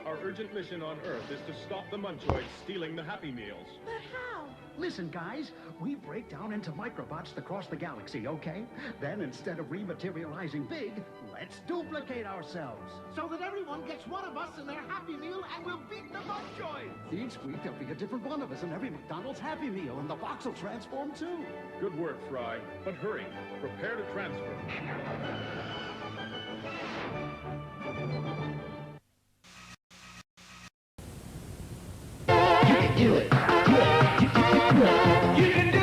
Our urgent mission on Earth is to stop the Munchoids stealing the Happy Meals. But how? Listen, guys, we break down into microbots across the galaxy, okay? Then, instead of rematerializing big, let's duplicate ourselves. So that everyone gets one of us in their Happy Meal and we'll beat the Munchoids. Each week, there'll be a different one of us in every McDonald's Happy Meal, and the box will transform, too. Good work, Fry. But hurry. Prepare to transfer. Do it. You can do it. You can do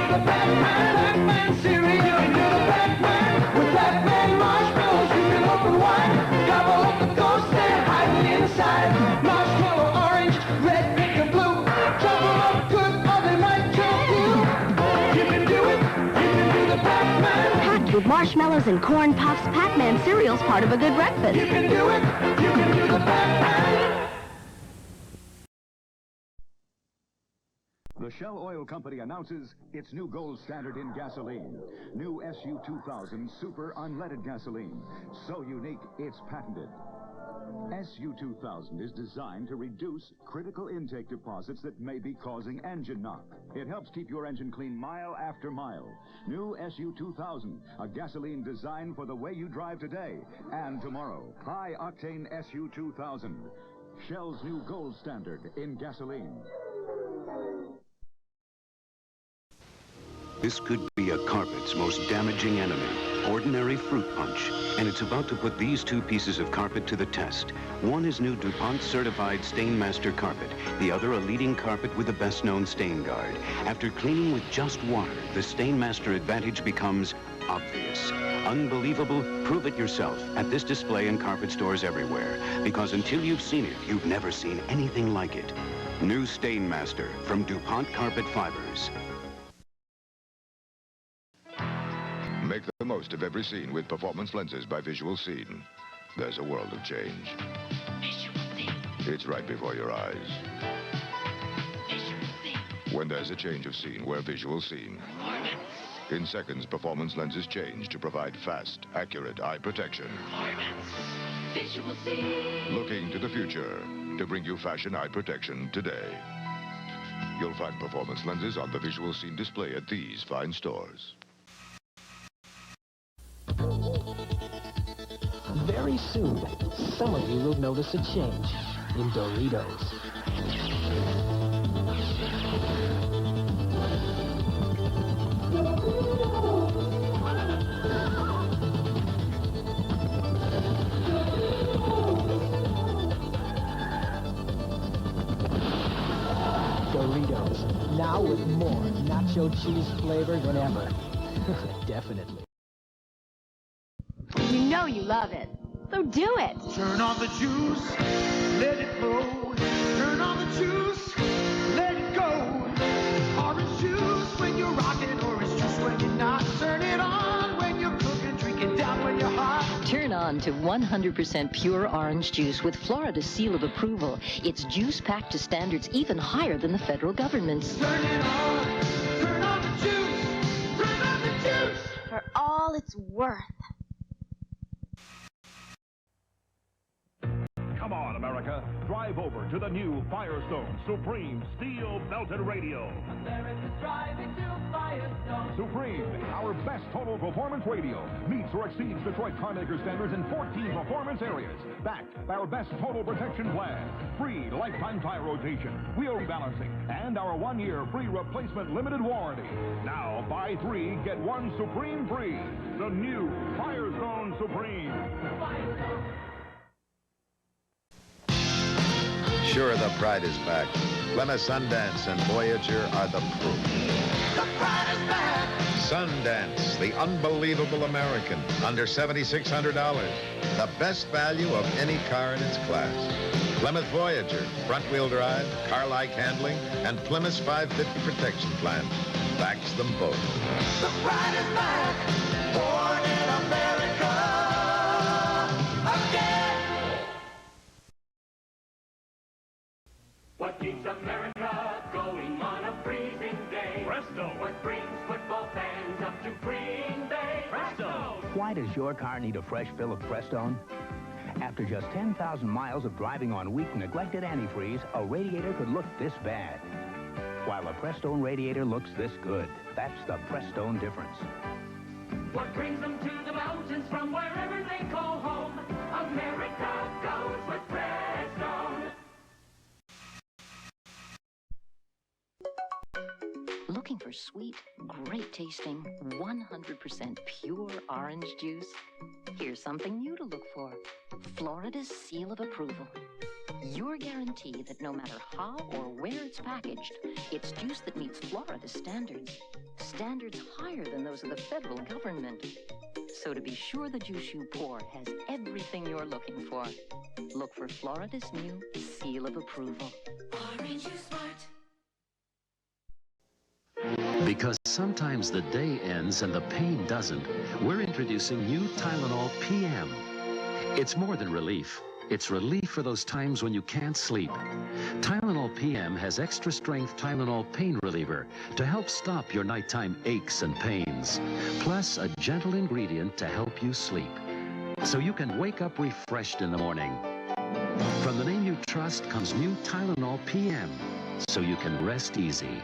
the Pac-Man cereal. You can do the Pac-Man with Pac-Man marshmallows. You can open wide, gobble up the ghost and hide it inside. Marshmallow, orange, red, pink, and blue. Trouble up good, or they might kill you. You can do it. You can do the Pac-Man. Packed with marshmallows and corn puffs, Pac-Man cereal's part of a good breakfast. You can do it. You can do the Pac-Man. The Shell Oil Company announces its new gold standard in gasoline. New SU-2000 Super Unleaded Gasoline. So unique, it's patented. SU-2000 is designed to reduce critical intake deposits that may be causing engine knock. It helps keep your engine clean mile after mile. New SU-2000, a gasoline designed for the way you drive today and tomorrow. High-octane SU-2000. Shell's new gold standard in gasoline. This could be a carpet's most damaging enemy, ordinary fruit punch. And it's about to put these two pieces of carpet to the test. One is new DuPont certified Stain Master carpet. The other a leading carpet with the best known stain guard. After cleaning with just water, the Stain Master advantage becomes obvious. Unbelievable? Prove it yourself at this display in carpet stores everywhere. Because until you've seen it, you've never seen anything like it. New Stain Master from DuPont Carpet Fibers. Make the most of every scene with performance lenses by Visual Scene. There's a world of change. Visual Scene. It's right before your eyes. Visual Scene. When there's a change of scene, we're Visual Scene. Performance. In seconds, performance lenses change to provide fast, accurate eye protection. Performance. Visual Scene. Looking to the future to bring you fashion eye protection today. You'll find performance lenses on the Visual Scene display at these fine stores. Very soon, some of you will notice a change in Doritos. Doritos, now with more nacho cheese flavor than ever. Definitely. You know you love it, so do it. Turn on the juice, let it flow. Turn on the juice, let it go. Orange juice when you're rocking, orange juice when you're not. Turn it on when you're cooking, drink it down when you're hot. Turn on to 100% pure orange juice with Florida's seal of approval. It's juice packed to standards even higher than the federal government's. Turn it on the juice, turn on the juice. For all it's worth. Come on, America. Drive over to the new Firestone Supreme Steel Belted Radio. America's driving to Firestone. Supreme, our best total performance radio, meets or exceeds Detroit carmaker standards in 14 performance areas. Backed by our best total protection plan, free lifetime tire rotation, wheel rebalancing, and our 1-year free replacement limited warranty. Now, buy 3, get 1 Supreme free. The new Firestone Supreme. Firestone. Sure, the pride is back. Plymouth Sundance and Voyager are the proof. The pride is back. Sundance, the unbelievable American, under $7,600. The best value of any car in its class. Plymouth Voyager, front-wheel drive, car-like handling, and Plymouth's 550 protection plan. Backs them both. The pride is back. Born in America. Again. What keeps America going on a freezing day? Presto. What brings football fans up to Green Bay? Presto. Why does your car need a fresh fill of Prestone? After After just 10,000 miles of driving on weak, neglected antifreeze, a radiator could look this bad, while a Prestone radiator looks this good. That's the Prestone difference. What brings them to the mountains from wherever they call home? America goes with Prestone. Looking for sweet, great tasting, 100% pure orange juice? Here's something new to look for. Florida's seal of approval. Your guarantee that no matter how or where it's packaged, it's juice that meets Florida's standards. Standards higher than those of the federal government. So to be sure the juice you pour has everything you're looking for, look for Florida's new seal of approval. Orange juice smart. Because sometimes the day ends and the pain doesn't, we're introducing new Tylenol PM. It's more than relief. It's relief for those times when you can't sleep. Tylenol PM has extra strength Tylenol pain reliever to help stop your nighttime aches and pains, plus a gentle ingredient to help you sleep, so you can wake up refreshed in the morning. From the name you trust comes new Tylenol PM, so you can rest easy.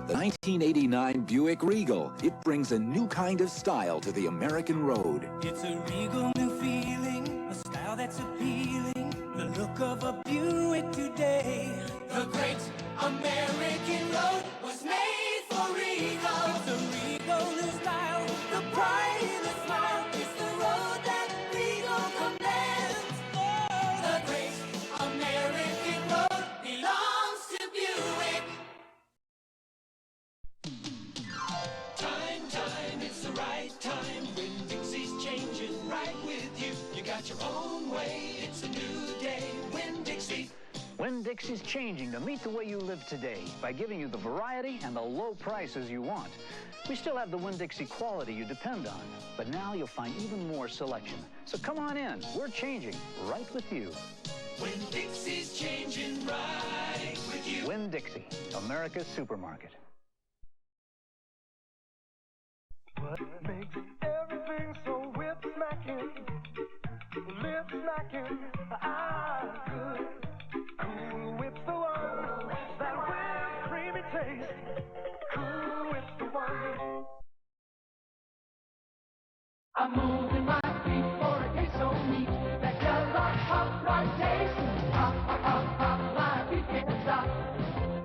The 1989 Buick Regal. It brings a new kind of style to the American road. It's a regal new feeling, a style that's appealing, the look of a Buick today. The great American road was made for Regal. It's a Regal new style, the pride in the smile. It's the road that Regal commands. Oh, the great American road belongs to Buick. Time, it's the right time. When Dixie's changing right with you. You got your own way, it's a new day. Winn-Dixie. Winn-Dixie's changing to meet the way you live today by giving you the variety and the low prices you want. We still have the Winn-Dixie quality you depend on, but now you'll find even more selection. So come on in, we're changing right with you. Winn-Dixie's changing right with you. Winn-Dixie, America's supermarket. What makes everything so whip-smacking, lip-smacking, eyes good? Cool Whip's the one, that whipped creamy taste. Cool Whip's the one. I'm moving my feet for a taste so neat, that yellow pop right taste. Pop, pop, pop, pop, my feet can't stop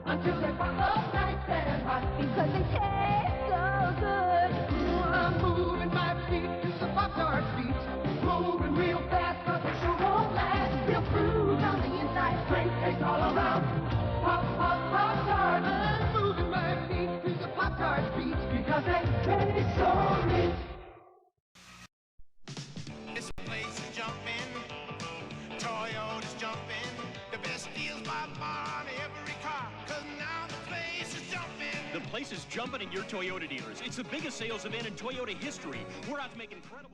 until they pop up nice and hot, because they taste so good. I'm moving my feet to the Pop-Tart beat, moving real fast, but they sure won't last. Real fruit on the inside, great taste all around. Pop, pop, Pop-Tart. I'm moving my feet to the Pop-Tart beat, because they taste so neat. This place is jumping, Toyota's jumping, the best deals by far on every car, 'cause now the place is jumping. The place is jumping in your Toyota dealers. It's the biggest sales event in Toyota history. We're out to make incredible...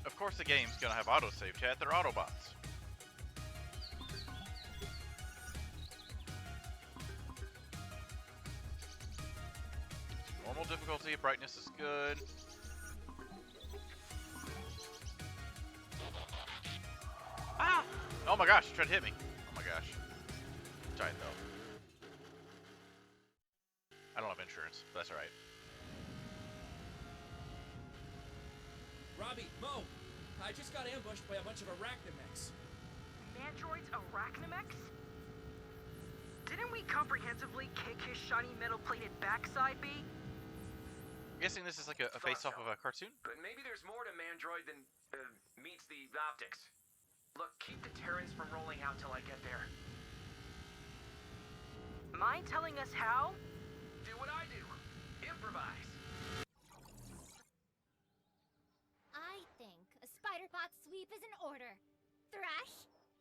Of course the game's gonna have autosave chat, they're Autobots. difficulty. Brightness is good. Ah! Oh my gosh, tried to hit me. Oh my gosh. Giant though. I don't have insurance, but that's alright. Robbie, Mo, I just got ambushed by a bunch of arachnomechs. Androids arachnomechs? Didn't we comprehensively kick his shiny metal-plated backside, B? I'm guessing this is like a face off of a cartoon? But maybe there's more to Mandroid than meets the optics. Look, keep the Terrans from rolling out till I get there. Mind telling us how? Do what I do. Improvise. I think a spider-bot sweep is in order. Thrash?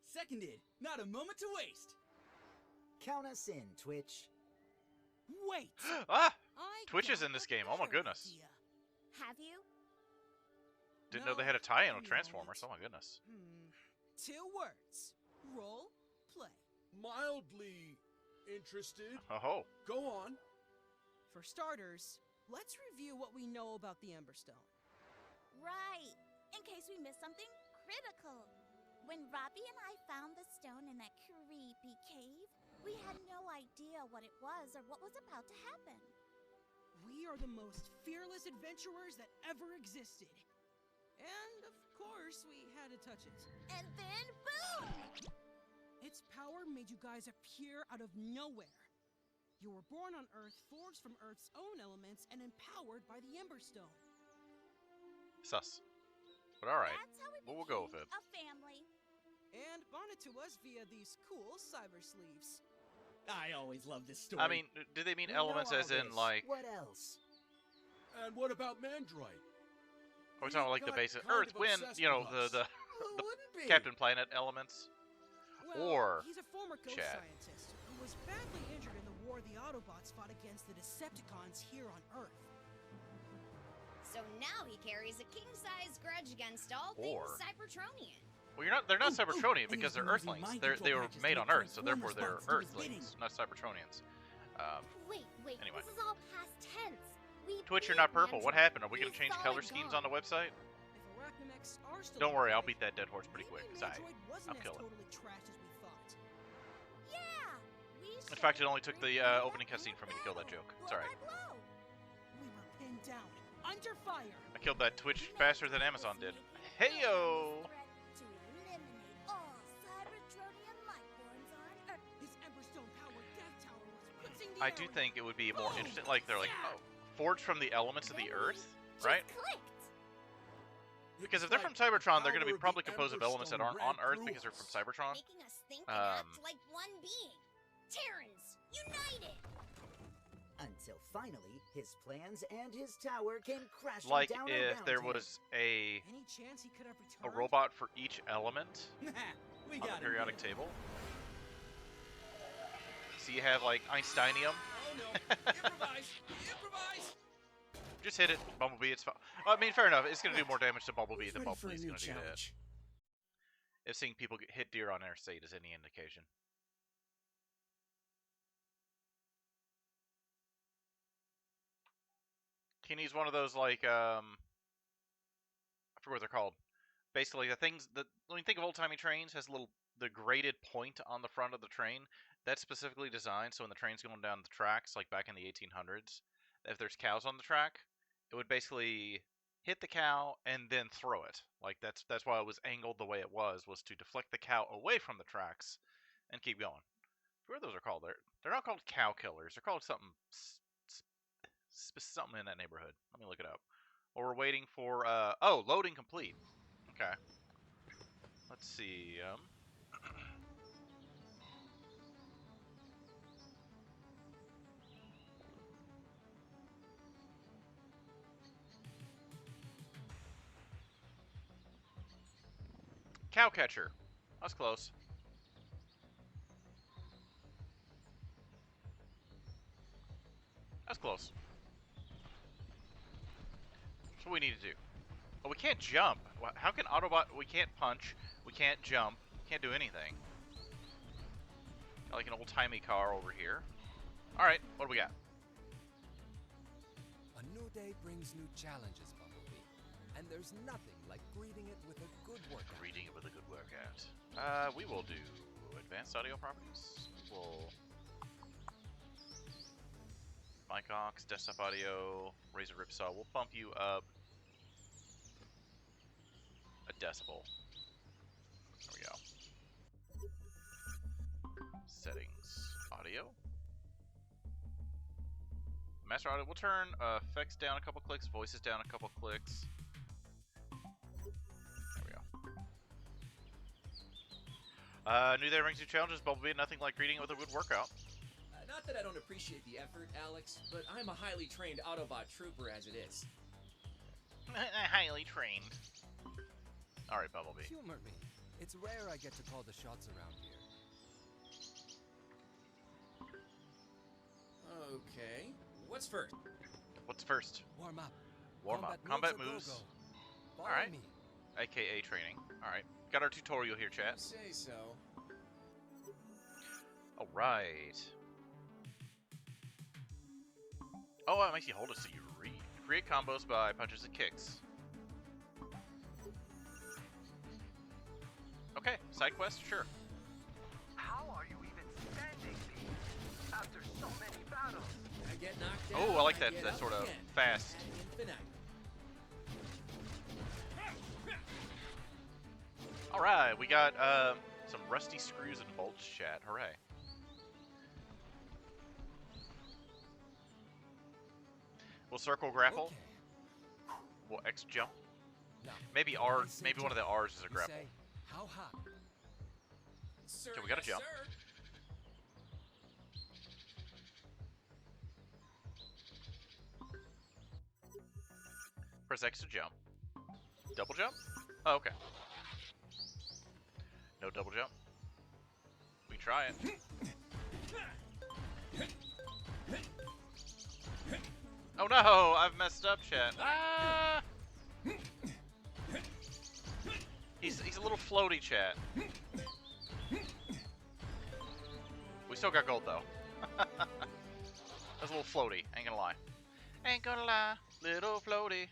Seconded. Not a moment to waste. Count us in, Twitch. Wait! Ah! Twitch is in this game. Oh my goodness. Have you? Didn't know they had a tie-in with Transformers. Oh my goodness. 2 words. Role play. Mildly interested. Oh. Go on. For starters, let's review what we know about the Emberstone. Right. In case we missed something critical. When Robbie and I found the stone in that creepy cave, we had no idea what it was or what was about to happen. We are the most fearless adventurers that ever existed. And, of course, we had to touch it. And then, boom! Its power made you guys appear out of nowhere. You were born on Earth, forged from Earth's own elements, and empowered by the Emberstone. Sus. But alright. That's how we we'll go with it. A family. And bonded to us via these cool cyber sleeves. I always love this story. I mean, do they mean elements as in, like... What else? And what about Mandroid? Are we talking like the basic Earth, Wind, you know, the Captain Planet elements? Well, or he's a former ghost Chad. scientist who was badly injured in the war the Autobots fought against the Decepticons here on Earth. So now he carries a king-size grudge against all Or- things Cybertronian. Well, they're not Cybertronian because they're Earthlings. They were made on Earth, so therefore they're Earthlings, not Cybertronians. Wait, Anyway. this is all past tense. We Twitch, you're not purple. What happened? Are we going to change color schemes on the website? Don't worry, I'll beat that dead horse pretty quick. I'm killing. Totally trash as we thought. Yeah. In fact, it only took the opening cutscene for me to kill that joke. It's alright. We were pinned down, under fire. I killed that Twitch faster than Amazon did. Heyo! To eliminate all Cybertronian lifeforms on Earth. His Emberstone-powered death tower was blitzing the I air do with- think it would be more interesting. Like, they're like, oh, forged from the elements of the Earth, right? Because if they're from Cybertron, they're going to be probably composed of elements that aren't on Earth because they're from Cybertron. Making us think and act like one being. Terrans, united! Until finally, his plans and his tower came crashing Like down if around there him. was a Any chance he could have returned? robot for each element We on got the him periodic here. table. So you have like Einsteinium. Oh no! Improvise! Improvise! Just hit it, Bumblebee. It's fine. I mean, fair enough. It's going to do more damage to Bumblebee than Ready for a Bumblebee's new going to do that. challenge. If seeing people get hit deer on interstate is any indication. Kenny's one of those like I forget what they're called. Basically, the things that when you think of old-timey trains, has the graded point on the front of the train. That's specifically designed so when the train's going down the tracks, like back in the 1800s, if there's cows on the track, it would basically hit the cow and then throw it. Like that's why it was angled the way it was to deflect the cow away from the tracks and keep going. What those are called? They're not called cow killers. They're called something something in that neighborhood. Let me look it up. Well, we're waiting for oh, loading complete. Okay. Let's see. Cowcatcher. That's close. That's close. That's what we need to do. Oh, we can't jump. How can Autobot... We can't punch. We can't jump. Can't do anything. Got like an old-timey car over here. Alright, what do we got? day brings new challenges, Bumblebee. And there's nothing like greeting it with a good workout. Greeting it with a good workout. We will do advanced audio properties. We'll mic aux, desktop audio, Razor Ripsaw. We'll bump you up a decibel. There we go. Settings, audio. Master audio. We'll turn effects down a couple clicks, voices down a couple clicks. There we go. New day brings new challenges, Bumblebee. Nothing like greeting it with a good workout. Not that I don't appreciate the effort, Alex, but I'm a highly trained Autobot trooper as it is. Highly trained. Alright, Bumblebee. Humor me. It's rare I get to call the shots around here. Okay. What's first? What's first? Warm up. Warm up. Combat moves. Follow Alright. me. AKA training. Alright. Got our tutorial here, chat. Say so. Alright. Oh, it makes you hold it so you read. Create combos by punches and kicks. Okay, side quest, sure. How are you even standing these after so many battles? I get knocked down. Oh, I like that get that up sort of again. fast. Alright, we got some rusty screws and bolts, chat. Hooray. We'll circle grapple. Okay. We'll X jump. Now, Maybe R. Maybe one of the R's is a you grapple. say, how high? Sir, Okay, we gotta yes, jump. sir. Press X to jump. Double jump? Oh, okay. No double jump. We can try it. Oh no! I've messed up, chat. Ah! He's a little floaty, chat. We still got gold though. That's a little floaty. Ain't gonna lie. Ain't gonna lie, little floaty.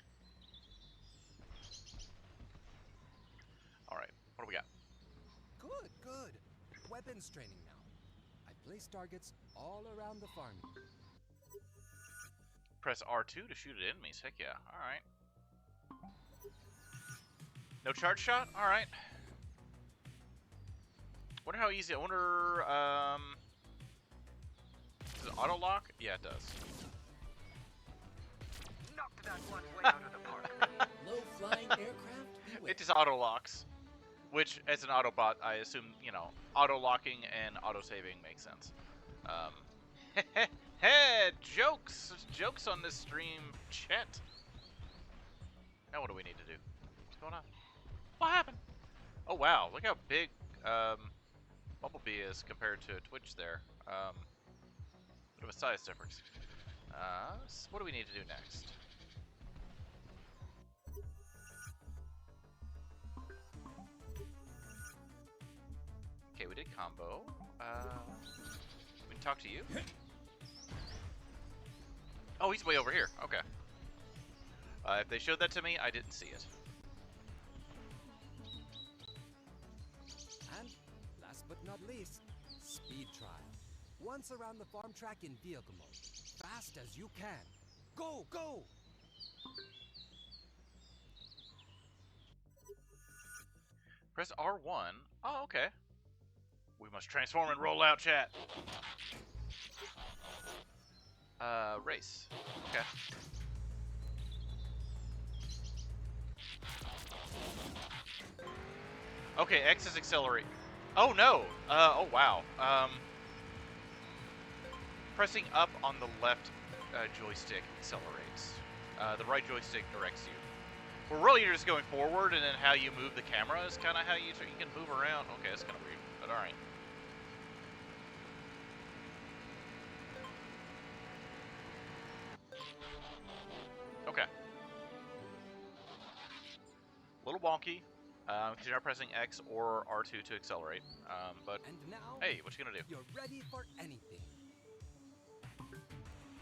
All right, what do we got? Good, good. Weapons training now. I place targets all around the farm. Press R2 to shoot at enemies. Heck yeah. All right. No charge shot? All right. Wonder how easy. I wonder. Does it auto lock? Yeah, it does. Knocked that one way out of the park. Low-flying aircraft? Beware. It just auto locks, which, as an Autobot, I assume auto locking and auto saving makes sense. Hey, jokes on this stream, chat. Now what do we need to do? What's going on? What happened? Oh wow, look how big Bumblebee is compared to Twitch there. Bit of a size difference. What do we need to do next? Okay, we did combo. We can talk to you. Oh, he's way over here. Okay. If they showed that to me, I didn't see it. And last but not least, speed trial. Once around the farm track in vehicle mode. Fast as you can. Go, go! Press R1. Oh, okay. We must transform and roll out, chat. Race. Okay. Okay, X is accelerate. Oh no! Oh wow. Pressing up on the left joystick accelerates. The right joystick directs you. Well, really you're just going forward, and then how you move the camera is kind of how you can move around. Okay, that's kind of weird, but alright. Okay. A little wonky, because you're not pressing X or R2 to accelerate. But And now, hey, what you gonna do? You're ready for anything.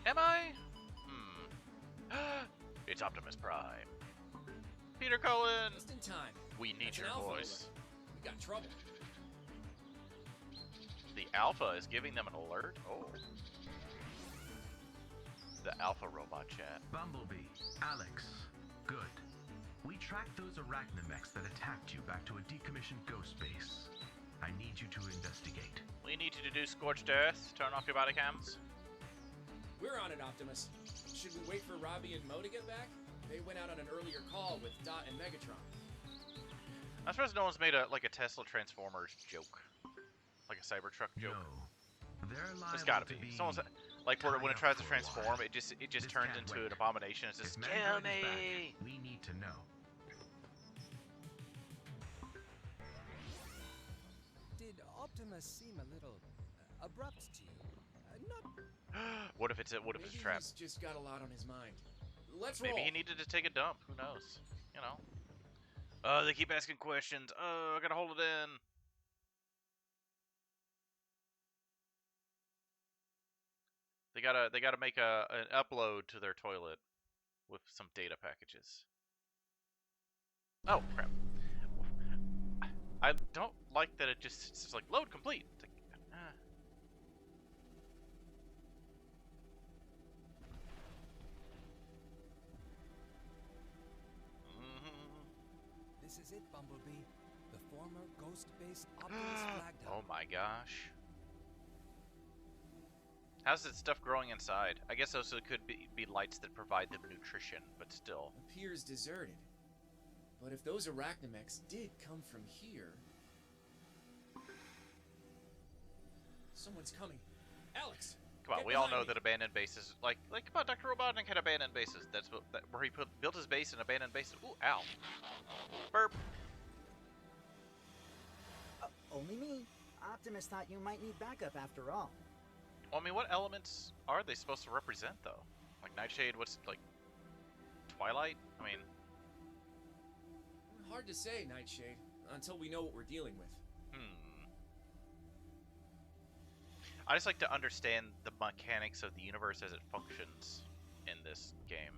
Am I? It's Optimus Prime. Peter Cullen! Just in time. We need That's an your alpha voice. alert. We got trouble. The Alpha is giving them an alert? Oh. The Alpha robot chat. Bumblebee, Alex, good. We tracked those arachnomechs that attacked you back to a decommissioned ghost base. I need you to investigate. We need you to do Scorched Earth. Turn off your body cams. We're on it, Optimus. Should we wait for Robbie and Mo to get back? They went out on an earlier call with Dot and Megatron. I'm surprised no one's made a Tesla Transformers joke. Like a Cybertruck joke. No. There's gotta be. Someone's like when it tries to transform, it just turns into an abomination. It's just kill me. We need to know. Did Optimus seem a little abrupt to you? Not. What if it's a trap? He's just got a lot on his mind. Let's Maybe roll. he needed to take a dump. Who knows? You know. They keep asking questions. I gotta hold it in. They gotta make an upload to their toilet with some data packages. Oh crap! I don't like that it's just like load complete. It's like, This is it, Bumblebee. The former Ghost Base Optimus flag dump. Oh my gosh. How's that stuff growing inside? I guess also it could be lights that provide them nutrition, but still. Appears deserted. But if those arachnomechs did come from here... Someone's coming. Alex! Come on, we all know that abandoned bases, like come on, Dr. Robotnik had abandoned bases. That's where he built his base in abandoned bases. Ooh, ow. Burp. Only me. Optimus thought you might need backup after all. Well, I mean, what elements are they supposed to represent, though? Like Nightshade, what's, like, Twilight? I mean... Hard to say, Nightshade, until we know what we're dealing with. I just like to understand the mechanics of the universe as it functions in this game.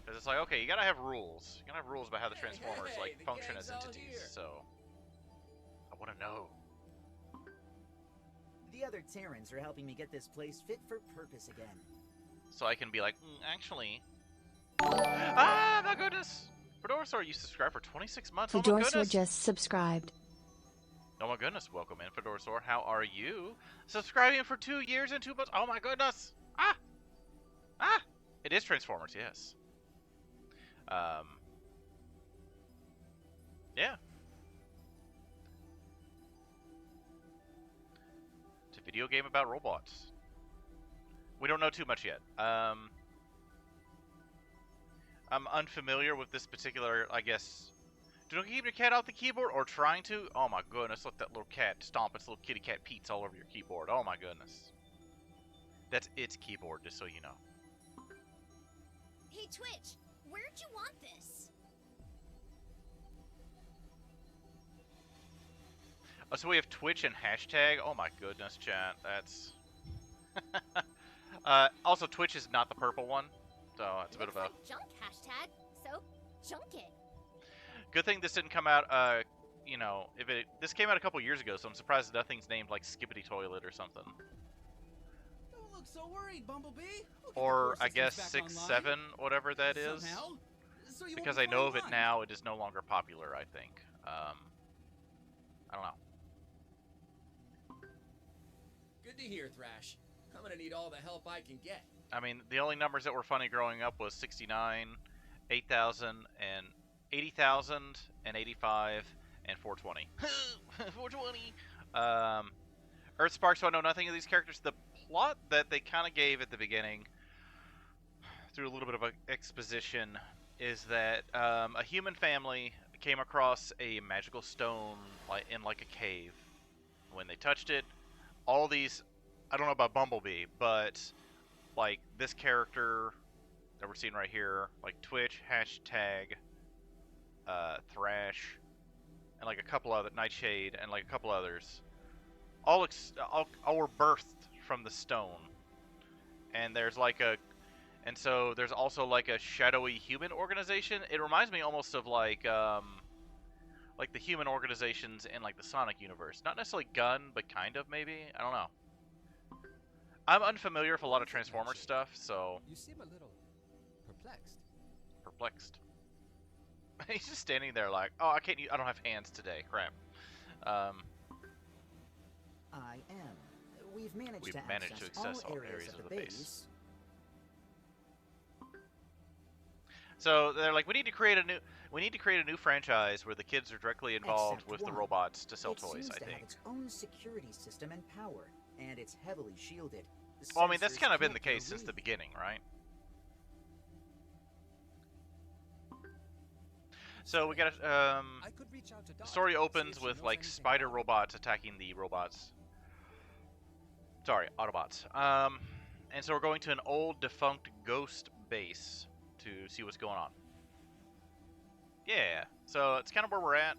Because it's like, okay, you gotta have rules. You gotta have rules about how the Transformers, like, function as entities, so... I wanna know. The other Terrans are helping me get this place fit for purpose again. So I can be like, actually... Ah, my goodness! Fedorasaur, you subscribed for 26 months. Oh my Fedorasaur goodness! just subscribed. Oh my goodness, welcome in, Fedorasaur. How are you? Subscribing for 2 years and 2 months. Oh my goodness! Ah! Ah! It is Transformers, yes. Yeah. It's a video game about robots. We don't know too much yet. I'm unfamiliar with this particular, I guess... Do you keep your cat off the keyboard, or trying to? Oh my goodness, let that little cat stomp its little kitty cat Pete's all over your keyboard. Oh my goodness. That's its keyboard, just so you know. Hey, Twitch, where'd you want this? Oh, so we have Twitch and hashtag? Oh my goodness, chat. That's... also, Twitch is not the purple one, so it's a bit of a... Like junk hashtag, so junk it. Good thing this didn't come out, you know, this came out a couple years ago, so I'm surprised nothing's named like Skippity Toilet or something. Don't look so worried, Bumblebee. Or I guess 6.7, whatever that is. So because I know of it now, it is no longer popular, I think. I don't know. Good to hear, Thrash. I'm gonna need all the help I can get. I mean, the only numbers that were funny growing up was 69, 8,000, and 80,000, and 85, and 420. 420! Earthspark, so I know nothing of these characters. The plot that they kind of gave at the beginning, through a little bit of exposition, is that a human family came across a magical stone in like a cave. When they touched it, all these... I don't know about Bumblebee, but like this character that we're seeing right here, like Twitch, hashtag... Thrash, and like a couple other Nightshade, and like a couple others, all were birthed from the stone. And there's like And so there's also like a shadowy human organization. It reminds me almost of like the human organizations in like the Sonic universe. Not necessarily gun, but kind of maybe. I don't know. I'm unfamiliar with a lot of Transformers stuff, so. You seem a little perplexed. Perplexed. He's just standing there like, oh, I can't. I don't have hands today. Crap. I am. We've managed to access all areas of the base. So they're like, we need to create a new franchise where the kids are directly involved with the robots to sell toys. I think. Have its own security system and power, and it's heavily shielded. Well, I mean that's kind of been the case since the beginning, right? So we got the story opens with like spider robots attacking the robots. Sorry, Autobots. And so we're going to an old defunct ghost base to see what's going on. Yeah, so it's kind of where we're at.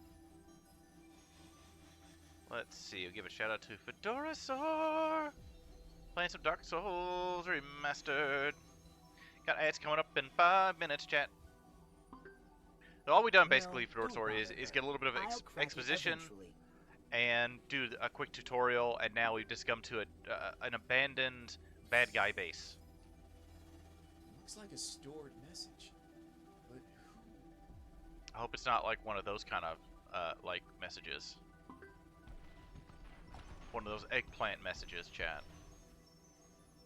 Let's see, we'll give a shout out to Fedorasaur. Playing some Dark Souls Remastered. Got ads coming up in 5 minutes, chat. So all we've done basically, Fedorasaur, is get a little bit of exposition and do a quick tutorial, and now we've just come to an abandoned bad guy base. Looks like a stored message, but I hope it's not like one of those kind of like messages. One of those eggplant messages, chat.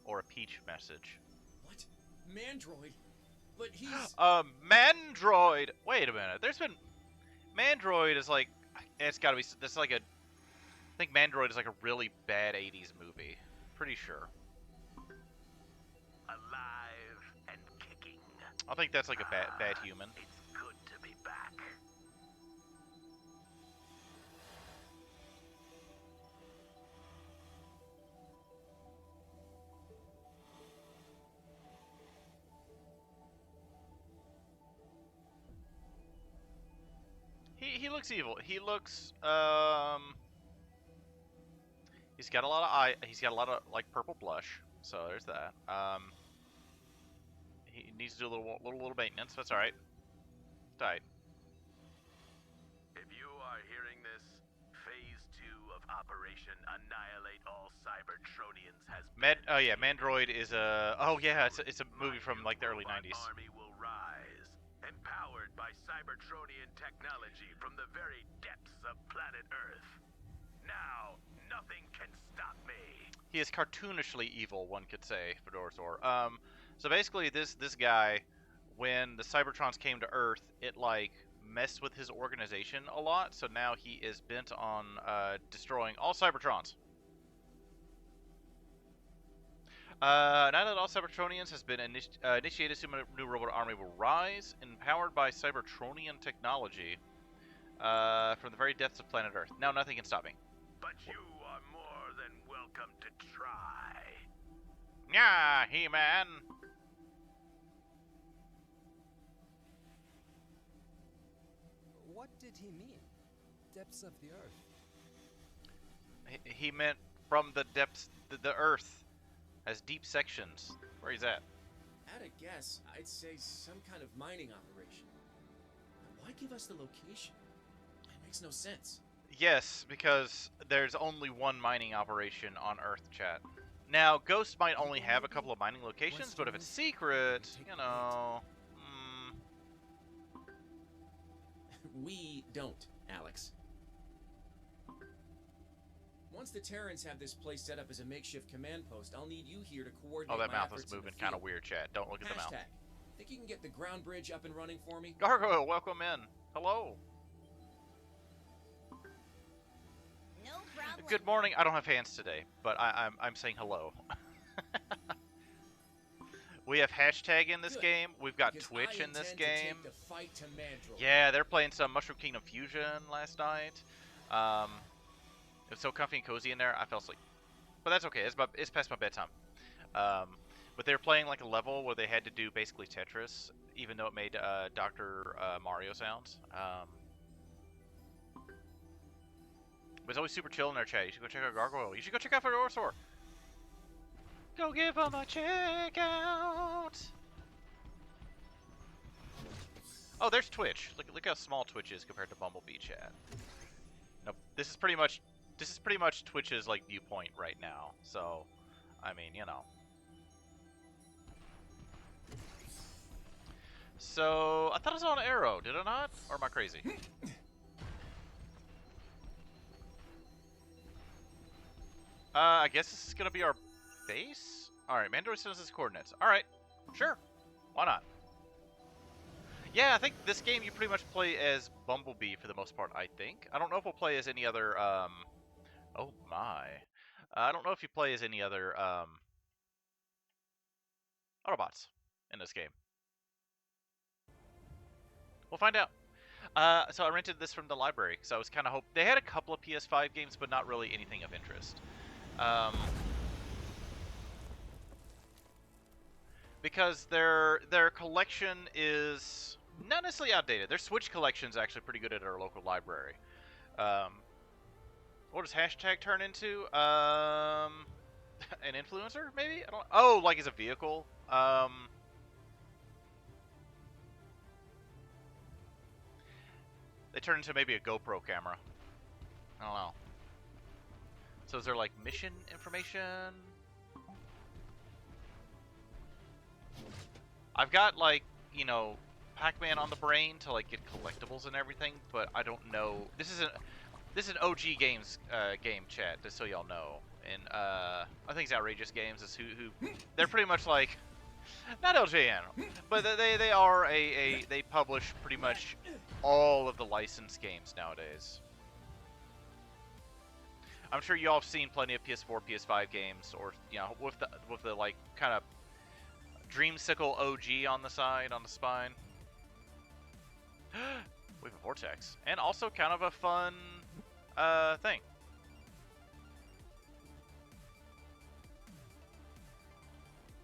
Or a peach message. What? Mandroid? But he's... Mandroid! Wait a minute. There's been... Mandroid is like... It's gotta be... That's like a... I think Mandroid is like a really bad 80s movie. Pretty sure. Alive and kicking. I think that's like a bad human. It's good to be back. He looks evil. He looks he's got a lot of like purple blush. So there's that. He needs to do a little maintenance. That's all right. Tight. If you are hearing this, Phase 2 of Operation Annihilate All Cybertronians has Oh yeah, Mandroid is a... Oh yeah, it's a movie from like the early 90s. Army will rise, empowered by Cybertronian technology from the very depths of planet Earth. Now, nothing can stop me. He is cartoonishly evil, one could say, Fedorasaur. So basically, this guy, when the Cybertrons came to Earth, it like messed with his organization a lot. So now he is bent on destroying all Cybertrons. Now that all Cybertronians has been initiated, soon a new robot army will rise, empowered by Cybertronian technology from the very depths of planet Earth. Now nothing can stop me. But you are more than welcome to try. Yeah, He-Man. What did he mean? Depths of the Earth. He meant from the depths, the Earth has deep sections. Where he's at? At a guess, I'd say some kind of mining operation. But why give us the location? It makes no sense. Yes, because there's only one mining operation on Earth, chat. Now, Ghost might only have a couple of mining locations, but if it's secret, you know... We don't, Alex. Once the Terrans have this place set up as a makeshift command post, I'll need you here to coordinate. Oh, that my mouth efforts is in moving the kind of field. weird, chat. Don't look at the mouth. Think you can get the ground bridge up and running for me? Gargoyle, welcome in. Hello. No problem. Good morning. I don't have hands today, but I'm saying hello. We have hashtag in this game. We've got Twitch in this game. Yeah, they're playing some Mushroom Kingdom Fusion last night. It was so comfy and cozy in there, I fell asleep. But that's okay. It's past my bedtime. But they were playing like a level where they had to do basically Tetris, even though it made Dr. Mario sounds. But it's always super chill in their chat. You should go check out Gargoyle. You should go check out Fedorasaur. Go give them a check out. Oh, there's Twitch. Look how small Twitch is compared to Bumblebee chat. Nope. This is pretty much Twitch's like viewpoint right now. So, I mean, you know. So, I thought I saw an arrow, did I not? Or am I crazy? I guess this is gonna be our base? Alright, Mandroid sends us coordinates. Alright, sure. Why not? Yeah, I think this game you pretty much play as Bumblebee for the most part, I think. I don't know if we'll play as any other, oh my. I don't know if you play as any other, Autobots in this game. We'll find out. So I rented this from the library, because I was kind of hoping... They had a couple of PS5 games, but not really anything of interest. Because their collection is not necessarily outdated. Their Switch collection is actually pretty good at our local library. What does hashtag turn into? An influencer, maybe? I don't. Oh, like as a vehicle. They turn into maybe a GoPro camera. I don't know. So is there like mission information? I've got like, you know, Pac-Man on the brain to like get collectibles and everything, but I don't know. This is an OG games game chat, just so y'all know. And I think it's Outrageous Games is who they're pretty much like not LJN, but they are they publish pretty much all of the licensed games nowadays. I'm sure y'all have seen plenty of PS4, PS5 games, or you know, with the like kind of Dreamsicle OG on the side, on the spine. We have a vortex, and also kind of a fun thing.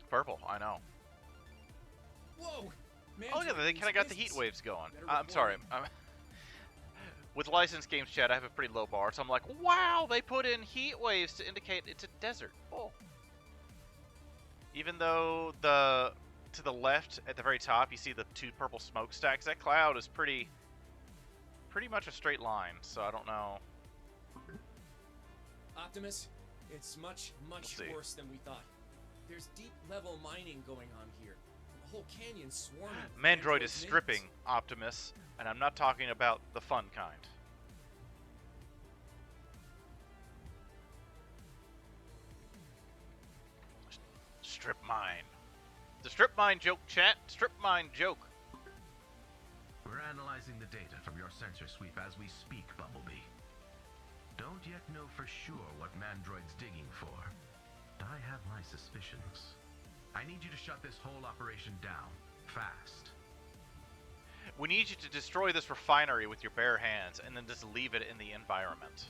Purple, I know. Whoa! Man, Oh yeah, they kind of got the heat waves going. I'm sorry. With licensed games chat, I have a pretty low bar, so I'm like, wow, they put in heat waves to indicate it's a desert. Oh. Even though to the left at the very top, you see the two purple smokestacks. That cloud is pretty much a straight line, so I don't know. Optimus, it's much worse than we thought. There's deep level mining going on here. The whole canyon swarming. Mandroid is stripping Optimus, and I'm not talking about the fun kind. Strip mine. The strip mine joke, chat. Strip mine joke. We're analyzing the data from your sensor sweep as we speak, Bumblebee. Don't yet know for sure what Mandroid's digging for. I have my suspicions. I need you to shut this whole operation down. Fast. We need you to destroy this refinery with your bare hands and then just leave it in the environment.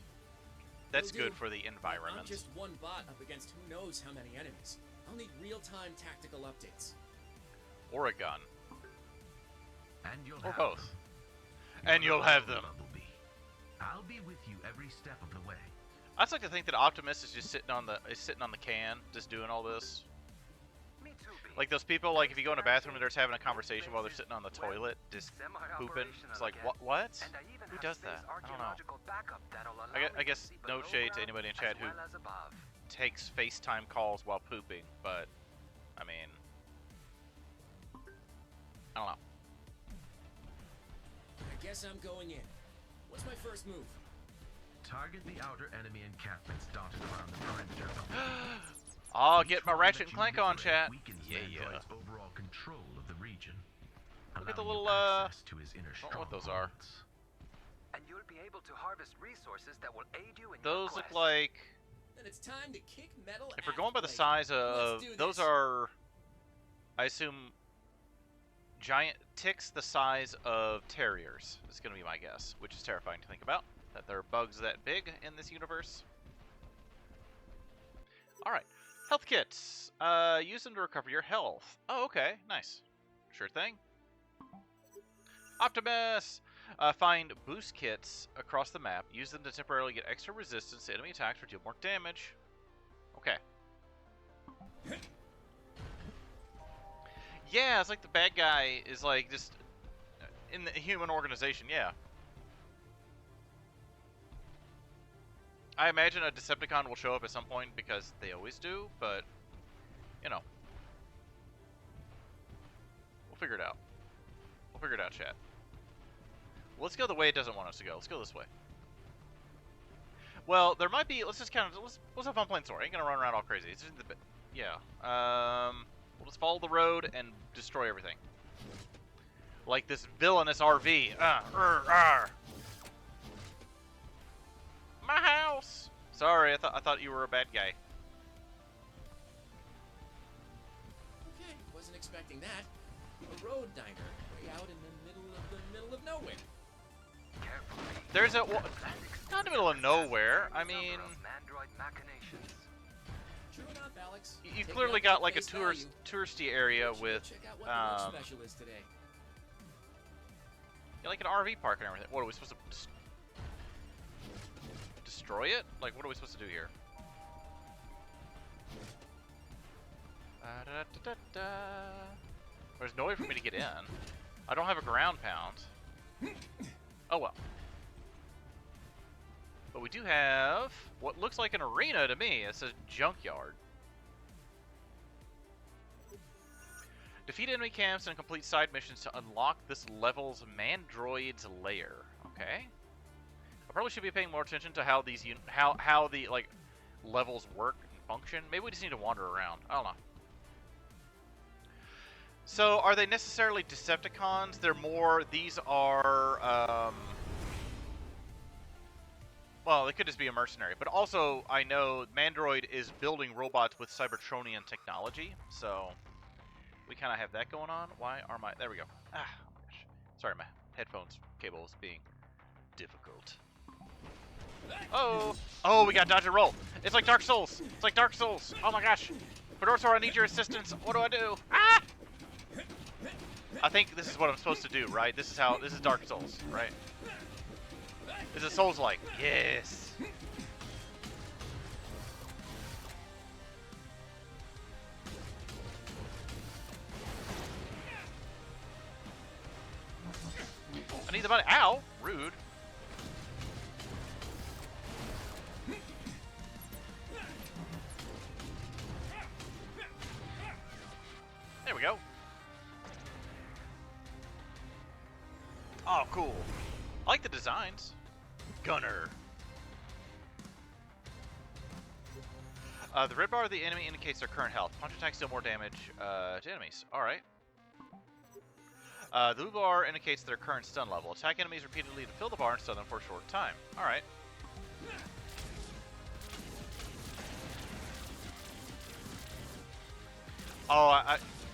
That's good for the environment. I'm just one bot up against who knows how many enemies. I'll need real-time tactical updates. Or a gun. And you'll or have both. them. And you'll have them. Bumblebee. I'll be with you every step of the way. I'd just like to think that Optimus is just sitting on the can, just doing all this. Me too, B. Like those people, like if you go in a bathroom and they're just having a conversation while they're sitting on the toilet, just pooping. It's like, what? Who does that? I don't know. I guess no shade to anybody in chat who takes FaceTime calls while pooping, but I mean, I don't know. I guess I'm going in. What's my first move? Target the outer enemy encampments dotted around the perimeter. I'll get my Ratchet and Clank on, chat. Yeah. Overall control of the region. Look at the little to his inner I don't know what those are. And you'll be able to harvest resources that will aid you in Those your look quest. like. Then it's time to kick metal. If we're going by the size of those are, I assume, giant ticks the size of terriers. Is going to be my guess, which is terrifying to think about. That there are bugs that big in this universe. All right, health kits. Use them to recover your health. Oh, okay, nice. Sure thing. Optimus. Find boost kits across the map. Use them to temporarily get extra resistance to enemy attacks or deal more damage. Okay. Yeah, it's like the bad guy is like just in the human organization, yeah. I imagine a Decepticon will show up at some point because they always do, but, you know. We'll figure it out. We'll figure it out, chat. Let's go the way it doesn't want us to go. Let's go this way. Well, there might be. Let's just kind of let's have fun playing Thor. Ain't gonna run around all crazy. It's just the, yeah. We'll just follow the road and destroy everything. Like this villainous RV. My house. Sorry, I thought you were a bad guy. Okay, wasn't expecting that. A road diner, way out in the middle of nowhere. There's a not in the middle of nowhere. I mean, True enough, Alex. You clearly got like a touristy area with Check out what the look special is today. yeah, like an RV park and everything. What are we supposed to destroy it? Like, what are we supposed to do here? There's no way for me to get in. I don't have a ground pound. Oh well. But we do have what looks like an arena to me. It says junkyard. Defeat enemy camps and complete side missions to unlock this level's Mandroid's lair. Okay. I probably should be paying more attention to how these how the like levels work and function. Maybe we just need to wander around. I don't know. So, are they necessarily Decepticons? They're more. These are. Well, they could just be a mercenary, but also I know Mandroid is building robots with Cybertronian technology, so we kind of have that going on. Why are my... There we go. Ah, oh my gosh. Sorry, my headphones cable is being difficult. Oh! Oh, we got dodge and roll. It's like Dark Souls. It's like Dark Souls. Oh my gosh. Fedorsaur, I need your assistance. What do I do? Ah! I think this is what I'm supposed to do, right? This is Dark Souls, right? This is Souls-like. Yes. I need the money. Ow! Rude. There we go. Oh, cool. I like the designs. Gunner. The red bar of the enemy indicates their current health. Punch attacks deal more damage to enemies. Alright. The blue bar indicates their current stun level. Attack enemies repeatedly to fill the bar and stun them for a short time. Alright. Oh,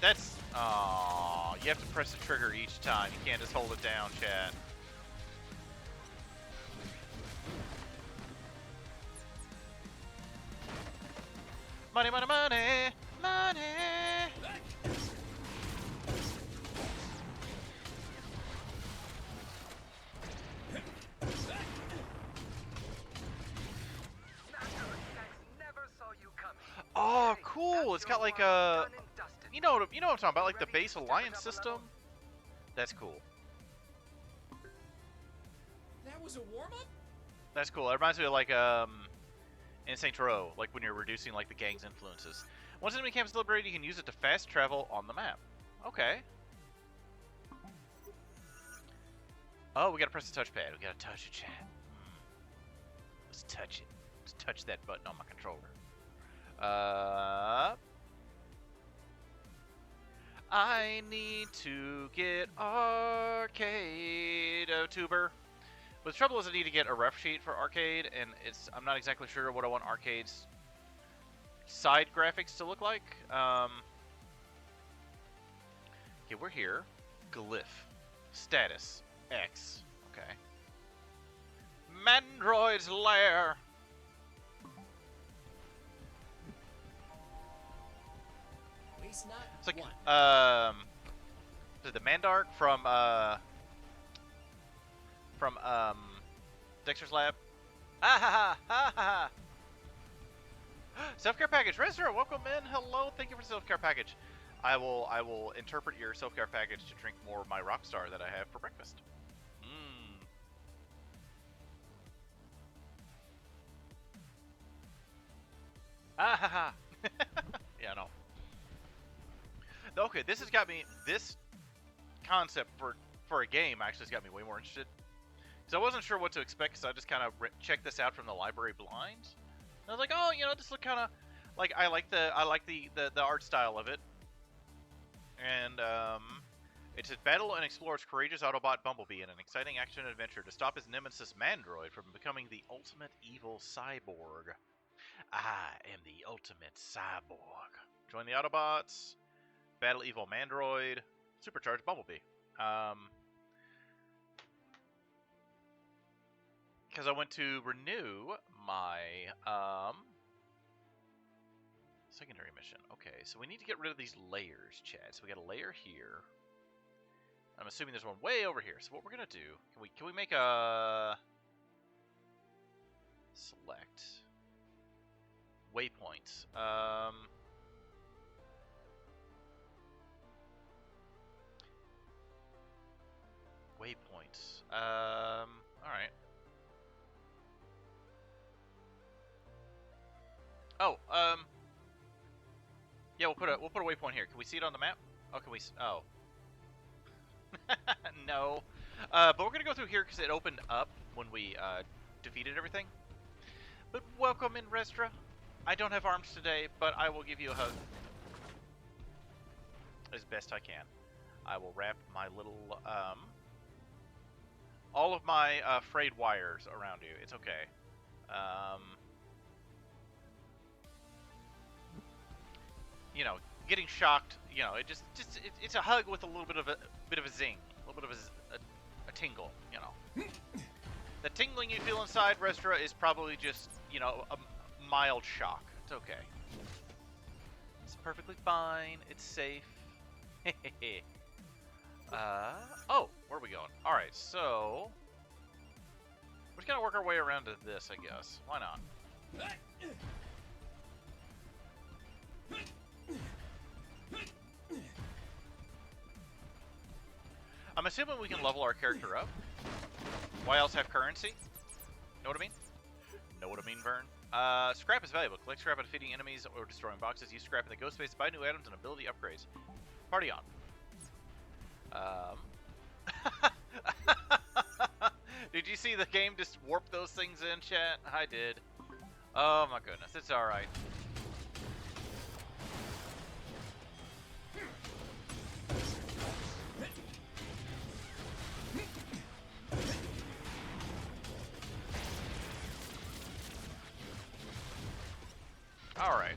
that's... Oh, you have to press the trigger each time. You can't just hold it down, chat. Money, money, money, money. Oh, cool! It's got like a, you know what I'm talking about, like the base alliance system. That's cool. That was a warm-up? That's cool. It reminds me of like in Saints Row, like when you're reducing like the gang's influences. Once enemy camp is liberated, you can use it to fast travel on the map. Okay. Oh, we gotta press the touchpad. We gotta touch it, chat. Let's touch it. Let's touch that button on my controller. I need to get arcade tuber. But the trouble is I need to get a ref sheet for arcade, and I'm not exactly sure what I want arcade's side graphics to look like. Okay, we're here. Glyph. Status. X. Okay. Mandroid's lair. Waste not It's like, one. is it the Mandark from Dexter's Lab? Ah ha ha ha ha ha! Self-care package. Restaurant, welcome in. Hello, thank you for the self-care package. I will interpret your self-care package to drink more of my Rockstar that I have for breakfast. Mmm. Ah ha ha. Yeah, no. Okay, this has got me. This concept for a game actually has got me way more interested. So I wasn't sure what to expect, so I just kind of checked this out from the library blinds. And I was like, oh, you know, this look kind of like I like the art style of it. And it says battle and explore its courageous Autobot Bumblebee in an exciting action adventure to stop his nemesis Mandroid from becoming the ultimate evil cyborg. I am the ultimate cyborg. Join the Autobots, battle evil Mandroid, supercharge Bumblebee. Because I went to renew my secondary mission. Okay, so we need to get rid of these layers, Chad. So we got a layer here. I'm assuming there's one way over here. So what we're gonna do? Can we make a select waypoints? Waypoints. All right. Oh, yeah, we'll put a waypoint here. Can we see it on the map? Oh, can we? Oh, no. But we're gonna go through here because it opened up when we defeated everything. But welcome in, Restra. I don't have arms today, but I will give you a hug as best I can. I will wrap my little all of my frayed wires around you. It's okay. You know, getting shocked. You know, it's a hug with a little bit of a zing, a little bit of a tingle. You know, the tingling you feel inside, Restra, is probably just, you know, a mild shock. It's okay. It's perfectly fine. It's safe. Oh, where are we going? All right, so we're just gonna work our way around to this, I guess. Why not? I'm assuming we can level our character up. Why else have currency? Know what I mean? Know what I mean, Vern? Scrap is valuable. Collect scrap by defeating enemies or destroying boxes. Use scrap in the ghost space to buy new items and ability upgrades. Party on. Did you see the game just warp those things in, chat? I did. Oh my goodness, it's alright. Alright.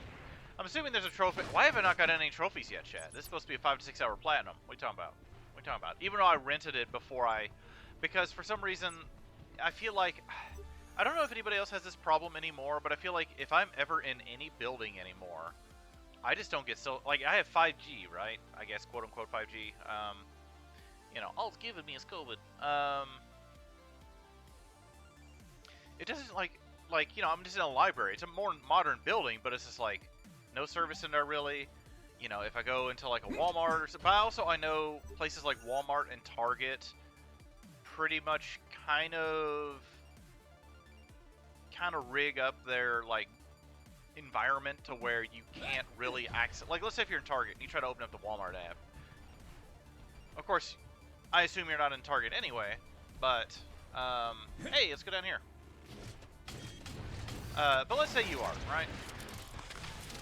I'm assuming there's a trophy. Why have I not got any trophies yet, chat? This is supposed to be a 5 to 6 hour platinum. What are you talking about? What are you talking about? Even though I rented it before because for some reason, I feel like, I don't know if anybody else has this problem anymore, but I feel like if I'm ever in any building anymore, I just don't get so, like, I have 5G, right? I guess, quote unquote 5G. You know, all it's giving me is COVID. It doesn't, like, you know, I'm just in a library. It's a more modern building, but it's just like no service in there really. You know, if I go into like a Walmart or something, but also I know places like Walmart and Target pretty much kind of rig up their like environment to where you can't really access. Like, let's say if you're in Target and you try to open up the Walmart app. Of course, I assume you're not in Target anyway. But hey, let's go down here. But let's say you are, right?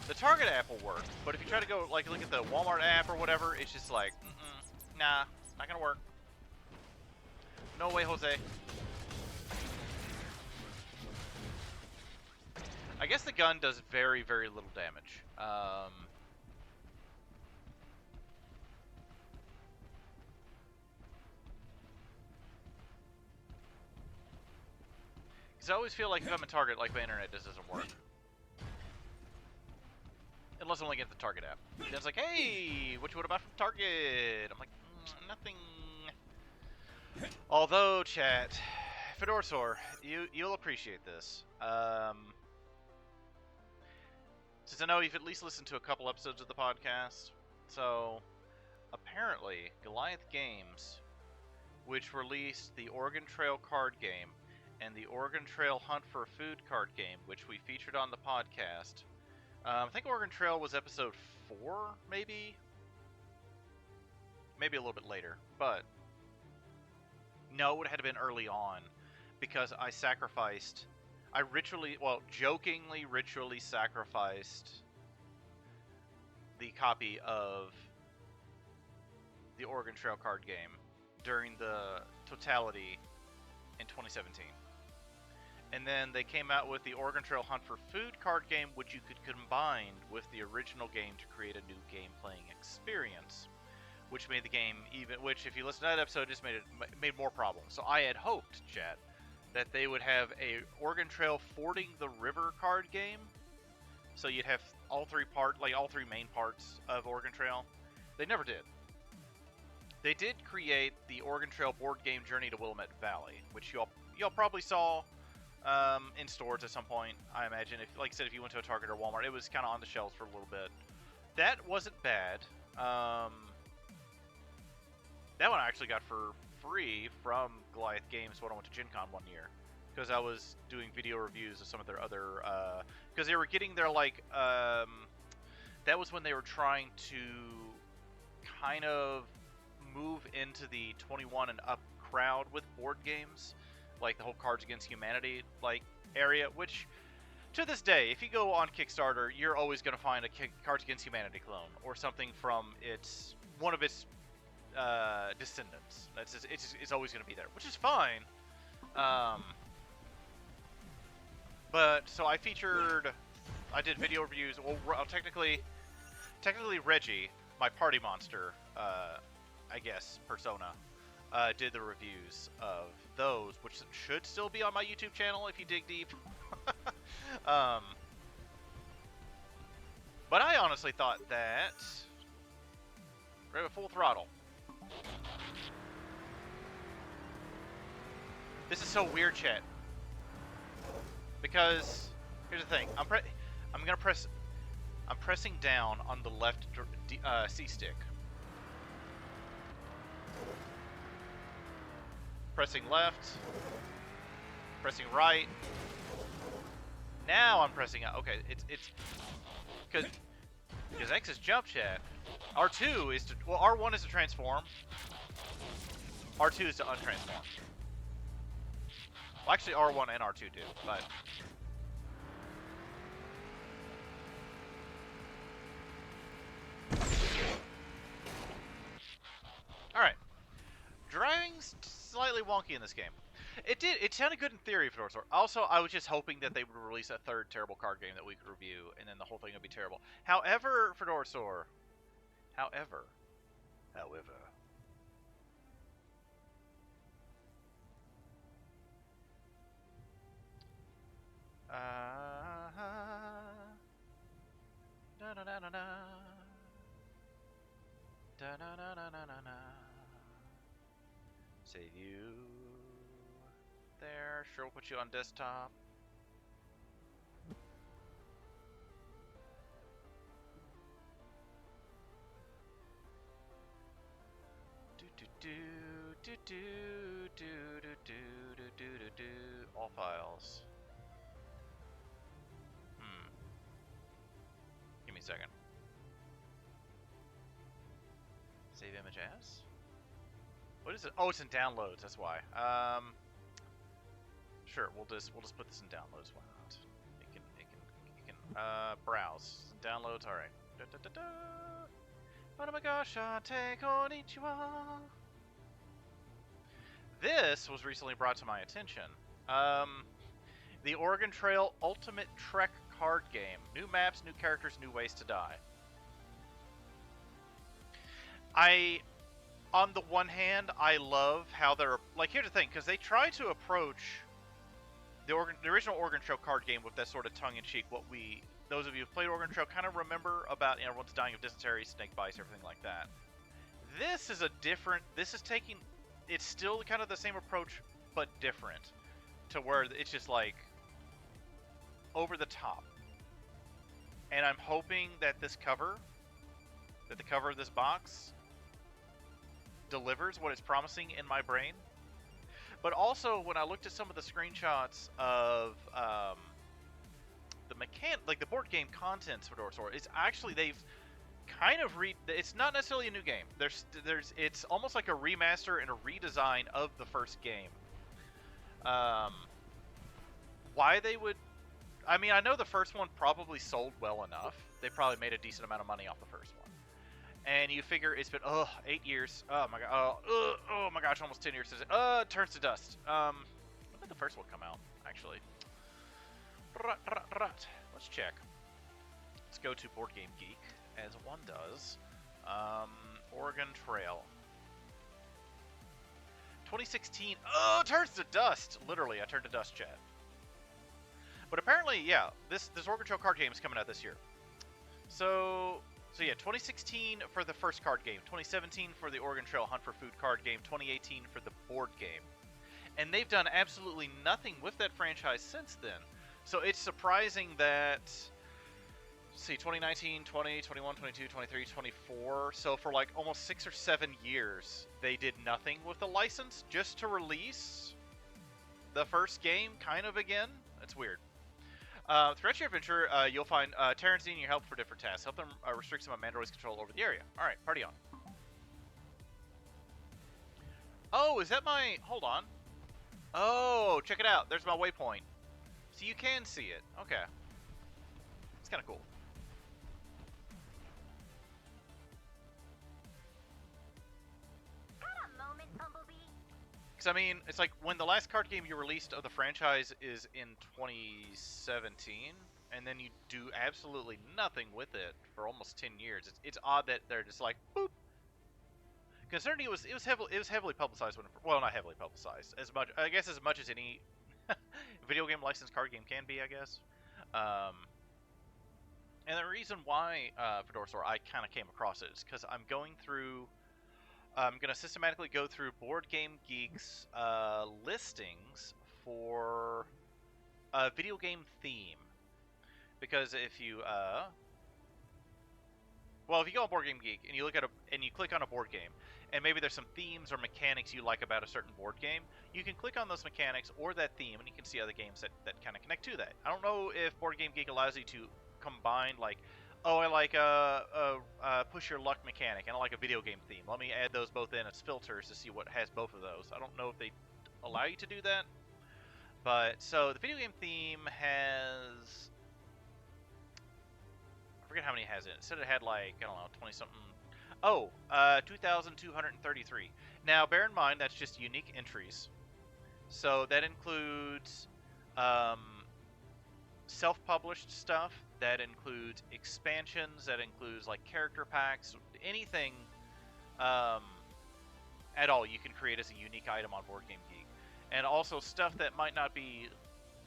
The Target app will work, but if you try to go, like, look at the Walmart app or whatever, it's just like, nah, not gonna work. No way, Jose. I guess the gun does very, very little damage. Because I always feel like if I'm a Target, like, my internet just doesn't work. Unless I'm looking at the Target app. Then it's like, hey, what you want to buy from Target? I'm like, nothing. Although, chat, Fedorsor, you'll appreciate this. Since I know you've at least listened to a couple episodes of the podcast, So, apparently, Goliath Games, which released the Oregon Trail card game and the Oregon Trail Hunt for Food card game, which we featured on the podcast. I think Oregon Trail was episode 4, maybe? Maybe a little bit later, but no, it would have been early on, because I jokingly ritually sacrificed the copy of the Oregon Trail card game during the totality in 2017. And then they came out with the Oregon Trail Hunt for Food card game, which you could combine with the original game to create a new game playing experience, which made the game which, if you listen to that episode, just made more problems. So I had hoped, chat, that they would have a Oregon Trail Fording the River card game, so you'd have all three main parts of Oregon Trail. They never did. They did create the Oregon Trail board game Journey to Willamette Valley, which y'all probably saw in stores at some point. I imagine, if you went to a Target or Walmart, it was kind of on the shelves for a little bit. That wasn't bad. That one I actually got for free from Goliath Games when I went to Gen Con one year, because I was doing video reviews of some of their other, because they were getting their, that was when they were trying to kind of move into the 21 and up crowd with board games, like the whole Cards Against Humanity area, which to this day, if you go on Kickstarter, you're always going to find a Cards Against Humanity clone or something from one of its descendants. It's always going to be there, which is fine. But so I did video reviews. Well, technically Reggie, my party monster, I guess, persona, did the reviews of those, which should still be on my YouTube channel if you dig deep. But I honestly thought that we're at full throttle. This is so weird, chat. Because here's the thing, I'm pressing down on the left C stick. Pressing left. Pressing right. Now I'm pressing out. Okay, it's because X is jump, chat. R2 is R1 is to transform. R2 is to untransform. Well, actually, R1 and R2 do, but. Alright. Driving's slightly wonky in this game. It sounded good in theory, Fedora Store. Also, I was just hoping that they would release a third terrible card game that we could review, and then the whole thing would be terrible. However, Fedora Store. However. Save you there. Sure, we'll put you on desktop. All files. Give me a second. Save image as? What is it? Oh, it's in downloads. That's why. Sure. We'll just put this in downloads. Why not? It can browse. Downloads. All right. Oh my gosh! Take konnichiwa. This was recently brought to my attention. The Oregon Trail Ultimate Trek card game. New maps, new characters, new ways to die. On the one hand, I love how they're here's the thing, because they try to approach the original Oregon Trail card game with that sort of tongue-in-cheek. Those of you who've played Oregon Trail kind of remember about everyone's dying of dysentery, snake bites, everything like that. This is it's still kind of the same approach, but different, to where it's just over the top. And I'm hoping that this cover that the cover of this box delivers what it's promising in my brain. But also, when I looked at some of the screenshots of the board game contents for Dorsor, it's actually they've kind of it's not necessarily a new game. It's almost like a remaster and a redesign of the first game. Why they would, I mean, I know the first one probably sold well enough. They probably made a decent amount of money off the first one. And you figure it's been 8 years. Oh my god. Oh my gosh, almost 10 years. It turns to dust. When did the first one come out? Actually, let's check. Let's go to Board Game Geek, as one does. Oregon Trail. 2016. Oh, it turns to dust. Literally, I turned to dust, chat. But apparently, yeah, this Oregon Trail card game is coming out this year. So yeah, 2016 for the first card game, 2017 for the Oregon Trail Hunt for Food card game, 2018 for the board game. And they've done absolutely nothing with that franchise since then. So it's surprising that, let's see, 2019, 20, 21, 22, 23, 24. So for like almost 6 or 7 years, they did nothing with the license just to release the first game kind of again. That's weird. Throughout your adventure, you'll find Terrans needing your help for different tasks. Help them restrict some of Mandroid's control over the area. Alright, party on. Oh, is that my... Hold on. Oh, check it out. There's my waypoint. So you can see it. Okay. It's kind of cool. I mean, it's like when the last card game you released of the franchise is in 2017, and then you do absolutely nothing with it for almost 10 years. It's odd that they're just like, boop. Considering it was heavily publicized when, well, not heavily publicized, as much as any video game licensed card game can be, I guess. And the reason why for Dorsor I kind of came across it is because I'm going to systematically go through Board Game Geek's listings for a video game theme. Because if you, if you go on Board Game Geek and you look at and you click on a board game, and maybe there's some themes or mechanics you like about a certain board game, you can click on those mechanics or that theme, and you can see other games that kind of connect to that. I don't know if Board Game Geek allows you to combine, like, oh, I like a push your luck mechanic, and I like a video game theme. Let me add those both in as filters to see what has both of those. I don't know if they allow you to do that. But, so, the video game theme has... I forget how many it has in it. It said it had, like, I don't know, 20-something... Oh, 2,233. Now, bear in mind, that's just unique entries. So, that includes self-published stuff. That includes expansions, that includes like character packs, anything at all you can create as a unique item on Board Game Geek. And also stuff that might not be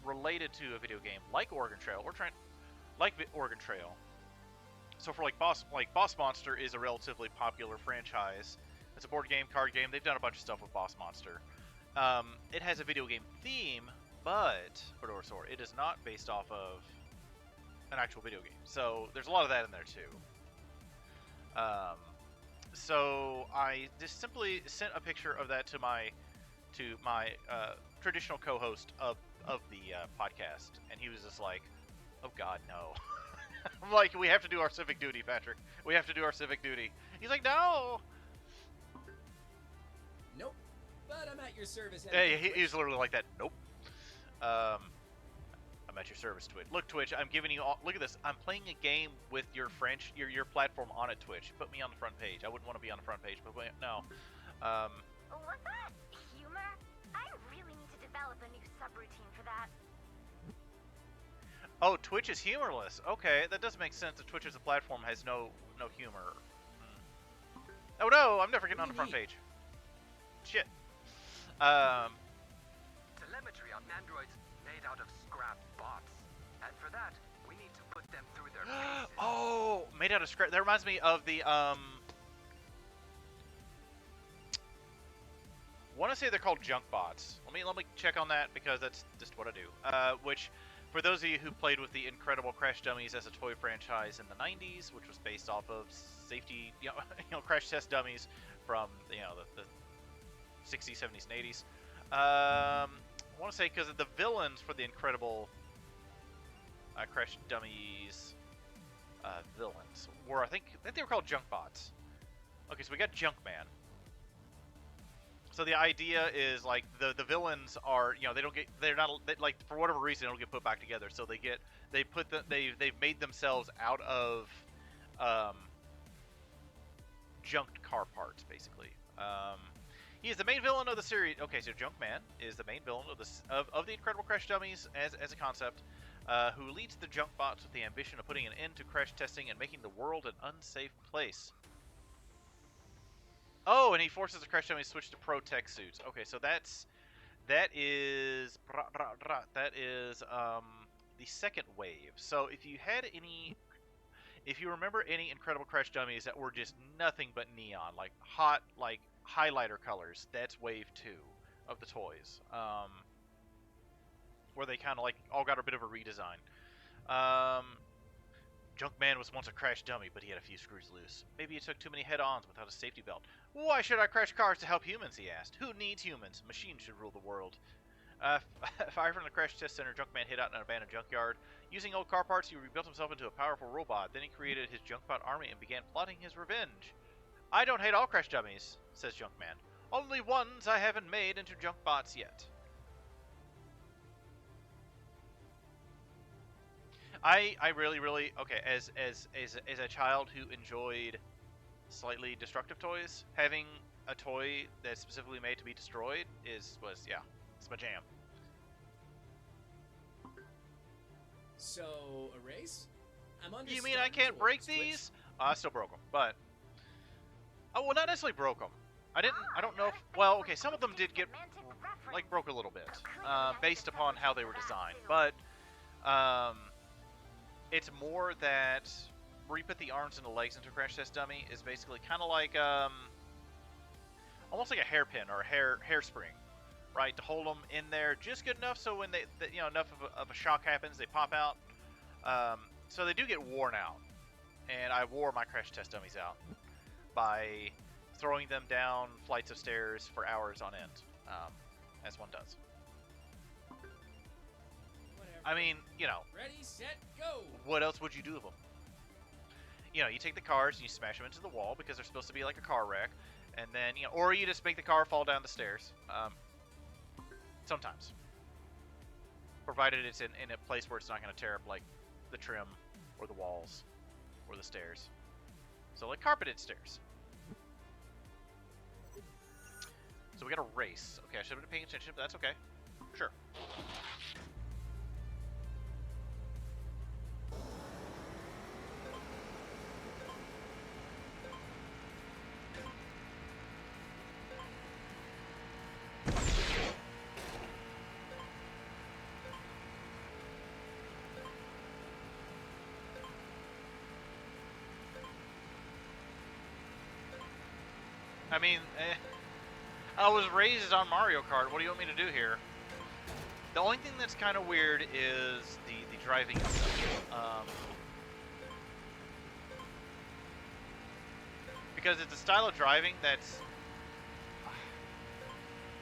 related to a video game, like Oregon Trail, or Oregon Trail. So for like Boss Monster is a relatively popular franchise. It's a board game, card game. They've done a bunch of stuff with Boss Monster. It has a video game theme, but for Dorsor, it is not based off of an actual video game. So there's a lot of that in there too. So I just simply sent a picture of that to my traditional co-host of the podcast, and he was just like, "Oh God, no." I'm like, "We have to do our civic duty, Patrick. We have to do our civic duty." He's like, "No." Nope. But I'm at your service. Yeah, he's literally like that. Nope. I'm at your service, Twitch. Look, Twitch, I'm giving you all... Look at this. I'm playing a game with your your platform on it, Twitch. Put me on the front page. I wouldn't want to be on the front page, but no. Was that humor? I really need to develop a new subroutine for that. Oh, Twitch is humorless. Okay, that does make sense. That Twitch as a platform has no humor. Oh no, I'm never getting on the front page. Shit. Telemetry on androids made out of scrap bots. And for that, we need to put them through their paces. Oh, made out of scrap. That reminds me of the want to say they're called junk bots. Let me check on that because that's just what I do. Which For those of you who played with the Incredible Crash Dummies as a toy franchise in the 90s, which was based off of safety, crash test dummies from, the 60s, 70s, and 80s. I want to say because the villains for the Incredible Crash Dummies villains were, I think they were called Junk Bots. Okay, so we got Junkman. So the idea is like the villains are, like for whatever reason they don't get put back together. So they've made themselves out of junked car parts basically. He is the main villain of the series. Okay, so Junkman is the main villain of the Incredible Crash Dummies as a concept, who leads the junk bots with the ambition of putting an end to crash testing and making the world an unsafe place. Oh, and he forces the crash dummies to switch to pro tech suits. Okay, so that is the second wave. So if you remember any Incredible Crash Dummies that were just nothing but neon, like hot, like highlighter colors, that's wave 2 of the toys, where they kind of like all got a bit of a redesign. Junkman was once a crash dummy, but he had a few screws loose. Maybe he took too many head-ons without a safety belt. Why should I crash cars to help humans, he asked. Who needs humans? Machines should rule the world. Fire from the crash test center, Junkman hid out in an abandoned junkyard. Using old car parts, he rebuilt himself into a powerful robot. Then he created his Junkbot army and began plotting his revenge. I don't hate all crash dummies, says Junkman. Only ones I haven't made into Junkbots yet. I really okay, as a child who enjoyed slightly destructive toys, having a toy that's specifically made to be destroyed it's my jam. So, a race? You mean I can't break these? I still broke them, but well, not necessarily broke them. I don't know if, well, okay, some of them did get like broke a little bit based upon how they were designed, but it's more that where you put the arms and the legs into a crash test dummy is basically kind of like almost like a hairpin or a hairspring, right? To hold them in there just good enough so when enough of a shock happens, they pop out. So they do get worn out, and I wore my crash test dummies out by throwing them down flights of stairs for hours on end, as one does. I mean, Ready, set, go! What else would you do with them? You take the cars and you smash them into the wall because they're supposed to be like a car wreck, and then, or you just make the car fall down the stairs. Sometimes. Provided it's in a place where it's not going to tear up, like, the trim, or the walls, or the stairs. So, like, carpeted stairs. So we got a race. Okay, I should have been paying attention, but that's okay. Sure. I mean, I was raised on Mario Kart. What do you want me to do here? The only thing that's kind of weird is the driving itself. Because it's a style of driving that's...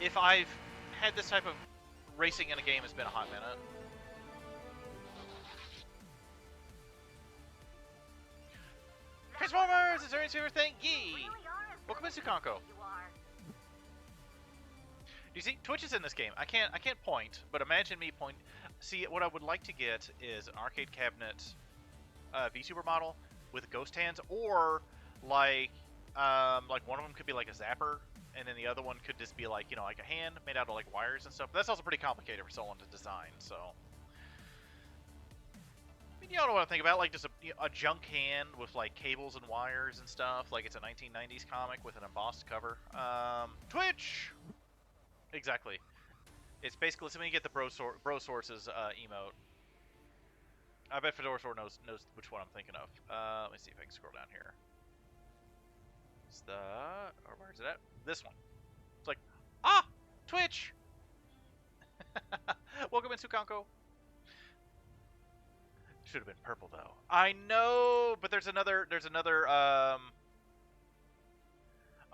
If I've had this type of racing in a game, it's been a hot minute. Transformers! Is there any favorite thing? Yee! Welcome to Sukanko. You see, Twitch is in this game. I can't point, but imagine me point. See, what I would like to get is an arcade cabinet VTuber model with ghost hands, or like one of them could be like a zapper, and then the other one could just be like like a hand made out of like wires and stuff. But that's also pretty complicated for someone to design. So, I mean, you know what I think about, like just a junk hand with like cables and wires and stuff. Like it's a 1990s comic with an embossed cover. Twitch. Exactly. It's basically something you get the bro sources emote. I bet Fedora Sword knows which one I'm thinking of. Let me see if I can scroll down here. It's where is it at? This one. It's like, Twitch! Welcome in, Sukanko. Should have been purple though. I know, but there's another.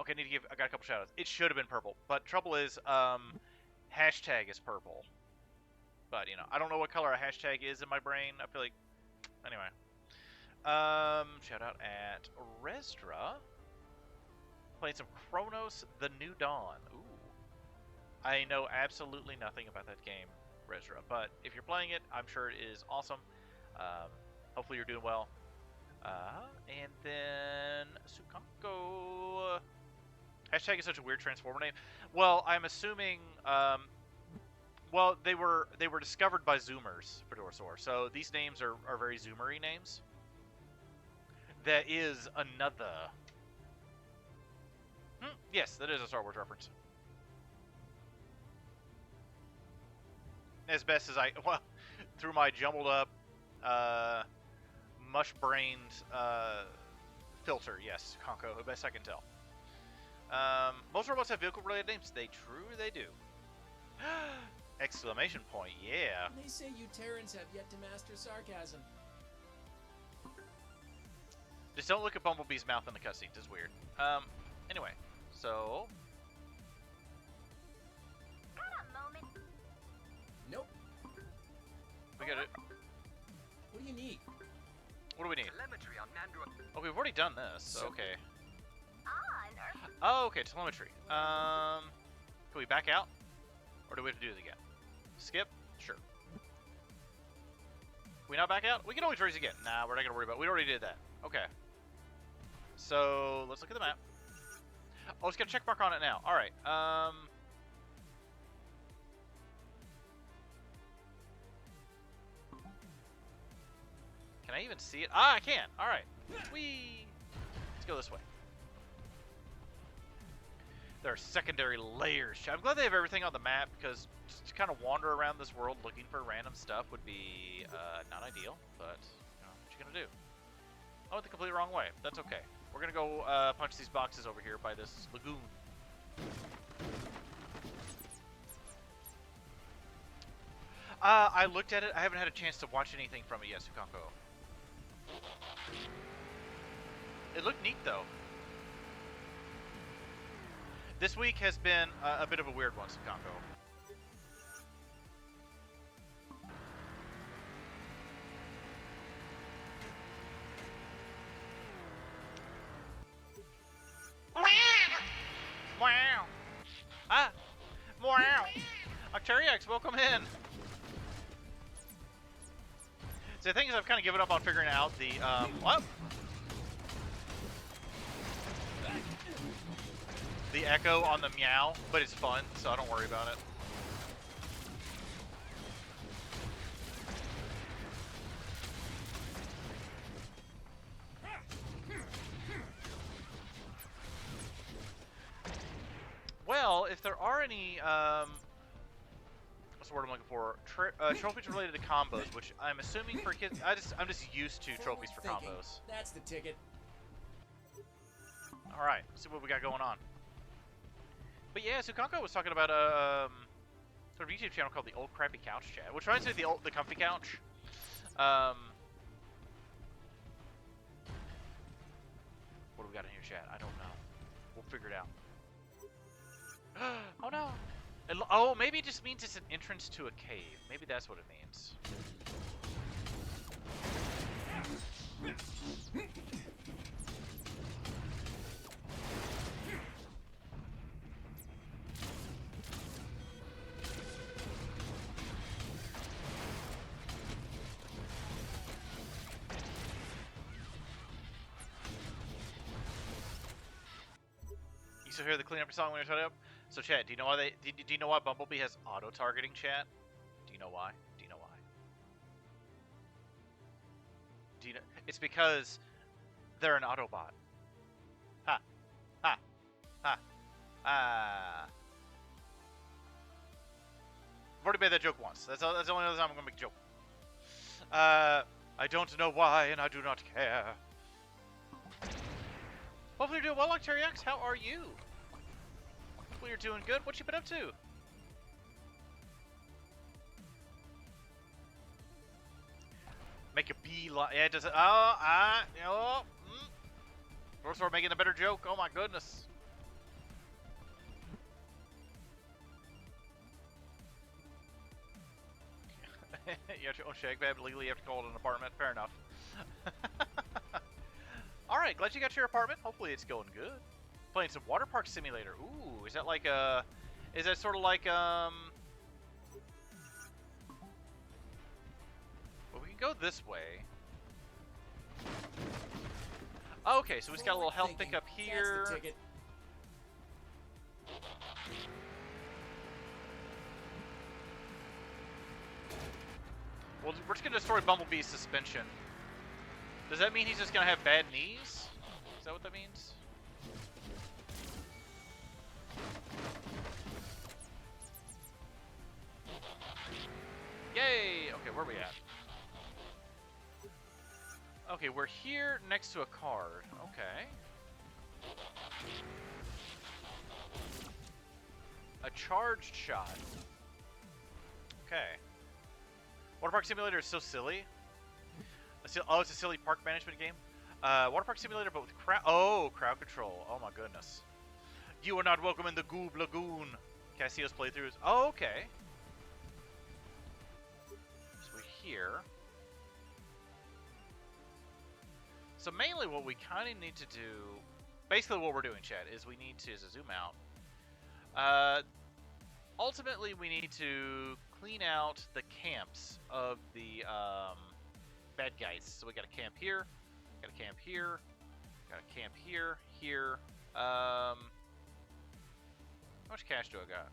Okay, I got a couple shoutouts. It should have been purple, but trouble is, hashtag is purple. But you know, I don't know what color a hashtag is in my brain. I feel like, anyway. Shout out at Resdra. Playing some Chronos: The New Dawn. Ooh. I know absolutely nothing about that game, Resdra, but if you're playing it, I'm sure it is awesome. Hopefully you're doing well. And then Sukanko. Hashtag is such a weird Transformer name. Well, I'm assuming. Well, they were discovered by Zoomers, Fedorsaur. So these names are very Zoomery names. That is another. Yes, that is a Star Wars reference. As best as well, through my jumbled up, mush-brained filter, yes, Conco, the best I can tell. Most robots have vehicle-related names. They do. Exclamation point, yeah. They say you Terrans have yet to master sarcasm. Just don't look at Bumblebee's mouth in the cutscenes. It's weird. Anyway, so... Got a moment? Nope. We got it. What do you need? What do we need? Telemetry on Mandroid. Oh, we've already done this. Okay. An Earth. Oh, okay, telemetry. Can we back out? Or do we have to do it again? Skip? Sure. Can we not back out? We can always raise again. Nah, we're not gonna worry about it. We already did that. Okay. So, let's look at the map. Oh, it's got a check mark on it now. Alright, Can I even see it? Ah, I can! Alright. Whee! Let's go this way. There are secondary layers. I'm glad they have everything on the map, because just to kind of wander around this world looking for random stuff would be not ideal, but you know, what you gonna do? I went the completely wrong way. That's okay. We're gonna go punch these boxes over here by this lagoon. I looked at it. I haven't had a chance to watch anything from it yet, Sukanko. It looked neat, though. This week has been a bit of a weird one, Sukanko. Wow! Ah! Wow! Arccas, welcome in! So the thing is, I've kind of given up on figuring out the, what? The echo on the meow, but it's fun, so I don't worry about it. Well, if there are any, what's the word I'm looking for? Trophies related to combos, which I'm assuming for kids. I'm just used to trophies for combos. That's the ticket. All right, let's see what we got going on. But yeah, Sukanko was talking about a sort of YouTube channel called the Old Crappy Couch Chat, which reminds me of the Comfy Couch. What do we got in here, chat? I don't know. We'll figure it out. Oh no! Oh, maybe it just means it's an entrance to a cave. Maybe that's what it means. You still hear the cleanup song when you're shut up? So, chat, do you know why do you know why Bumblebee has auto-targeting, chat? Do you know why? Do you know why? Do you know? It's because they're an Autobot. Ha! Ha! Ha! Ah! I've already made that joke once. That's the only other time I'm gonna make a joke. I don't know why, and I do not care. Hopefully you're doing well, Arccas. How are you? Hopefully you're doing good. What you been up to? Make a beeline. Yeah, does it? We're making a better joke. Oh my goodness. You have to own shag bag, but legally you have to call it an apartment. Fair enough. Alright, glad you got your apartment. Hopefully it's going good. Playing some water park simulator. Ooh, is that like a... Is that sort of like, Well, we can go this way. Okay, so we've got a little health pickup here. That's the ticket. Well, we're just going to destroy Bumblebee's suspension. Does that mean he's just going to have bad knees? Is that what that means? Yay! Okay, where are we at? Okay, we're here next to a card. Okay. A charged shot. Okay. Water Park Simulator is so silly. Oh, it's a silly park management game. Water Park Simulator, but with crowd control. Oh my goodness. You are not welcome in the Goob Lagoon. Can I see those playthroughs? Oh, okay. So we're here. So mainly what we kind of need to do, basically what we're doing, chat, is we need to zoom out. Ultimately, we need to clean out the camps of the bad guys. So we got a camp here, got a camp here, got a camp here, here. How much cash do I got?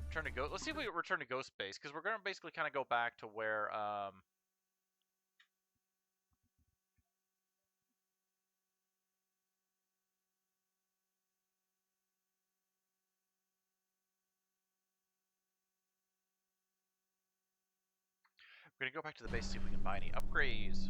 Return to Ghost. Let's see if we return to Ghost Base, because we're going to basically kind of go back to where... We're going to go back to the base, see if we can buy any upgrades.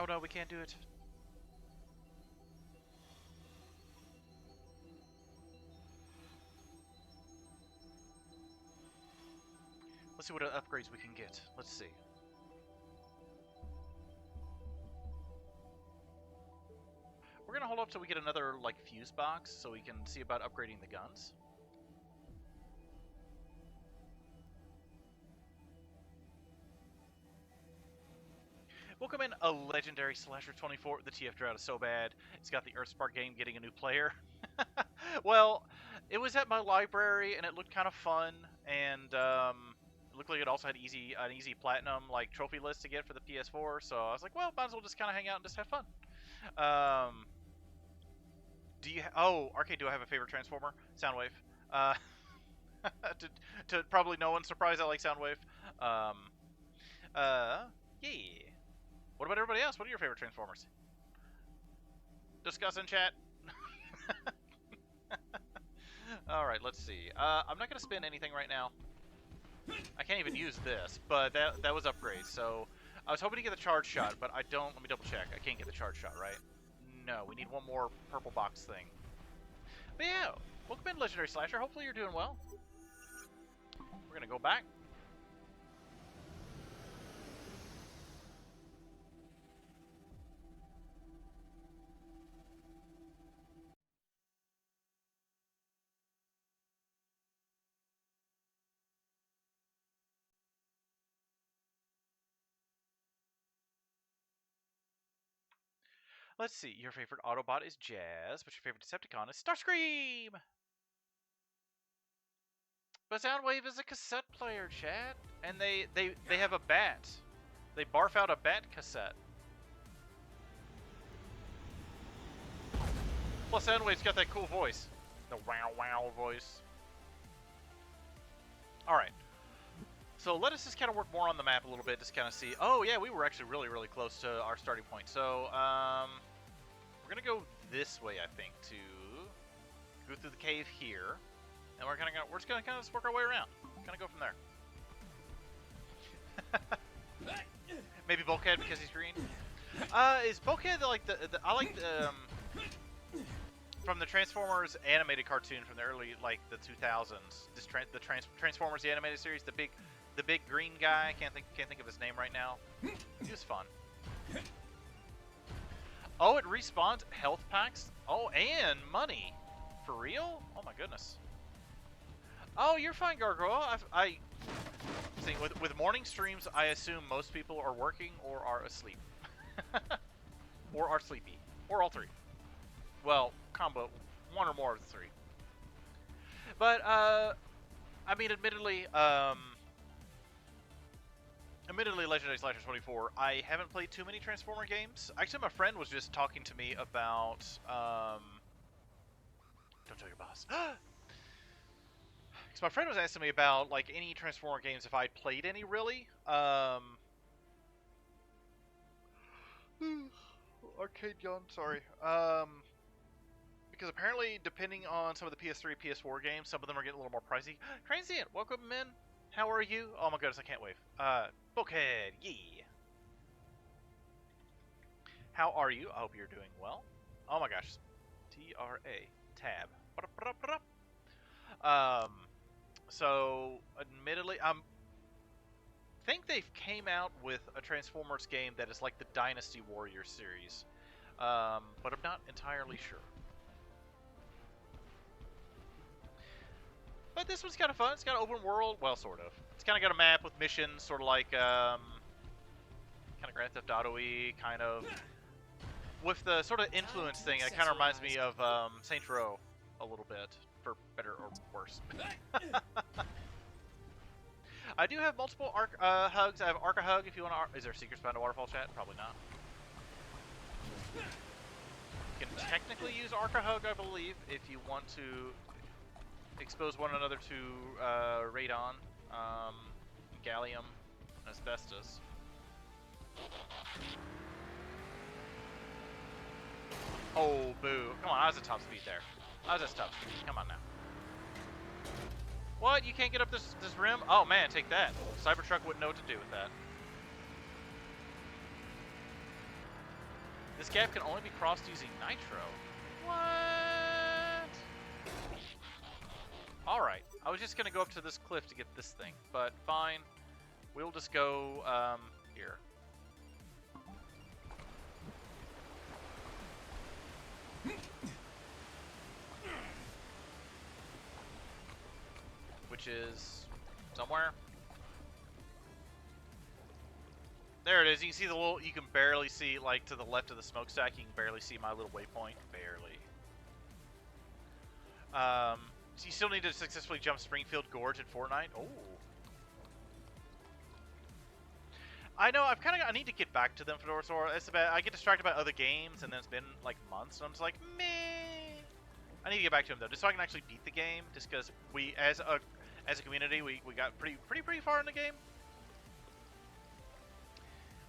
Oh no, we can't do it. Let's see what upgrades we can get. Let's see. We're gonna hold up till we get another, like, fuse box, so we can see about upgrading the guns. Welcome in a legendary Slasher 24. The TF drought is so bad. It's got the Earthspark game getting a new player. Well, it was at my library and it looked kind of fun, and it looked like it also had an easy platinum like trophy list to get for the PS4. So I was like, well, might as well just kind of hang out and just have fun. Do you? Arcade, do I have a favorite Transformer? Soundwave. To probably no one's surprise, I like Soundwave. Yeah. What about everybody else? What are your favorite Transformers? Discuss in chat. Alright, let's see. I'm not going to spend anything right now. I can't even use this, but that was upgrade. So I was hoping to get the charge shot, but I don't. Let me double check. I can't get the charge shot, right? No, we need one more purple box thing. But yeah, welcome in, Legendary Slasher. Hopefully you're doing well. We're going to go back. Let's see. Your favorite Autobot is Jazz, but your favorite Decepticon is Starscream. But Soundwave is a cassette player, Chad, and they have a bat. They barf out a bat cassette. Plus, Soundwave's got that cool voice, the wow wow voice. All right. So let us just kind of work more on the map a little bit, just kind of see. Oh yeah, we were actually really close to our starting point. So we're gonna go this way, I think, to go through the cave here, and we're just gonna kind of work our way around. Kind of go from there. Maybe Bulkhead because he's green. Is Bulkhead like I like the from the Transformers animated cartoon from the early the 2000s. The Transformers the animated series, the big green guy. Can't think of his name right now. He was fun. Oh, it respawns health packs. Oh, and money. For real? Oh my goodness. Oh, you're fine, Gargoyle. I see. With morning streams, I assume most people are working or are asleep, or are sleepy, or all three. Well, combo, one or more of the three. But I mean, admittedly, Legendary Slasher 24. I haven't played too many Transformer games. Actually, my friend was just talking to me about. Don't tell your boss. Because my friend was asking me about like any Transformer games if I'd played any really. Arcade yawn, sorry. Because apparently, depending on some of the PS3, PS4 games, some of them are getting a little more pricey. Transient, welcome in. How are you? Oh my goodness, I can't wave. Bulkhead, yeah. How are you? I hope you're doing well. Oh my gosh. TRA, tab. So, admittedly, I think they came out with a Transformers game that is like the Dynasty Warriors series. But I'm not entirely sure. But this one's kind of fun. It's got an open world. Well, sort of. It's kind of got a map with missions, sort of like, kind of Grand Theft Auto-y, kind of. With the sort of influence thing, it kind of reminds me of Saints Row a little bit, for better or worse. I do have multiple hugs. I have Arca Hug if you want to. Is there secrets behind a waterfall, chat? Probably not. You can technically use Arca Hug, I believe, if you want to expose one another to radon, gallium, and asbestos. Oh, boo. Come on, I was at top speed there. I was at top speed. Come on now. What? You can't get up this rim? Oh, man, take that. Cybertruck wouldn't know what to do with that. This gap can only be crossed using nitro. What? Alright. I was just going to go up to this cliff to get this thing, but fine. We'll just go here. Which is somewhere. There it is. You can see the little, you can barely see, like, to the left of the smokestack, you can barely see my little waypoint. Barely. So you still need to successfully jump Springfield Gorge in Fortnite. Oh. I know, I need to get back to them, Fedora Sora. It's about, I get distracted by other games, and then it's been, like, months, and I'm just like, meh. I need to get back to them, though, just so I can actually beat the game, just because we, as a community, we got pretty far in the game.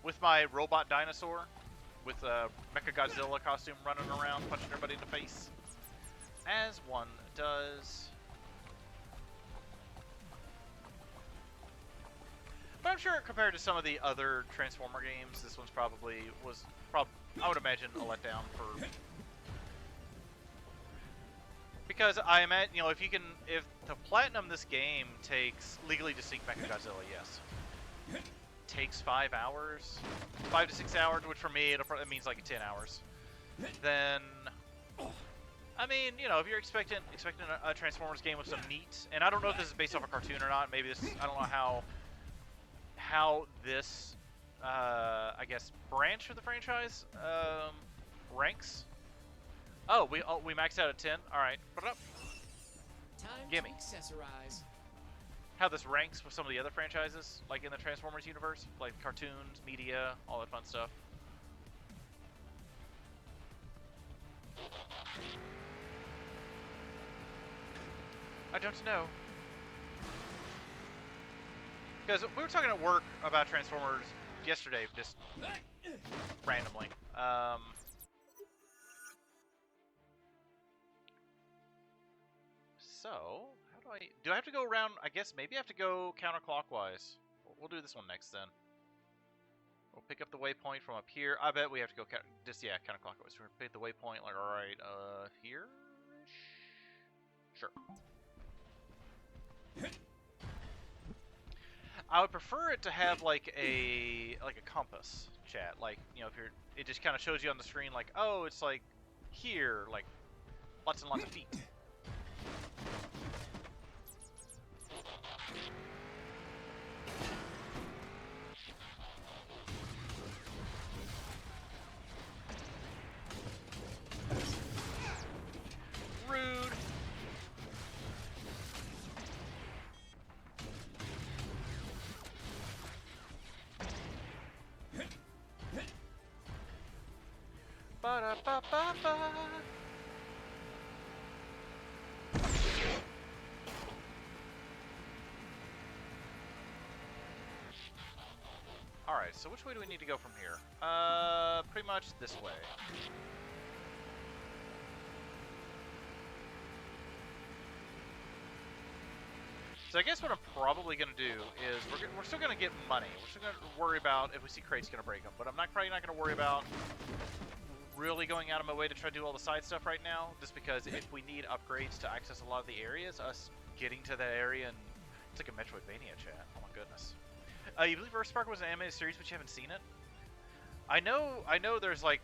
With my robot dinosaur, with a Mechagodzilla costume running around, punching everybody in the face. As one does. But I'm sure compared to some of the other Transformer games, this one's probably, I would imagine, a letdown for... Because I imagine, you know, if to platinum this game takes legally distinct Mechagodzilla, yes. Takes 5 hours, 5 to 6 hours, which for me, it means like 10 hours. Then, I mean, you know, if you're expecting a Transformers game with some meat, and I don't know if this is based off a cartoon or not, maybe this, I don't know how this, I guess, branch of the franchise, ranks. Oh, we maxed out at 10. All right, put it up. Time Gimme. to accessorize. How this ranks with some of the other franchises, like in the Transformers universe, like cartoons, media, all that fun stuff. I don't know. Because we were talking at work about Transformers yesterday, just randomly. So, how do I have to go around? I guess maybe I have to go counterclockwise. We'll do this one next then. We'll pick up the waypoint from up here. I bet we have to go counterclockwise. We're gonna pick the waypoint like right here. Sure. I would prefer it to have like a compass, chat. Like, you know, if you're, it just kind of shows you on the screen like, oh, it's like here, like lots and lots of feet. Rude. Ba-da-ba-ba-ba. Alright, so which way do we need to go from here? Pretty much this way. So I guess what I'm probably going to do is we're still going to get money. We're still going to worry about if we see crates going to break them. But I'm probably not going to worry about really going out of my way to try to do all the side stuff right now. Just because if we need upgrades to access a lot of the areas, us getting to that area, and it's like a Metroidvania, chat. Oh my goodness. You believe Earthspark was an animated series, but you haven't seen it? I know there's like,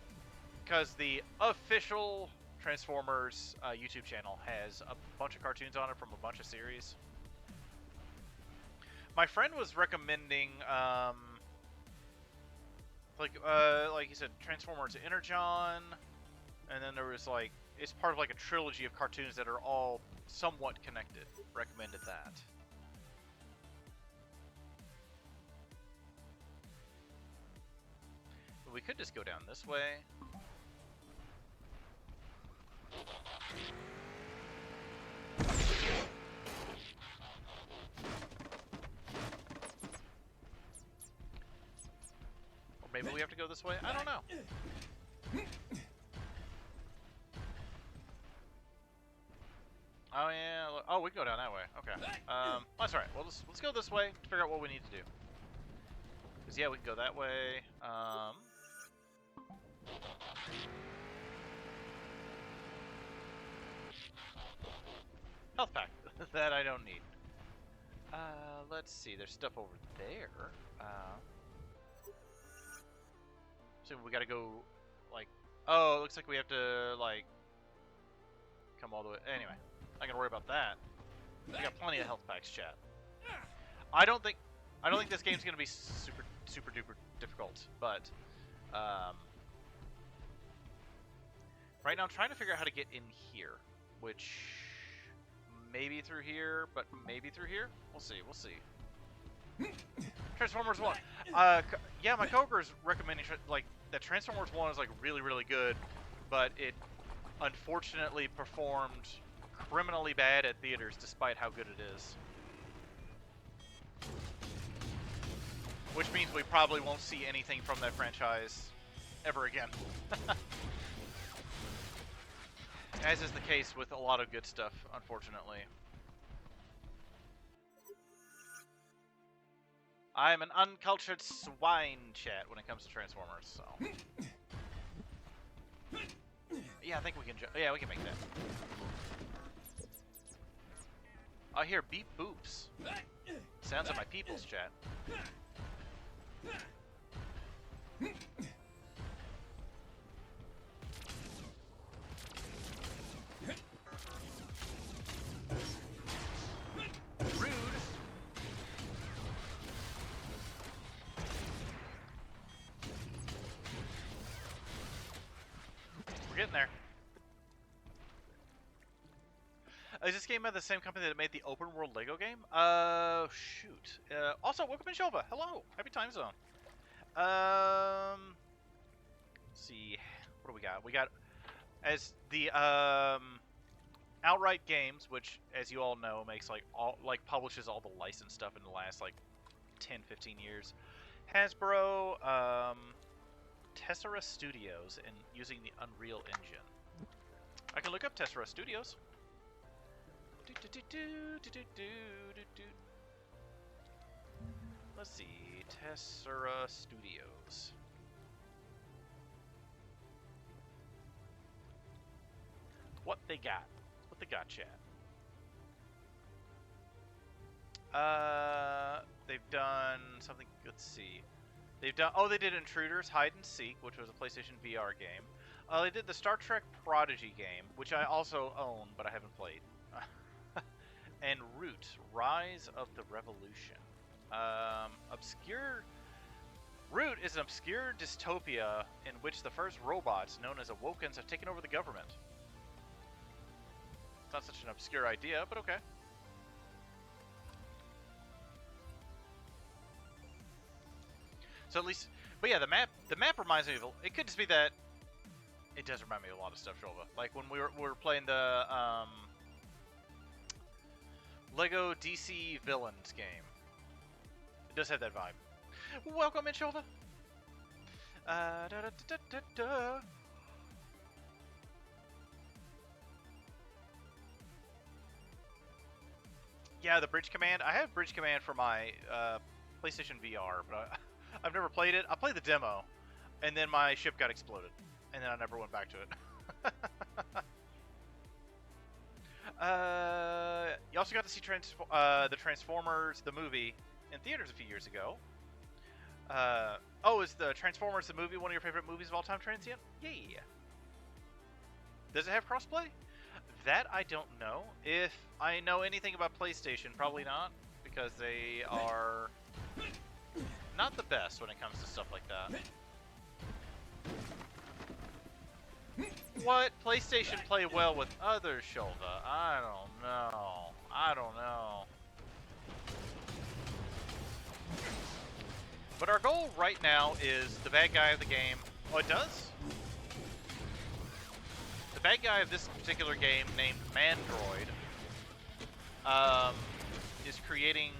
because the official Transformers YouTube channel has a bunch of cartoons on it from a bunch of series. My friend was recommending, like you said, Transformers Energon, and then there was like, it's part of like a trilogy of cartoons that are all somewhat connected. Recommended that. But we could just go down this way. Maybe we have to go this way? I don't know. Oh yeah, oh we can go down that way. Okay. That's alright. Well, let's go this way to figure out what we need to do. Because yeah, we can go that way. Health pack. That I don't need. Let's see. There's stuff over there. So we gotta go, like, oh, it looks like we have to, like, come all the way. Anyway, not gonna worry about that. We got plenty of health packs, chat. I don't think this game's gonna be super duper difficult, but right now I'm trying to figure out how to get in here, which maybe through here, but maybe through here. We'll see. Transformers 1. Yeah, my coworker's recommending like that Transformers 1 is like really good, but it unfortunately performed criminally bad at theaters despite how good it is. Which means we probably won't see anything from that franchise ever again. As is the case with a lot of good stuff, unfortunately. I'm an uncultured swine, chat, when it comes to Transformers, so... Yeah, I think we can yeah, we can make that. I hear beep boops. Sounds of my people's, chat. We're getting there. Is this game by the same company that made the open world Lego game? Shoot. Also, welcome in Shova. Hello. Happy time zone. Let's see. What do we got? We got as the Outright Games, which, as you all know, makes publishes all the licensed stuff in the last 10, 15 years. Hasbro, Tessera Studios, and using the Unreal Engine. I can look up Tessera Studios. Let's see, Tessera Studios. What they got? What they got, chat? They've done something. Let's see. They've done. Oh, they did Intruders: Hide and Seek, which was a PlayStation VR game. They did the Star Trek Prodigy game, which I also own, but I haven't played. And Root: Rise of the Revolution. Obscure. Root is an obscure dystopia in which the first robots, known as Awokens, have taken over the government. It's not such an obscure idea, but okay. So at least, but yeah, the map reminds me of. It could just be that. It does remind me of a lot of stuff, Shova. Like when we were playing the Lego DC Villains game. It does have that vibe. Welcome in, Shova. Yeah, the Bridge Command. I have Bridge Command for my PlayStation VR, but I've never played it. I played the demo, and then my ship got exploded, and then I never went back to it. You also got to see the Transformers, the movie, in theaters a few years ago. Oh, is the Transformers the movie one of your favorite movies of all time, Transient? Yeah. Does it have crossplay? That I don't know. If I know anything about PlayStation, probably not, because they are not the best when it comes to stuff like that. What? PlayStation play well with others, Shova? I don't know. I don't know. But our goal right now is the bad guy of the game. Oh, it does? The bad guy of this particular game, named Mandroid, is creating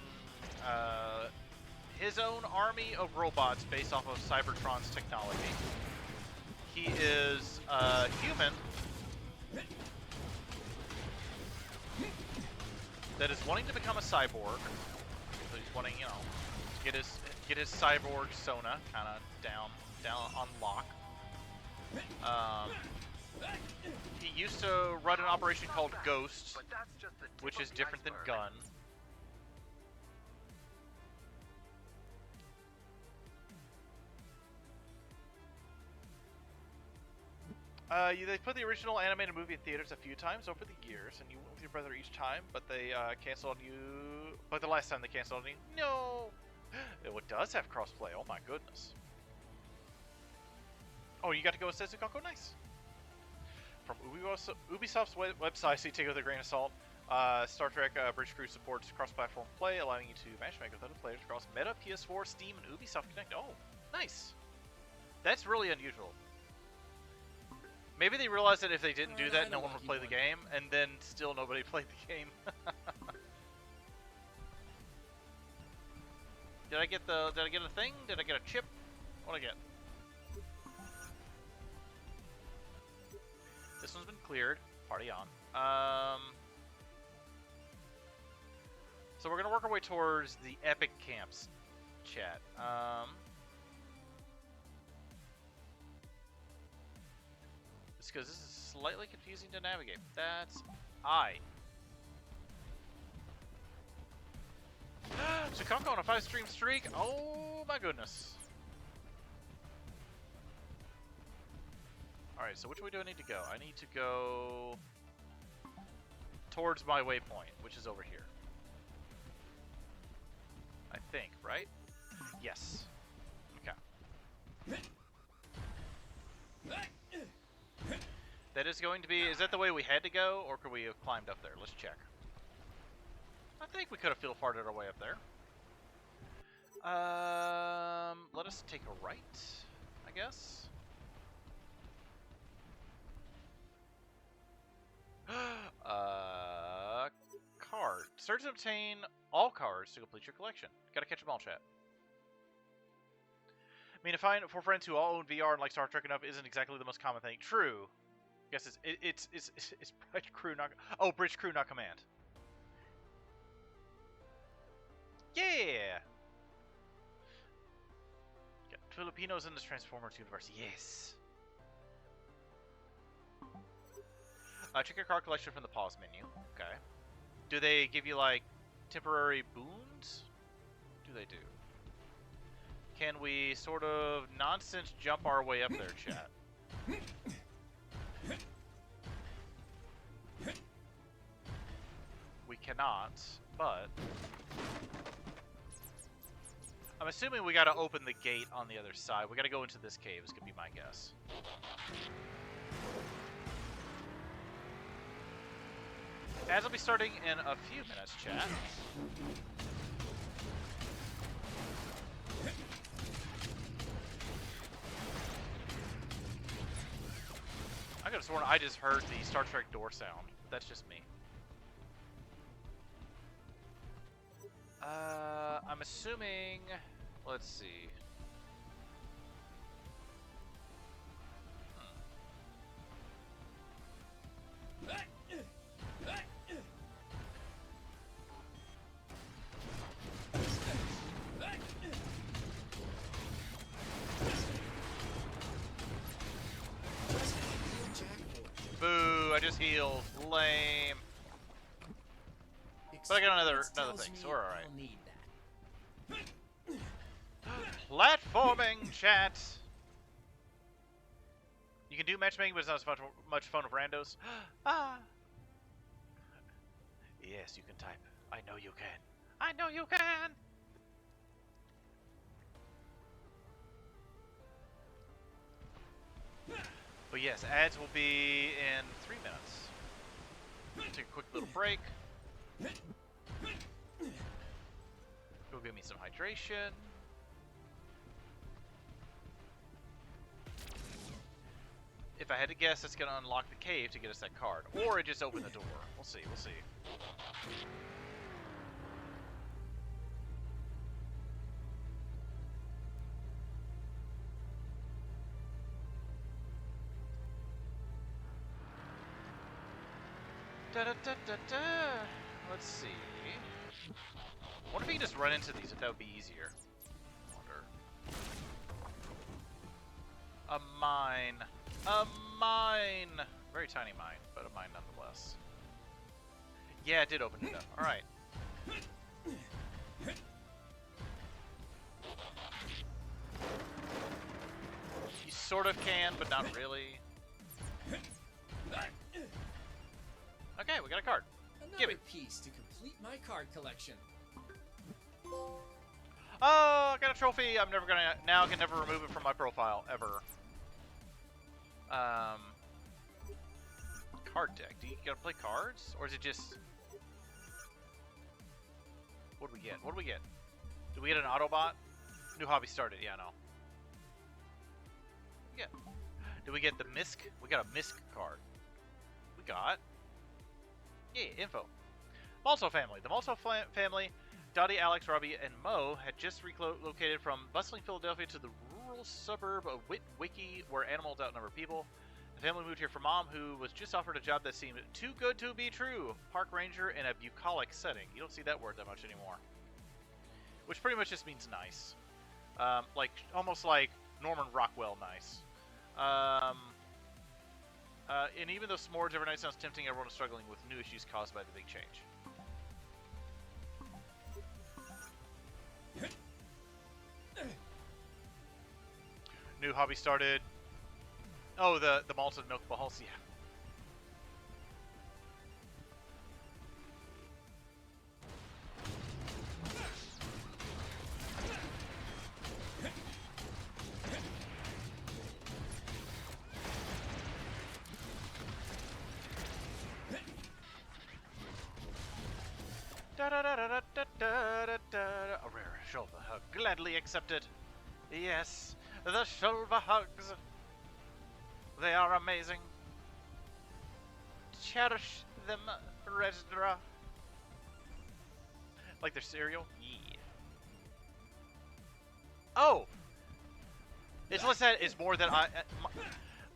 his own army of robots based off of Cybertron's technology. He is a human that is wanting to become a cyborg. So he's wanting, you know, to get his cyborg Sona kind of down on lock. He used to run an operation called Ghost, which is different than Gun. They put the original animated movie in theaters a few times over the years, and you went with your brother each time, but they canceled on you. But the last time they canceled on you, no. It does have crossplay. Oh my goodness. Oh, you got to go with Sezukako? Nice. From Ubisoft's website, so you take it with a grain of salt. Star Trek Bridge Crew supports cross-platform play, allowing you to matchmake with other players across Meta, PS4, Steam, and Ubisoft Connect. Oh, nice. That's really unusual. Maybe they realized that if they didn't do that, no one would play the game, and then still nobody played the game. Did I get a thing? Did I get a chip? What'd I get? This one's been cleared. Party on. So we're gonna work our way towards the epic camps, chat. It's because this is slightly confusing to navigate. That's Sukako on a 5-stream streak. Oh my goodness. Alright, so which way do I need to go? I need to go towards my waypoint, which is over here. I think, right? Yes. Okay. That is going to be... Is that the way we had to go, or could we have climbed up there? Let's check. I think we could have field-farted our way up there. Let us take a right, I guess. Card. Search and obtain all cards to complete your collection. Gotta catch them all, chat. I mean, to find for friends who all own VR and like Star Trek enough isn't exactly the most common thing. True. I guess it's Bridge Crew, not... Oh, Bridge Crew, not Command. Yeah! Got Filipinos in this Transformers universe. Yes! Check your card collection from the pause menu. Okay. Do they give you, like, temporary boons? What do they do? Can we sort of nonsense jump our way up there, chat? We cannot, but... I'm assuming we gotta open the gate on the other side. We gotta go into this cave, is gonna be my guess. As will be starting in a few minutes, chat. I could have sworn I just heard the Star Trek door sound. That's just me. I'm assuming... Let's see. Boo, I just healed. Lame. But I got another thing, so we're alright. Platforming, chat! You can do matchmaking, but it's not as much fun with randos. Ah! Yes, you can type. I know you can. I know you can! But yes, ads will be in 3 minutes. Take a quick little break. Go give me some hydration. If I had to guess, it's going to unlock the cave to get us that card. Or it just opened the door. We'll see, we'll see. Da-da-da-da-da. Let's see. What if you can just run into these, if that would be easier? Wonder. A mine. A mine! Very tiny mine, but a mine nonetheless. Yeah, it did open it up. Alright. You sort of can, but not really. Okay, we got a card. Give Another me. piece to complete my card collection. Oh, I got a trophy. I'm never gonna... Now I can never remove it from my profile, ever. Card deck. Do you gotta play cards? Or is it just... What do we get? What do we get? Do we get an Autobot? New hobby started. Yeah, no. What do we get? Do we get the Misk? We got a Misk card. We got... Yeah, info. Malto family. The Malto family, Dottie, Alex, Robbie, and Mo had just relocated from bustling Philadelphia to the rural suburb of Witwicky, where animals outnumber people. The family moved here for Mom, who was just offered a job that seemed too good to be true. Park ranger in a bucolic setting. You don't see that word that much anymore. Which pretty much just means nice. Like, almost like Norman Rockwell nice. And even though s'mores every night sounds tempting, everyone is struggling with new issues caused by the big change. New hobby started. Oh, the malted milk balls, yeah. A rare shoulder hug, gladly accepted. Yes, the shoulder hugs. They are amazing. Cherish them, Resdra. Like their cereal? Yeah. Oh! It's what that is more than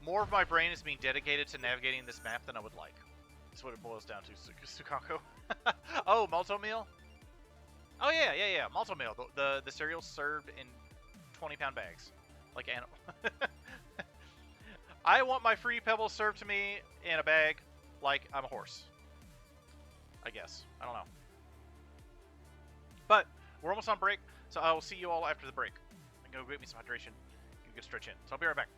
more of my brain is being dedicated to navigating this map than I would like. That's what it boils down to, Sukako. Oh, malto meal? Oh yeah. Malto meal. The cereal's served in 20-pound bags. Like animal. I want my free pebbles served to me in a bag like I'm a horse. I guess. I don't know. But we're almost on break, so I will see you all after the break. I'm going to go get me some hydration. Get a good stretch in. So I'll be right back.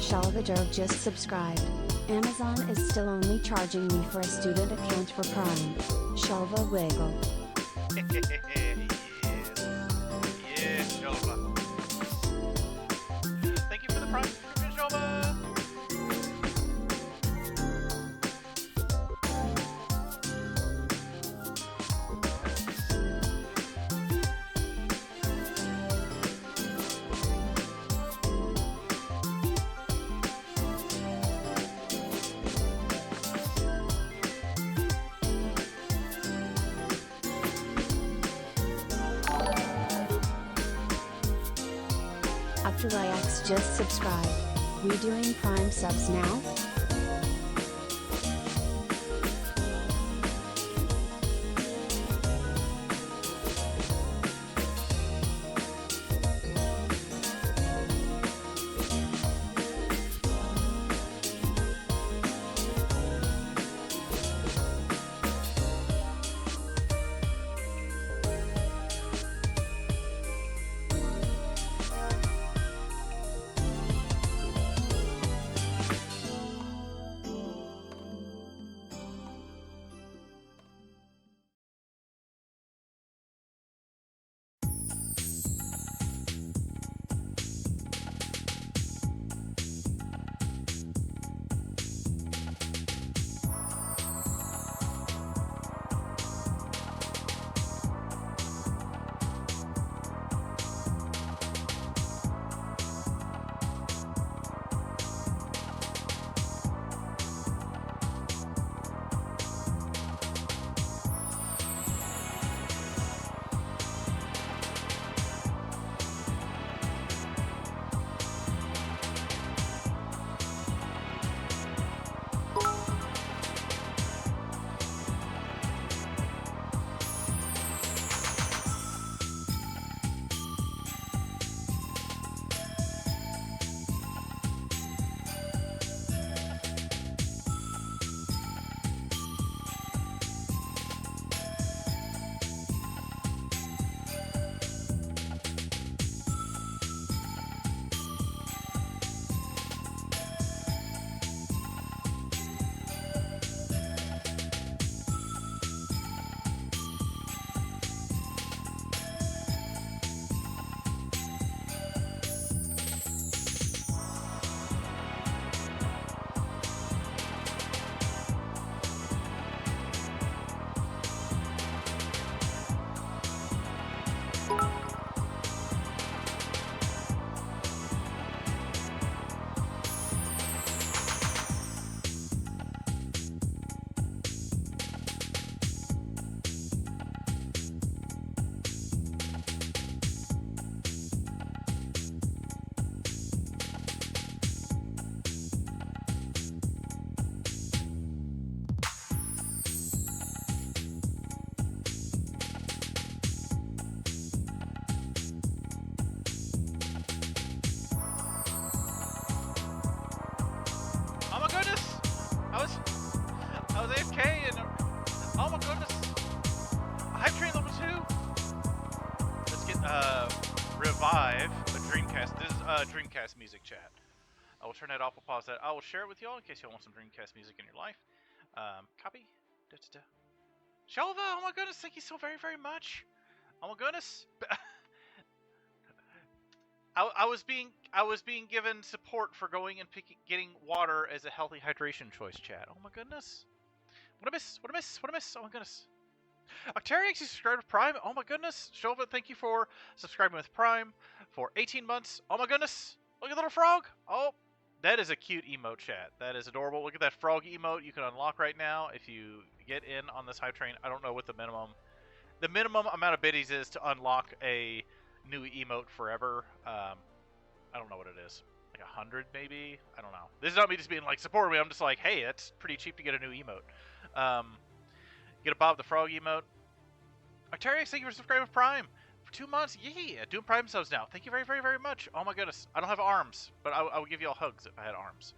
Shalvador just subscribed. Amazon is still only charging me for a student account for Prime. Shalva wiggle. Yes, Shalva. Thank you for the Prime subscription, Shalva. After IX just subscribed. We doing Prime subs now? 5, a Dreamcast. This is Dreamcast music chat. I will turn that off. We'll pause that. I will share it with y'all in case y'all want some Dreamcast music in your life. Copy. Da-da-da. Shelva, oh my goodness, thank you so very, very much. Oh my goodness. I was being given support for going and getting water as a healthy hydration choice, chat. Oh my goodness. What I miss? What I miss? What I miss? Oh my goodness. Arccas, you subscribed with Prime. Oh my goodness. Shova, thank you for subscribing with Prime for 18 months. Oh my goodness. Look at the little frog. Oh, that is a cute emote, chat. That is adorable. Look at that frog emote you can unlock right now if you get in on this hype train. I don't know what the minimum amount of biddies is to unlock a new emote forever. I don't know what it is. Like 100 maybe? I don't know. This is not me just being like, support me. I'm just like, hey, that's pretty cheap to get a new emote. Get a Bob the Frog emote. Arccas, thank you for subscribing with Prime. For 2 months, yeah, doing Prime subs now. Thank you very, very, very much. Oh my goodness. I don't have arms, but I would give you all hugs if I had arms.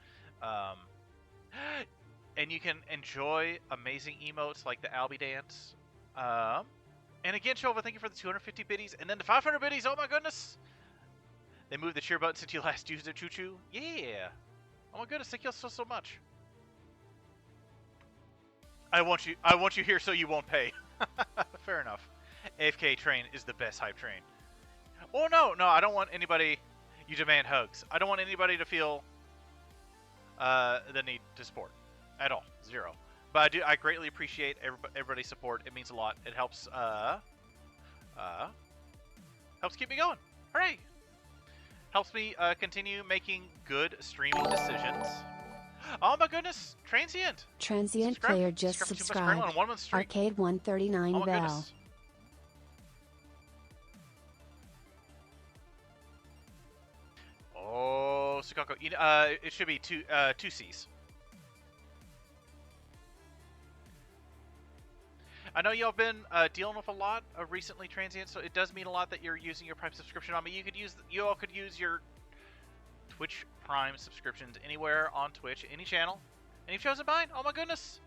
And you can enjoy amazing emotes like the Albie dance. And again, Shova, thank you for the 250 biddies. And then the 500 biddies, oh my goodness. They moved the cheer button since you last used it, Choo Choo. Yeah. Oh my goodness, thank you all so much. I want you here so you won't pay. Fair enough. AFK train is the best hype train. Oh no, I don't want anybody. You demand hugs. I don't want anybody to feel the need to support at all. Zero. But I greatly appreciate everybody's support. It means a lot. It helps keep me going. Hooray! Helps me continue making good streaming decisions. Oh my goodness, Transient. Transient player just subscribed. Arcade 139 oh Bell. Goodness. Oh, Sukako. It should be two C's. I know y'all been dealing with a lot recently, Transient, so it does mean a lot that you're using your Prime subscription on me. You all could use your Twitch Prime subscriptions anywhere on Twitch, any channel, and you've chosen mine. Oh my goodness!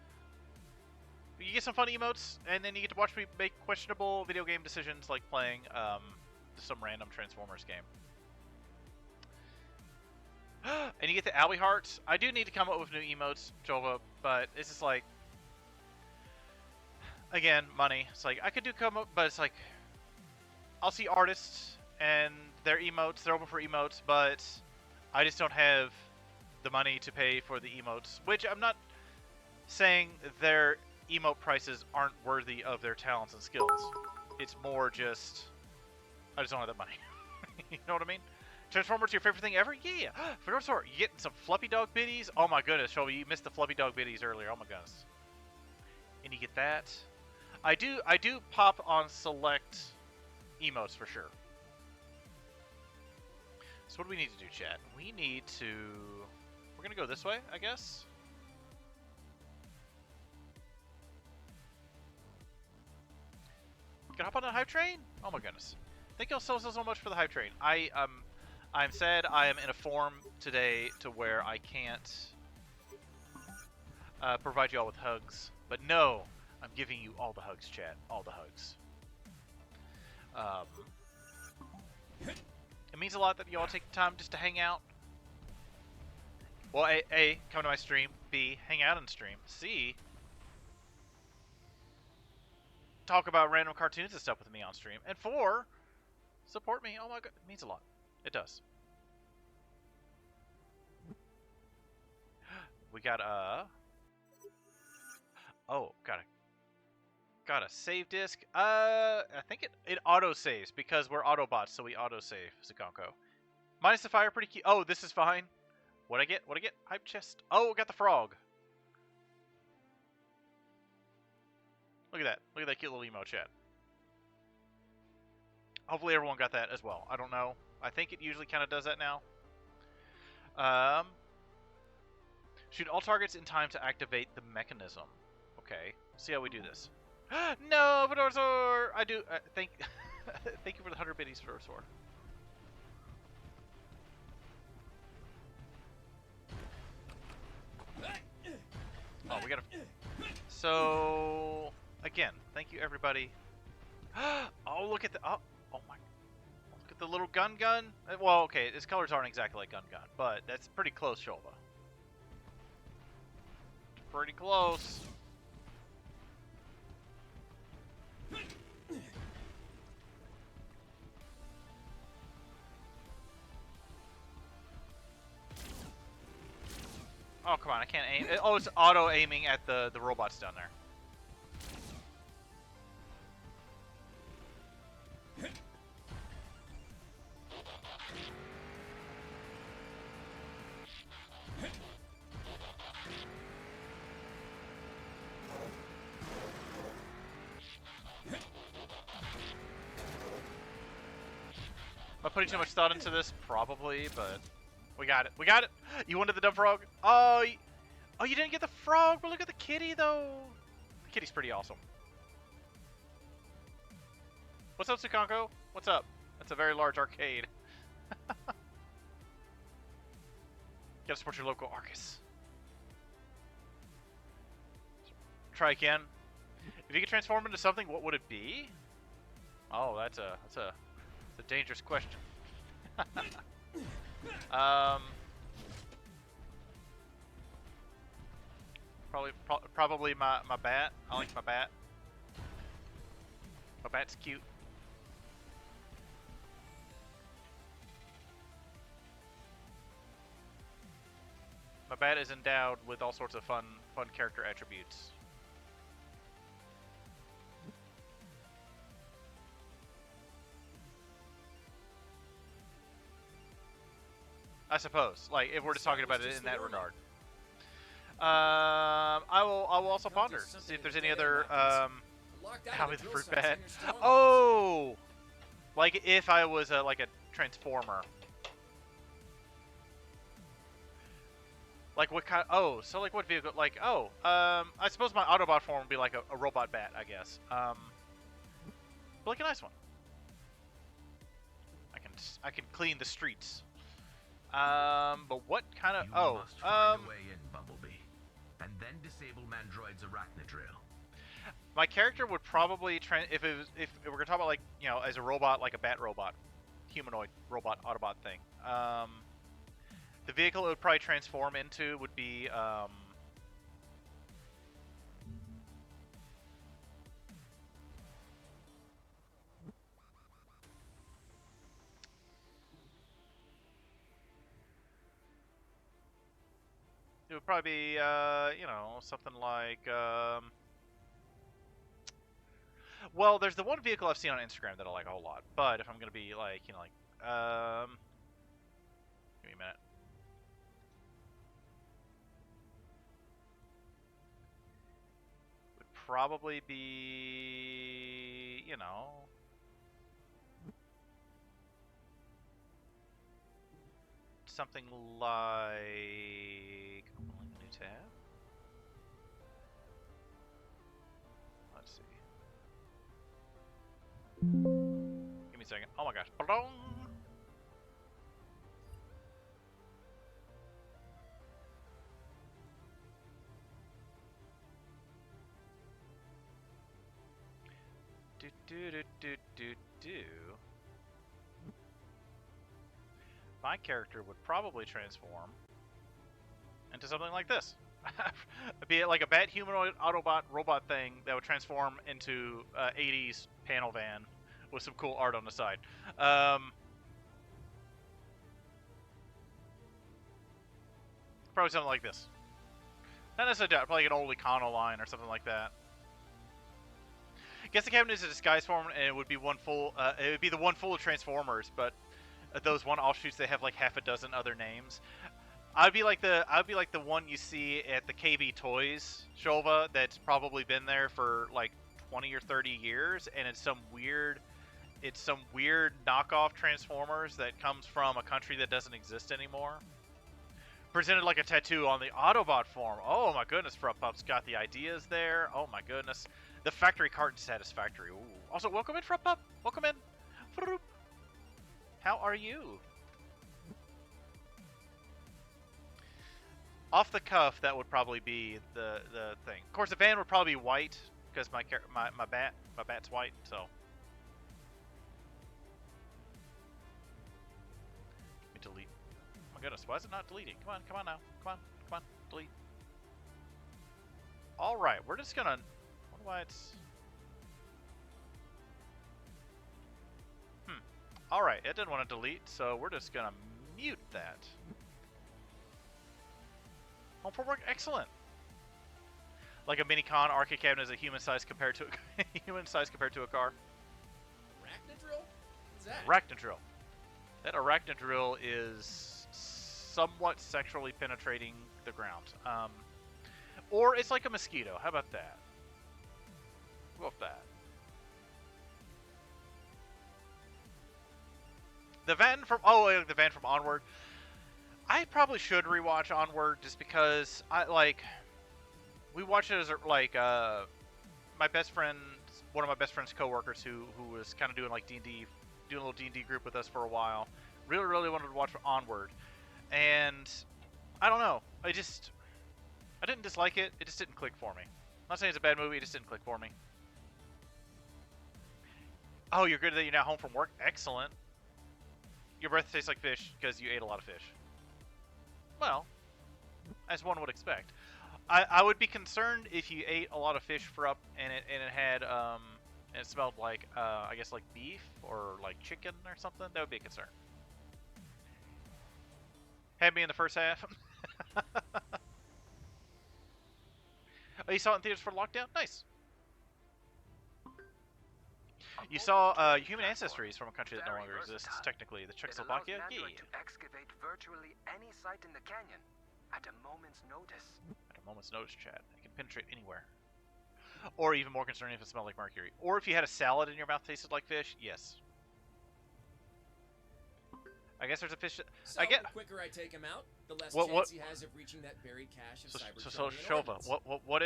You get some fun emotes, and then you get to watch me make questionable video game decisions, like playing some random Transformers game. And you get the Albie hearts. I do need to come up with new emotes, Jova, but it's just like, again, money. It's like I could come up, but it's like I'll see artists and their emotes. They're open for emotes, but I just don't have the money to pay for the emotes, which I'm not saying their emote prices aren't worthy of their talents and skills. It's more just, I just don't have that money. You know what I mean? Transformers your favorite thing ever? Yeah! For your sort, you getting some Fluffy Dog biddies? Oh my goodness, Shelby, you missed the Fluffy Dog biddies earlier. Oh my goodness. And you get that. I do pop on select emotes for sure. So what do we need to do, chat? We need to... We're gonna go this way, I guess? Can I hop on that hype train? Oh my goodness. Thank you all so much for the hype train. I'm sad I am in a form today to where I can't provide you all with hugs. But no, I'm giving you all the hugs, chat. All the hugs. It means a lot that you all take the time just to hang out. Well, A, come to my stream. B, hang out on stream. C, talk about random cartoons and stuff with me on stream. And 4, support me. Oh my god, it means a lot. It does. We got oh, got a save disk. I think it auto saves because we're Autobots, so we auto save. Zukonko. Minus the fire, pretty cute. Oh, this is fine. What'd I get? What'd I get? Hype chest. Oh, got the frog. Look at that. Look at that cute little emo, chat. Hopefully everyone got that as well. I don't know. I think it usually kind of does that now. Shoot all targets in time to activate the mechanism. Okay. See how we do this. No, Venusaur! I do. Thank you for the 100 biddies, Venusaur. Oh, we gotta. So again, thank you everybody. Oh, look at the. Oh my. Look at the little gun. Well, okay, its colors aren't exactly like gun, but that's pretty close, Shova. Pretty close. Oh, come on, I can't aim. Oh, it's auto-aiming at the robots down there. Am I putting too much thought into this? Probably, but we got it. We got it! You wanted the dumb frog? Oh, oh, you didn't get the frog, but look at the kitty, though. The kitty's pretty awesome. What's up, Sukanko? What's up? That's a very large arcade. Gotta support your local Arccas. Try again. If you could transform into something, what would it be? Oh, that's a dangerous question. Probably my bat. I like my bat. My bat's cute. My bat is endowed with all sorts of fun character attributes. I suppose, like, if we're just talking about it in that regard. I will also ponder, see if there's any other, Howie the Fruit Bat. Oh! Like, if I was, like a transformer. Like, what kind, oh, so, like, what vehicle, like, oh, I suppose my Autobot form would be like a robot bat, I guess. But like a nice one. I can clean the streets. But what kind of, You must find a way in, Bumblebee, and then disable Mandroid's arachnid drill. My character would probably if we're gonna talk about, like, you know, as a robot, like a bat robot, humanoid robot Autobot thing. The vehicle it would probably transform into would be it would probably be, you know, something like, well, there's the one vehicle I've seen on Instagram that I like a whole lot, but if I'm gonna be, like, you know, like, give me a minute. Would probably be, you know, something like, open a new tab. Let's see. Give me a second. Oh my gosh. Ba-dong! Do do do do do do. My character would probably transform into something like this. Be it like a bat humanoid Autobot robot thing that would transform into 80s panel van with some cool art on the side. Probably something like this. Not necessarily, probably like an old Econo line or something like that. Guess the Cabinet is a disguise form, and it would be one full. It would be the one full of Transformers, but those one offshoots, they have like half a dozen other names. I'd be like the one you see at the KB Toys, Shova, that's probably been there for like 20 or 30 years, and it's some weird knockoff Transformers that comes from a country that doesn't exist anymore. Presented like a tattoo on the Autobot form. Oh my goodness, Frup Pup's got the ideas there. Oh my goodness. The factory carton satisfactory. Ooh. Also, welcome in, Frup Pup. Welcome in. How are you? Off the cuff, that would probably be the thing. Of course, the van would probably be white because my bat's white. So delete. Oh my goodness, why is it not deleting? Come on now. Come on, delete. Alright, we're just gonna... I wonder why it's... Alright, it didn't want to delete, so we're just gonna mute that. Home from work, excellent. Like a mini-con, arcade cabinet is a human size compared to a human size compared to a car. Arachnodrill? What's that? Arachnodrill. That arachnodrill is somewhat sexually penetrating the ground. Or it's like a mosquito. How about that? How about that? The van from the van from Onward. I probably should rewatch Onward just because we watched it as like my best friend, one of my best friend's coworkers who was kind of doing like D&D, doing a little D&D group with us for a while. Really wanted to watch Onward, and I don't know. I didn't dislike it. It just didn't click for me. I'm not saying it's a bad movie. It just didn't click for me. Oh, you're good that you're now home from work. Excellent. Your breath tastes like fish because you ate a lot of fish. Well, as one would expect. I would be concerned if you ate a lot of fish and it had and it smelled like I guess like beef or like chicken or something. That would be a concern. Had me in the first half. Oh, you saw it in theaters for lockdown? Nice. You saw human ancestries from a country that no longer exists, technically. The Czechoslovakia? Yeah. To excavate virtually any site in the canyon at a moment's notice. At a moment's notice, Chad. It can penetrate anywhere. Or even more concerning if it smelled like mercury. Or if you had a salad in your mouth tasted like fish, yes. I guess there's a fish... So, the quicker I take him out, the less chance he has of reaching that buried cache of Cybertronian So Shova, what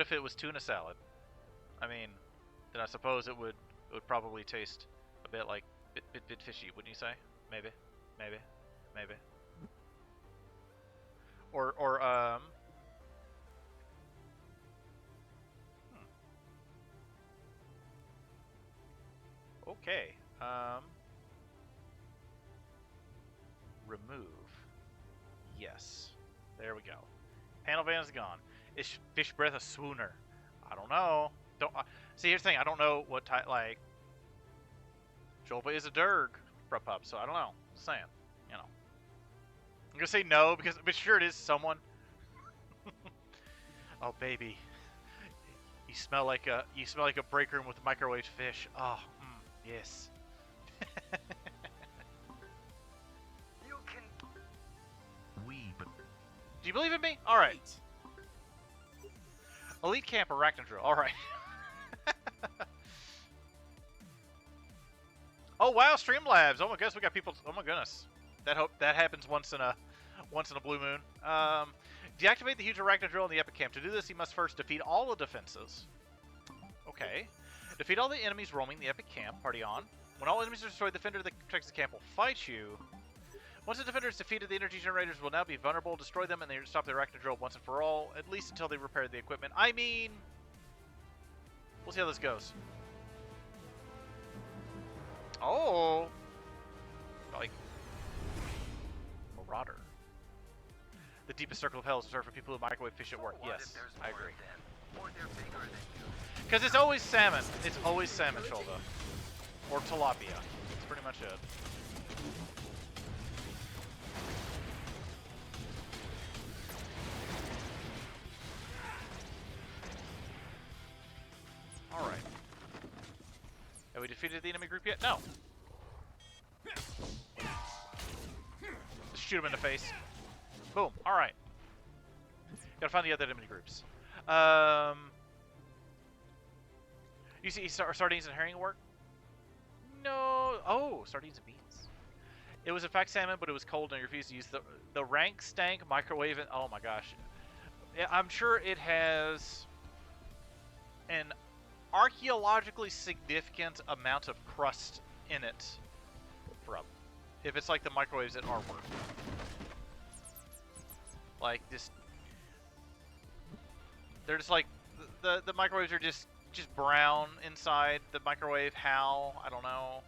if it was tuna salad? I mean, then I suppose it would probably taste a bit like bit fishy, wouldn't you say? Maybe. Or okay. Remove. Yes. There we go. Panel van is gone. Is fish breath a swooner? I don't know. See, here's the thing. I don't know what type. Like, Jolpa is a Durg for a pup, so I don't know. Just saying. You know. I'm gonna say no but sure it is someone. Oh baby, you smell like a break room with microwave fish. Oh, yes. You can. Do you believe in me? All right. Elite Camp Arachnodrill. All right. Oh wow, Streamlabs. Oh my goodness, we got people. Oh my goodness, that happens once in a blue moon. Deactivate the huge Arachnodrill in the Epic Camp. To do this, you must first defeat all the defenses. Okay. Defeat all the enemies roaming the Epic Camp. Party on. When all enemies are destroyed, the defender that protects the camp will fight you. Once the defender is defeated, the energy generators will now be vulnerable. Destroy them and they stop the Arachnodrill once and for all, at least until they repair the equipment. I mean, we'll see how this goes. Oh, like Marauder. The deepest circle of hell is reserved for people who microwave fish at work. Yes, I agree. Because it's always salmon. It's always salmon, Cholda. Or tilapia. That's pretty much it. Alright. Have we defeated the enemy group yet? No. Just shoot him in the face. Boom. Alright. Gotta find the other enemy groups. You see sardines and herring work? No. Oh, sardines and beans. It was in fact salmon, but it was cold and I refused to use the rank stank microwave. Oh my gosh. I'm sure it has an archaeologically significant amount of crust in it. If it's like the microwaves at our work. Like this, they're just like the microwaves are just just brown inside the microwave. How? I don't know.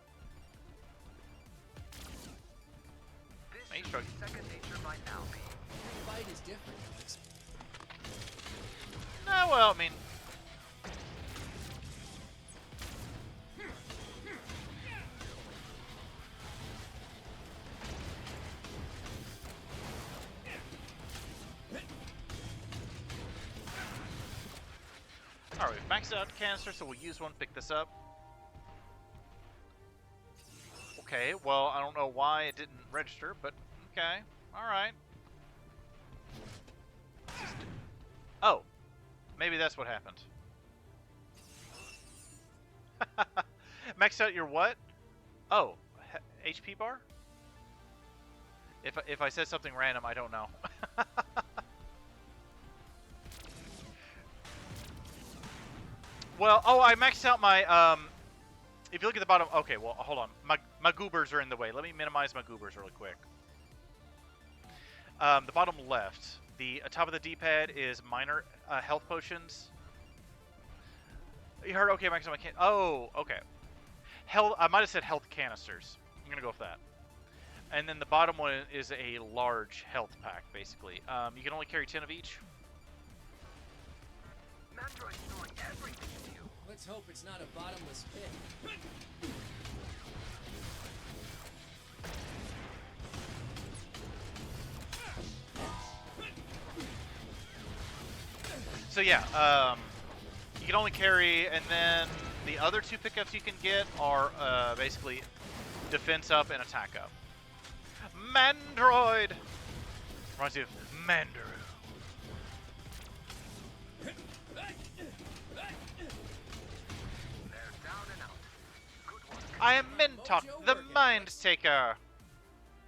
This should be second nature by now, B. Every fight is different. No, well, I mean... Alright, we've maxed out canister, so we'll use one, pick this up. Okay, well, I don't know why it didn't register, but okay. Alright. Oh. Maybe that's what happened. Maxed out your what? Oh, HP bar? If I said something random, I don't know. Well, oh, I maxed out my, if you look at the bottom, okay, well, hold on. My goobers are in the way. Let me minimize my goobers really quick. The bottom left, the top of the D-pad is minor health potions. You heard, okay, maximum, I can't, oh, okay. Health, I might have said health canisters. I'm gonna go with that. And then the bottom one is a large health pack, basically. You can only carry 10 of each. Mandroid's throwing everything at you. Let's hope it's not a bottomless pit. So yeah, you can only carry, and then the other two pickups you can get are basically defense up and attack up. Mandroid! Reminds me of Mandaru. I am Mintok, the Mind Taker.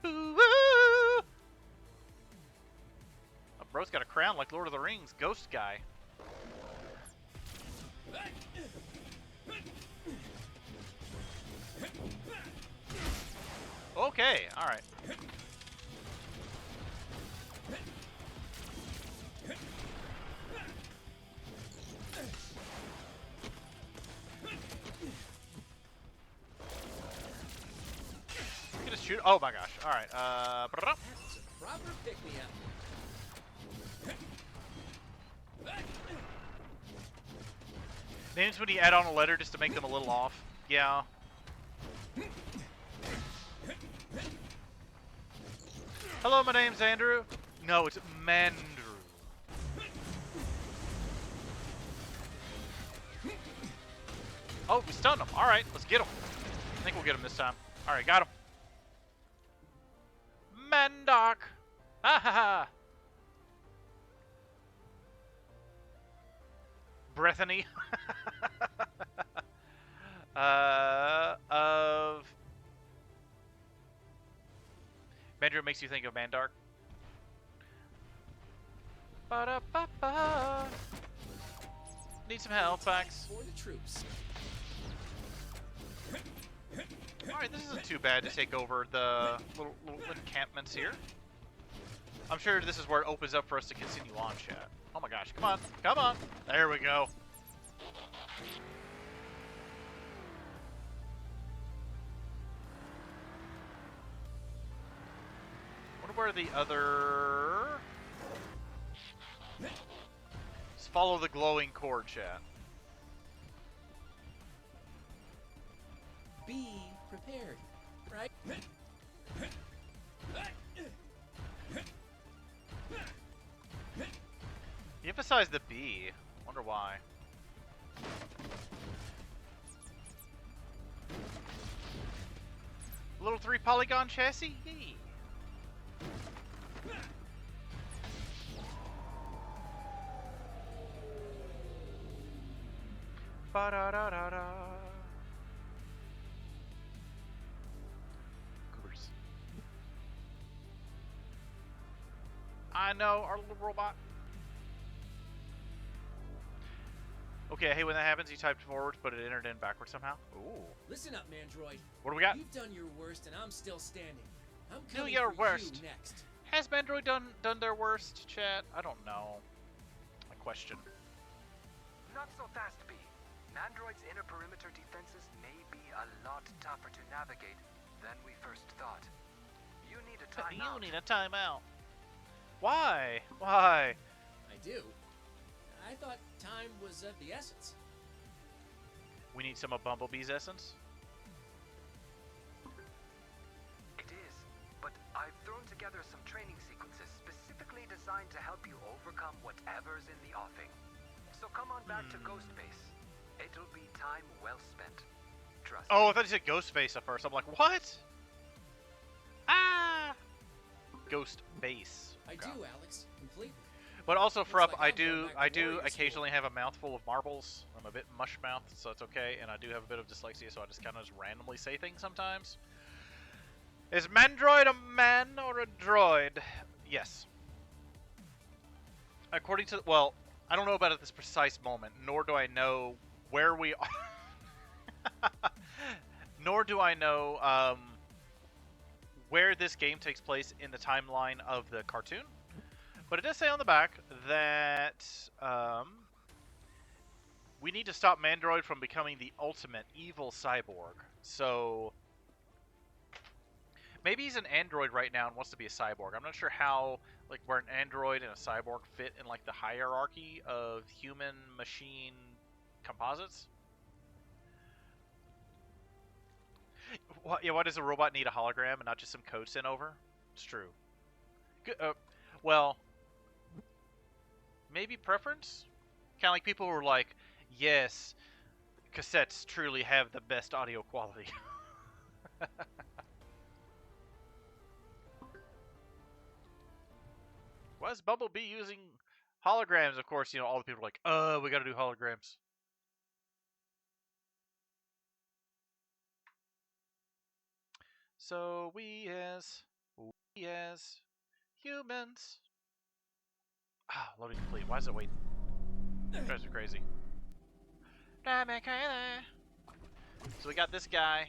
Ooh, oh, bro's got a crown like Lord of the Rings, ghost guy. Okay, all right. Just shoot. Oh my gosh! All right. Proper pick me up. Names when you add on a letter just to make them a little off. Yeah. Hello, my name's Andrew. No, it's Mandrew. Oh, we stunned him. All right, let's get him. I think we'll get him this time. All right, got him. Mandoc. Ha ha ha. Brethany. Of Mandrew makes you think of Mandark. Ba-da-ba-ba. Need some health packs. For the troops. Alright, this isn't too bad to take over the little encampments here. I'm sure this is where it opens up for us to continue on, chat. Oh my gosh, come on, come on. There we go. Wonder where the other... Just follow the glowing cord, chat. Be prepared, right? You emphasize the B. Wonder why. Little 3-polygon chassis? Yee. Ba-da-da-da-da. Goobers. I know, our little robot. Okay, I hate when that happens. You typed forward, but it entered in backwards somehow. Ooh. Listen up, Mandroid. What do we got? You've done your worst, and I'm still standing. I'm Do coming your for worst. you next. Has Mandroid done their worst, chat? I don't know. A question. Not so fast, B. Mandroid's inner perimeter defenses may be a lot tougher to navigate than we first thought. You need a timeout. You need a timeout. Why? Why? I do. I thought time was of the essence. We need some of Bumblebee's essence? It is, but I've thrown together some training sequences specifically designed to help you overcome whatever's in the offing. So come on back to Ghost Base. It'll be time well spent. Trust me. Oh, I thought you said Ghostface at first. I'm like, what? Ah! Ghost Base. I do, Alex. Completely. But also, Looks Frup, like I I'm going do back to warrior occasionally have a mouthful of marbles. I'm a bit mush-mouthed, so it's okay. And I do have a bit of dyslexia, so I just kind of randomly say things sometimes. Is Mandroid a man or a droid? Yes. According to... Well, I don't know about at this precise moment, nor do I know where we are. Nor do I know where this game takes place in the timeline of the cartoon. But it does say on the back that we need to stop Mandroid from becoming the ultimate evil cyborg. So maybe he's an android right now and wants to be a cyborg. I'm not sure how, like, where an android and a cyborg fit in, like, the hierarchy of human-machine composites. Why does a robot need a hologram and not just some code sent over? It's true. Good, well, maybe preference? Kind of like people who are like, yes, cassettes truly have the best audio quality. Why is Bumblebee using holograms? Of course, you know, all the people are like, we gotta do holograms. So we as humans. Ah, loading complete. Why is it waiting? You guys are crazy. So we got this guy.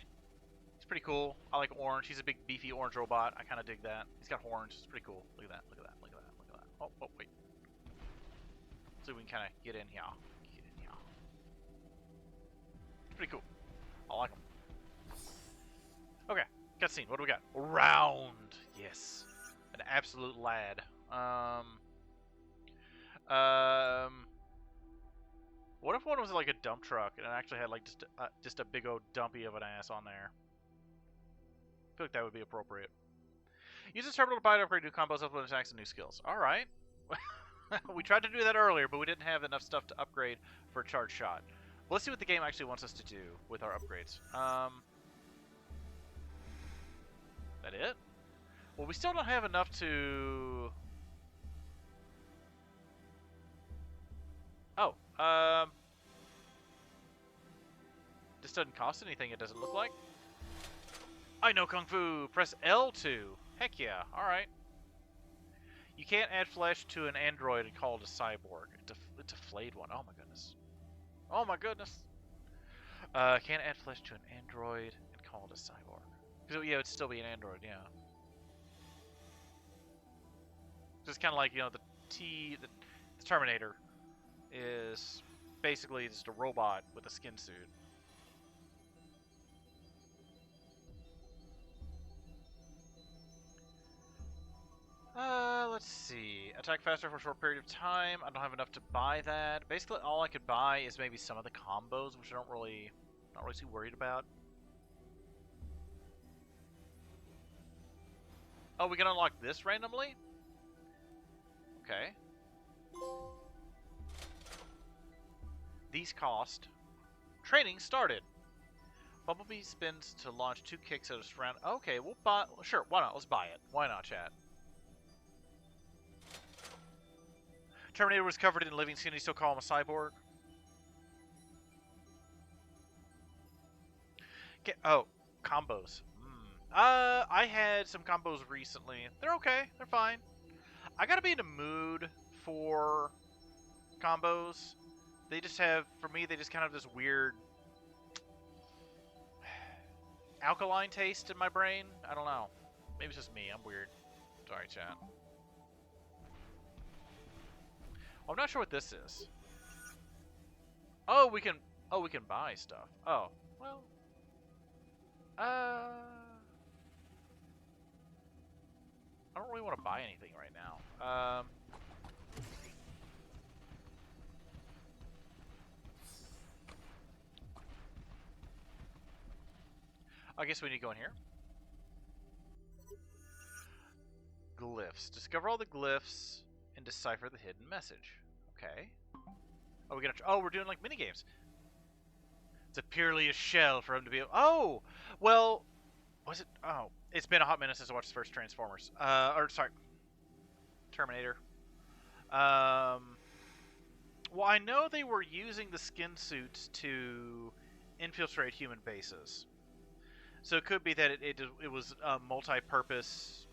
He's pretty cool. I like orange. He's a big beefy orange robot. I kind of dig that. He's got horns. It's pretty cool. Look at that. Look at that. Look at that. Look at that. Oh, wait. So we can kind of get in here. It's pretty cool. I like him. Okay. Cutscene. What do we got? Round. Yes. An absolute lad. What if one was like a dump truck and it actually had like just a big old dumpy of an ass on there? I feel like that would be appropriate. Use this terminal to buy and upgrade new combos, upload attacks, and new skills. All right. We tried to do that earlier, but we didn't have enough stuff to upgrade for a charge shot. Well, let's see what the game actually wants us to do with our upgrades. That it? Well, we still don't have enough to... Oh, this doesn't cost anything, it doesn't look like. I know Kung Fu! Press L2! Heck yeah, alright. You can't add flesh to an android and call it a cyborg. It's a flayed one, oh my goodness. Oh my goodness! Can't add flesh to an android and call it a cyborg. Because, yeah, it would still be an android, yeah. Just kind of like, you know, the Terminator is basically just a robot with a skin suit. Let's see. Attack faster for a short period of time. I don't have enough to buy that. Basically, all I could buy is maybe some of the combos, which I not really too worried about. Oh, we can unlock this randomly? Okay. These cost. Training started. Bumblebee spins to launch 2 kicks at a round. Okay, we'll buy. Sure, why not? Let's buy it. Why not, chat? Terminator was covered in living skin. You still call him a cyborg? Okay. Oh, combos. I had some combos recently. They're okay. They're fine. I gotta be in the mood for combos. They just have, for me, they just kind of have this weird alkaline taste in my brain. I don't know. Maybe it's just me. I'm weird. Sorry, chat. I'm not sure what this is. Oh, we can Oh, we can buy stuff. Oh, well. I don't really want to buy anything right now. I guess we need to go in here. Glyphs. Discover all the glyphs and decipher the hidden message. Okay. Oh, we gonna? Oh, we're doing like mini games. It's purely a shell for him to be. Oh, well, was it? Oh, it's been a hot minute since I watched the first Transformers. Or sorry, Terminator. Well, I know they were using the skin suits to infiltrate human bases, so it could be that it was a multi-purpose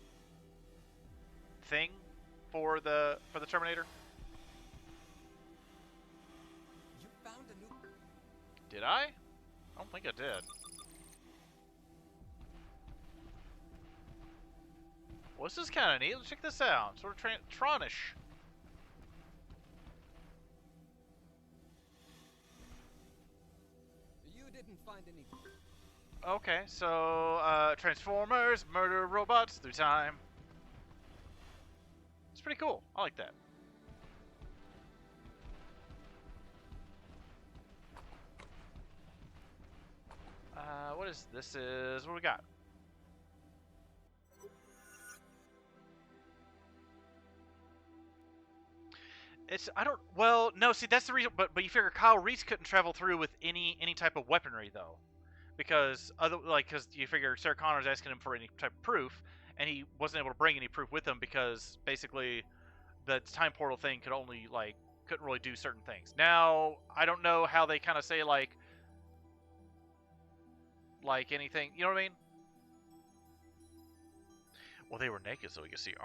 thing for the Terminator. You found a new. Did I? I don't think I did. Well, this is kind of neat. Let's check this out. Sort of Tronish. You didn't find any. Okay, so Transformers murder robots through time. It's pretty cool. I like that. What is this? Is what we got? I don't. Well, no. See, that's the reason. But you figure Kyle Reese couldn't travel through with any type of weaponry though, because because you figure Sarah Connor's asking him for any type of proof, and he wasn't able to bring any proof with him because basically the time portal thing couldn't really do certain things. Now I don't know how they kind of say like anything. You know what I mean? Well, they were naked, so we could see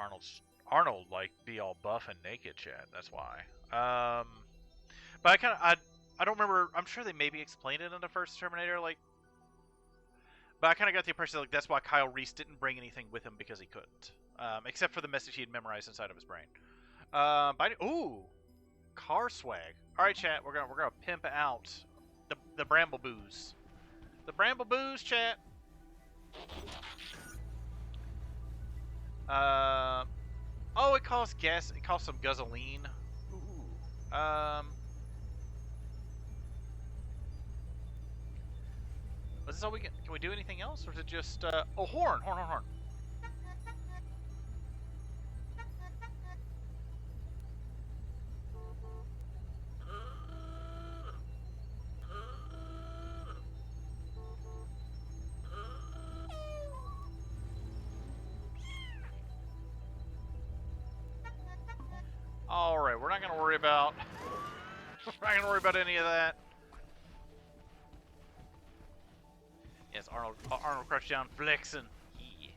Arnold like be all buff and naked, chat. That's why. But I don't remember. I'm sure they maybe explained it in the first Terminator, like. But I kind of got the impression like that's why Kyle Reese didn't bring anything with him because he couldn't, except for the message he had memorized inside of his brain. Ooh, car swag. All right, chat. We're gonna pimp out the Bramble Boos. The Bramble Boos, chat. Oh, it costs gas. It costs some gasoline. Ooh. Is this all we can we do anything else, or is it just? Oh, horn. All right, we're not gonna worry about. We're not gonna worry about any of that. Yes, Arnold crouched down, flexing. Yeah.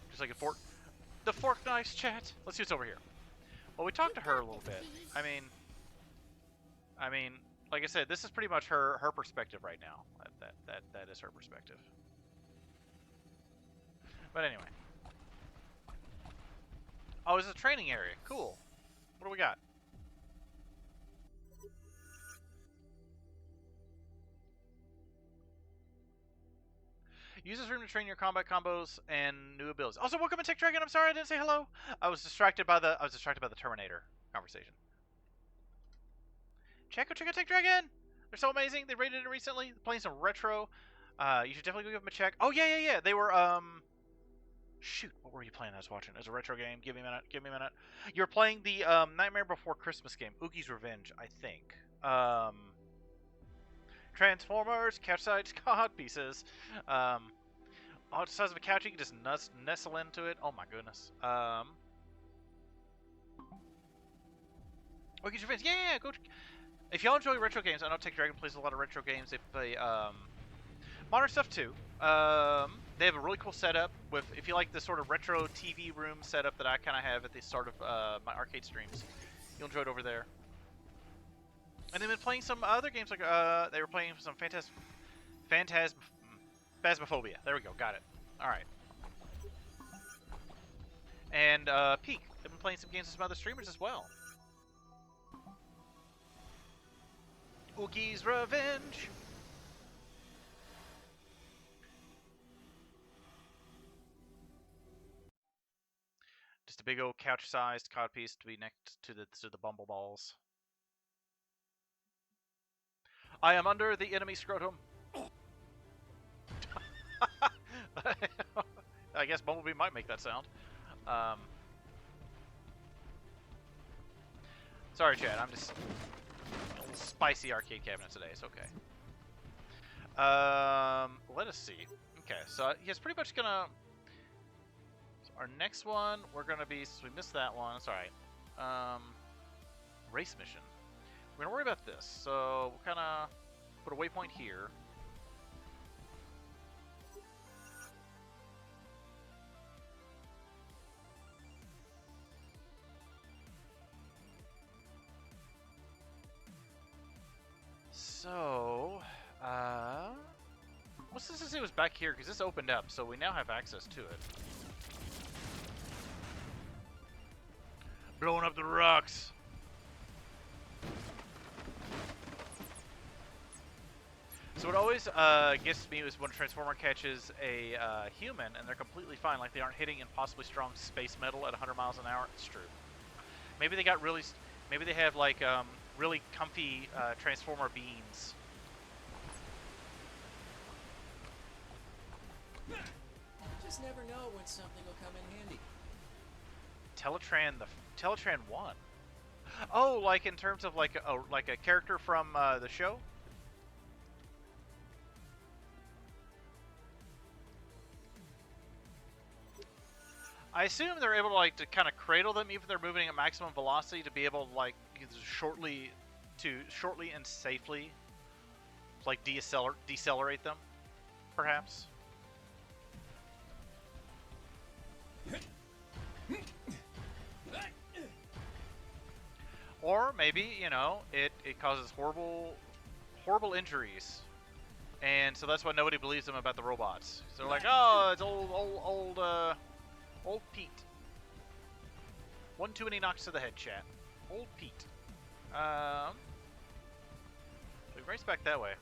Just like a fork. The fork knives, chat. Let's see what's over here. Well, we talked to her a little bit. I mean, like I said, this is pretty much her perspective right now. That is her perspective. But anyway. Oh, it's a training area. Cool. What do we got? Use this room to train your combat combos and new abilities. Also, welcome to Tech Dragon. I'm sorry I didn't say hello. I was distracted by the Terminator conversation. Check out Tech Dragon. They're so amazing. They rated it recently. They're playing some retro. You should definitely go give them a check. Oh yeah. They were shoot, what were you playing? I was watching. It was a retro game. Give me a minute. You're playing the Nightmare Before Christmas game, Oogie's Revenge, I think. Transformers, couch-side cod pieces. Oh, it's the size of a couch. You can just nestle into it. Oh my goodness. Oogie's Revenge. Yeah, go. If y'all enjoy retro games, I know Tech Dragon plays a lot of retro games. They play modern stuff too. They have a really cool setup with, if you like the sort of retro TV room setup that I kind of have at the start of my arcade streams, you'll enjoy it over there. And they've been playing some other games, like they were playing some Phasmophobia. There we go, got it. All right. And Peak. They've been playing some games with some other streamers as well. Oogie's Revenge. Just a big old couch-sized codpiece to be next to the bumbleballs. I am under the enemy scrotum. I guess Bumblebee might make that sound. Sorry, Chad. I'm just a little spicy arcade cabinet today. It's okay. Let us see. Okay, so he's pretty much gonna. So our next one, we're gonna be. So we missed that one. It's all right. Race mission. We're gonna worry about this. So we'll kind of put a waypoint here. So, what's this? It was back here because this opened up, so we now have access to it. Blowing up the rocks. So what always gets me is when a Transformer catches a human and they're completely fine, like they aren't hitting impossibly strong space metal at 100 miles an hour. It's true. Maybe they got really, maybe they have like really comfy Transformer beans. Just never know when something will come in handy. Teletran 1. Oh, like in terms of like a character from the show. I assume they're able to like to kind of cradle them even if they're moving at maximum velocity to be able to like shortly and safely like decelerate them, perhaps. Or maybe, you know, it causes horrible injuries. And so that's why nobody believes them about the robots. So they're like, oh, it's old Pete. One too many knocks to the head, chat. Old Pete. We race back that way.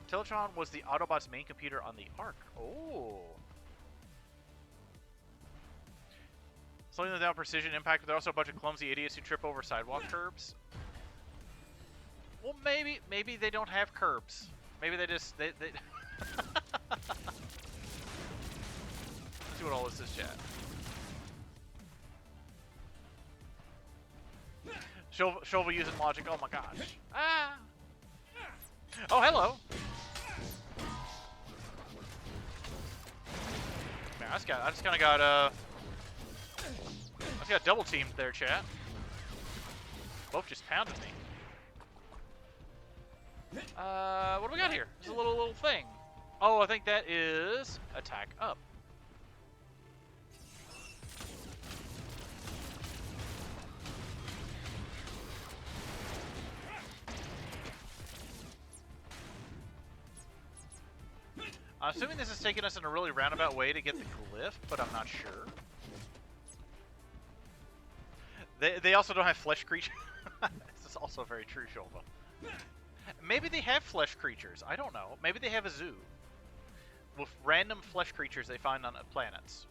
Teletron was the Autobots' main computer on the Ark. Oh. Slowing them down precision impact, but they're also a bunch of clumsy idiots who trip over sidewalk curbs. Well, maybe they don't have curbs. Maybe they just they Let's see what all this is, chat. Shovel using logic. Oh my gosh. Ah. Oh, hello. Man, I just kind of got I got double teamed there, chat. Both just pounded me. What do we got here? There's a little thing. Oh, I think that is attack up. I'm assuming this is taking us in a really roundabout way to get the glyph, but I'm not sure. They also don't have flesh creatures. This is also very true, Shulva. Maybe they have flesh creatures. I don't know. Maybe they have a zoo with random flesh creatures they find on planets.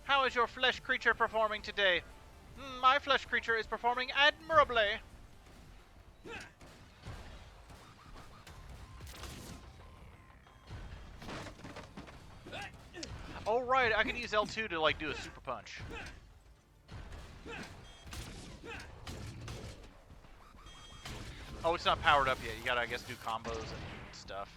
How is your flesh creature performing today? My flesh creature is performing admirably. Oh right, I can use L2 to like do a super punch. Oh, it's not powered up yet. You gotta, I guess, do combos and stuff.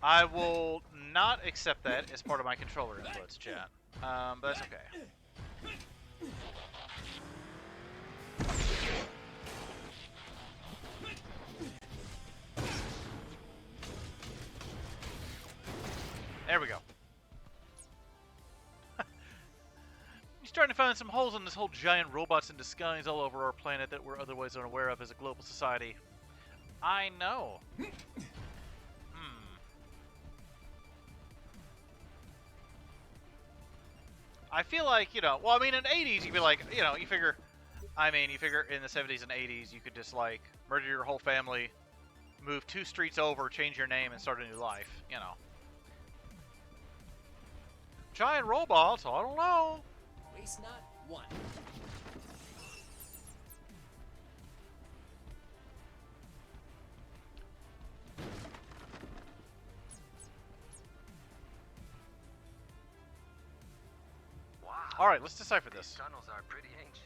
I will not accept that as part of my controller inputs, chat. But that's okay. There we go. He's trying to find some holes in this whole giant robots in disguise all over our planet that we're otherwise unaware of as a global society. I know. I feel like, you know, well, I mean, in the 80s, you'd be like, you know, you figure in the 70s and 80s, you could just, like, murder your whole family, move 2 streets over, change your name, and start a new life, you know. Giant robots, I don't know. Waste not one. All right, let's decipher this. These tunnels are pretty ancient.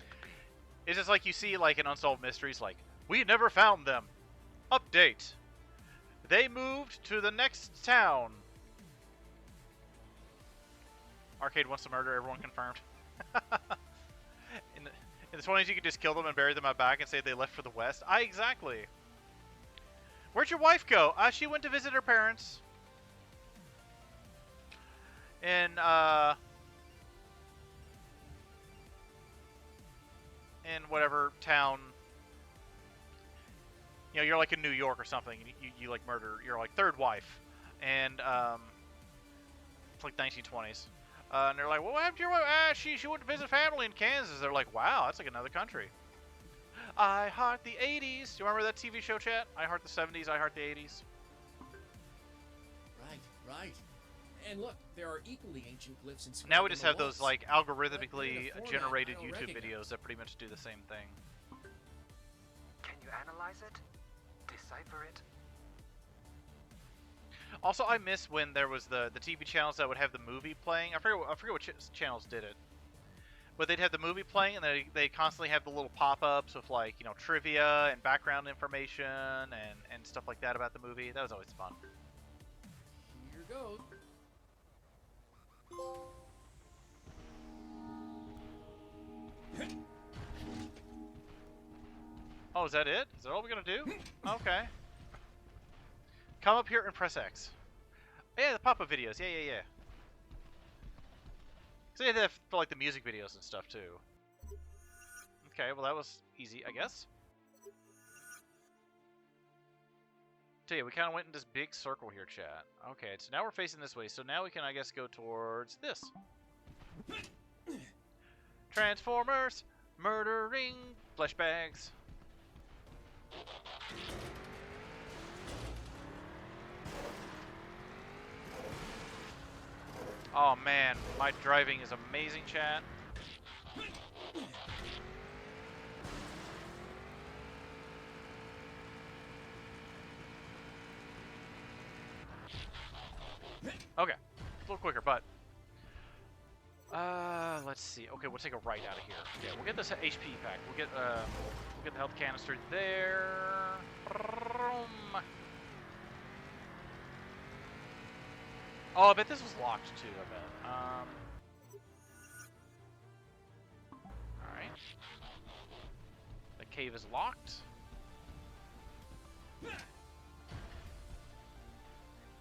It's just like you see, like, in Unsolved Mysteries, like, we never found them. Update. They moved to the next town. Arcade wants to murder everyone confirmed. in the 20s, you could just kill them and bury them out back and say they left for the West. Exactly. Where'd your wife go? She went to visit her parents. In whatever town, you know, you're like in New York or something, you like murder your like third wife, and it's like 1920s, and they're like, well, what happened to your wife? She went to visit family in Kansas. They're like, wow, that's like another country. I heart the 80s. Do you remember that TV show, chat? I heart the 70s, I heart the 80s. Right. And look, there are equally ancient glyphs in Now we just have those like algorithmically generated YouTube videos that pretty much do the same thing. Can you analyze it? Decipher it? Also, I miss when there was the TV channels that would have the movie playing. I forget what channels did it, but they'd have the movie playing, and they constantly have the little pop-ups with like, you know, trivia and background information and stuff like that about the movie. That was always fun. Here goes. Oh, is that it? Is that all we're gonna do? Okay. Come up here and press X. Yeah, the pop-up videos. Yeah. So they have for like the music videos and stuff too. Okay, well that was easy, I guess. So yeah, we kind of went in this big circle here, chat. Okay, so now we're facing this way. So now we can, I guess, go towards this. Transformers murdering flesh bags. Oh man, my driving is amazing, chat. Okay, a little quicker, but let's see. Okay, we'll take a right out of here. Yeah, we'll get this HP pack. We'll get the health canister there. Oh, I bet this was locked too. I bet. All right. The cave is locked.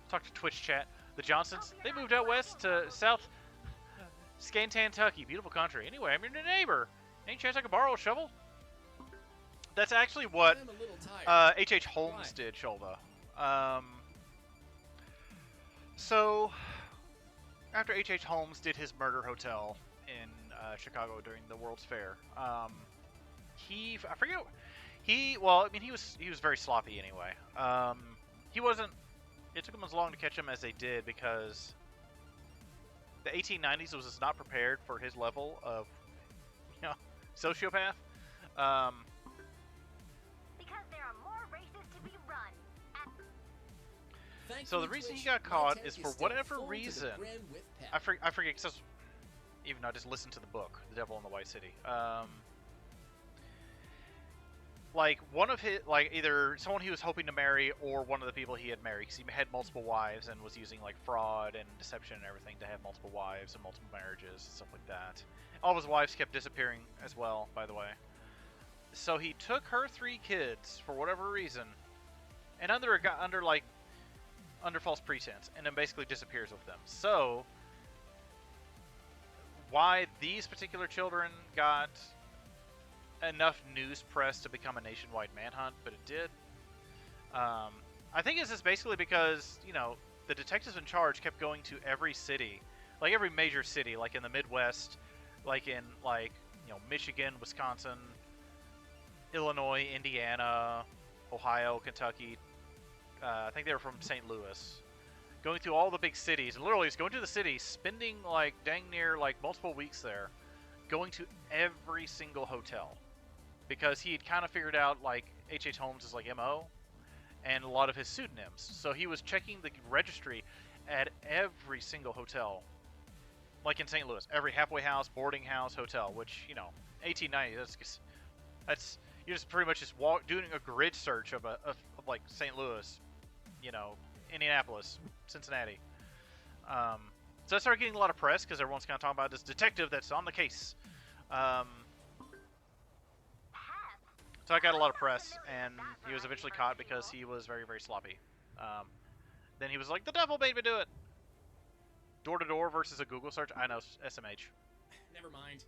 Talk to Twitch chat. The Johnsons, they moved out west to South Scantantucky. Beautiful country. Anyway, I'm your new neighbor. Any chance I could borrow a shovel? That's actually what H.H. Holmes did, Shulva. So, after H.H. Holmes did his murder hotel in Chicago during the World's Fair, I forget. Well, I mean, he was very sloppy anyway. He wasn't. It took them as long to catch him as they did because the 1890s was just not prepared for his level of, you know, sociopath. Because there are more races to be run. So the reason he got caught is for whatever reason. I forget because even though I just listened to the book, The Devil in the White City. Like one of his, like either someone he was hoping to marry or one of the people he had married, because he had multiple wives and was using like fraud and deception and everything to have multiple wives and multiple marriages and stuff like that. All of his wives kept disappearing as well, by the way. So he took her 3 kids for whatever reason, and under false pretense, and then basically disappears with them. So why these particular children got enough news press to become a nationwide manhunt, but it did. I think it's just basically because, you know, the detectives in charge kept going to every city, like every major city, like in the Midwest, like in, like, you know, Michigan, Wisconsin, Illinois, Indiana, Ohio, Kentucky. I think they were from St. Louis. Going through all the big cities, and literally just going to the city, spending like dang near like multiple weeks there, going to every single hotel, because he had kind of figured out like H.H. Holmes' like MO, and a lot of his pseudonyms. So he was checking the registry at every single hotel, like in St. Louis, every halfway house, boarding house, hotel. Which, you know, 1890, that's you're just pretty much just doing a grid search of like St. Louis, you know, Indianapolis, Cincinnati. So I started getting a lot of press because everyone's kind of talking about this detective that's on the case. So I got a lot of press, and he was eventually caught because he was very, very sloppy. Then he was like, "The devil made me do it." Door to door versus a Google search. I know, SMH. Never mind.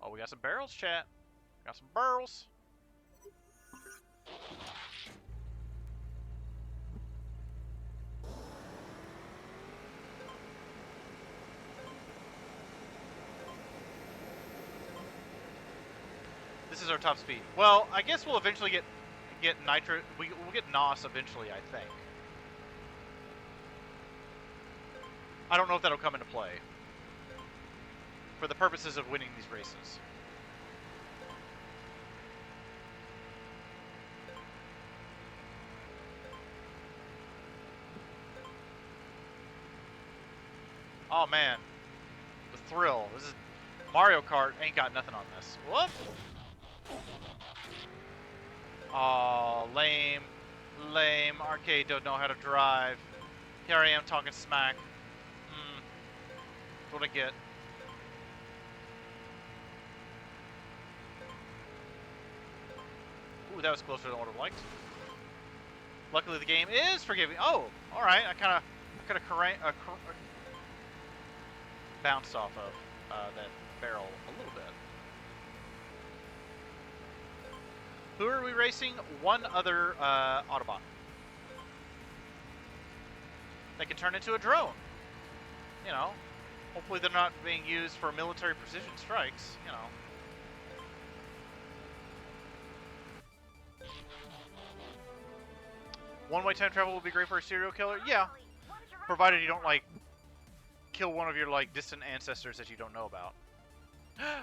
Oh, we got some barrels, chat. Got some barrels. This is our top speed. Well, I guess we'll eventually get nitro. We'll get NOS eventually, I think. I don't know if that'll come into play for the purposes of winning these races. Oh man, the thrill. This is Mario Kart. Ain't got nothing on this. Whoop. Oh, lame. Lame. Arcade don't know how to drive. Here I am talking smack. That's what I get. Ooh, that was closer than I would have liked. Luckily, the game is forgiving. Oh, all right. I kind of bounced off of that barrel a little bit. Who are we racing? One other Autobot. They can turn into a drone. You know, hopefully they're not being used for military precision strikes, you know. One-way time travel would be great for a serial killer? Yeah. Provided you don't, like, kill one of your, like, distant ancestors that you don't know about.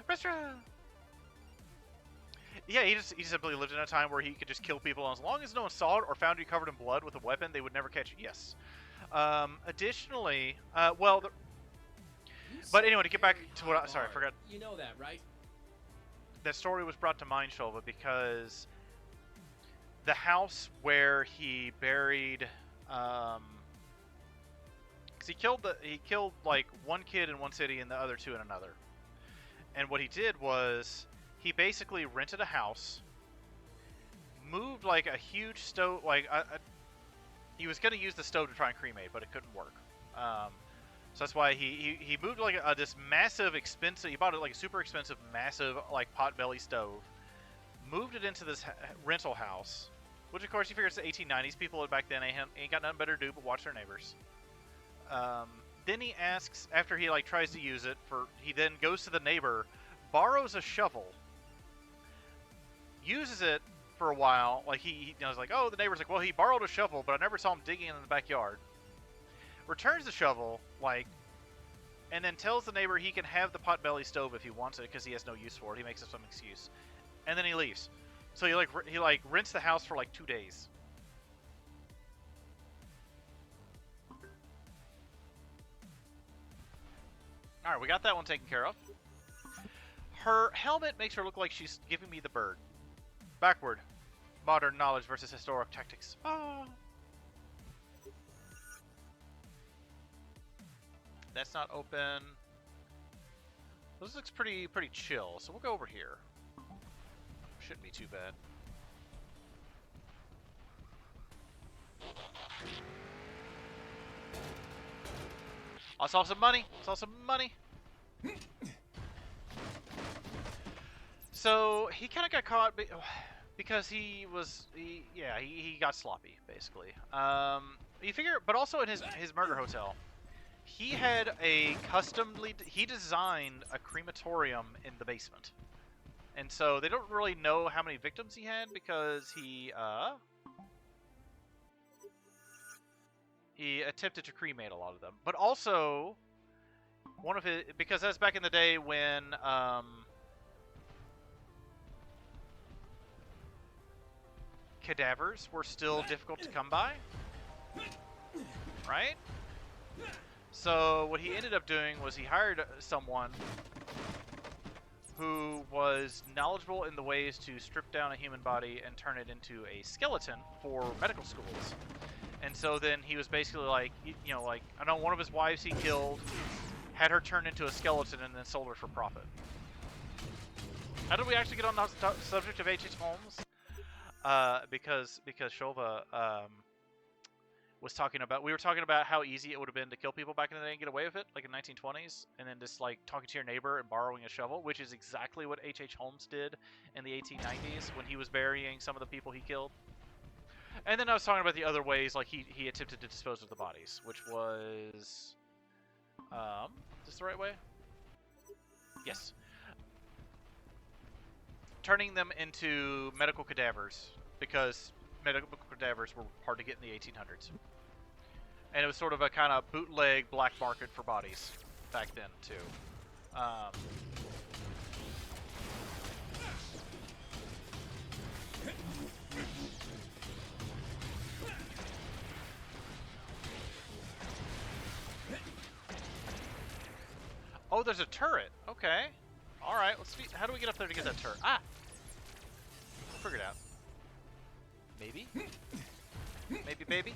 Restaurant! Yeah, he simply lived in a time where he could just kill people, and as long as no one saw it or found you covered in blood with a weapon, they would never catch you. Yes. Additionally, well, but anyway, to get back to what sorry, I forgot. You know that, right? That story was brought to mind, Shulva, because the house where he buried, because he killed like one kid in one city and the other two in another. And what he did was he basically rented a house, moved like a huge stove, like he was going to use the stove to try and cremate, but it couldn't work. So that's why he moved like this massive, expensive. He bought it like a super expensive, massive like potbelly stove. Moved it into this rental house, which of course you figure it's the 1890s. People back then ain't got nothing better to do but watch their neighbors. Then he asks, after he like tries to use it he then goes to the neighbor, borrows a shovel, uses it for a while. Like he was like, oh, the neighbor's like, well, he borrowed a shovel, but I never saw him digging in the backyard. Returns the shovel, like, and then tells the neighbor he can have the potbelly stove if he wants it because he has no use for it. He makes up some excuse, and then he leaves. So he rents the house for like 2 days. All right, we got that one taken care of. Her helmet makes her look like she's giving me the bird. Backward. Modern knowledge versus historic tactics. Ah. That's not open. This looks pretty chill, so we'll go over here. Shouldn't be too bad. I saw some money. Saw some money. So he kind of got caught because he got sloppy basically. You figure, but also in his murder hotel, he had a he designed a crematorium in the basement, and so they don't really know how many victims he had because he attempted to cremate a lot of them, but also one of his, because that's back in the day when cadavers were still difficult to come by, right? So what he ended up doing was he hired someone who was knowledgeable in the ways to strip down a human body and turn it into a skeleton for medical schools. And so then he was basically like, you know, like, I know one of his wives he killed, had her turned into a skeleton, and then sold her for profit. How did we actually get on the subject of H.H. Holmes? Because Shova was talking about, we were talking about how easy it would have been to kill people back in the day and get away with it, like in the 1920s, and then just like talking to your neighbor and borrowing a shovel, which is exactly what H.H. Holmes did in the 1890s when he was burying some of the people he killed. And then I was talking about the other ways, like he attempted to dispose of the bodies, which was, is this the right way? Yes. Turning them into medical cadavers, because medical cadavers were hard to get in the 1800s. And it was sort of a kind of bootleg black market for bodies back then, too. Oh, there's a turret. Okay. Alright, let's see. How do we get up there to get that turret? Ah! We'll figure it out. Maybe? Maybe, baby?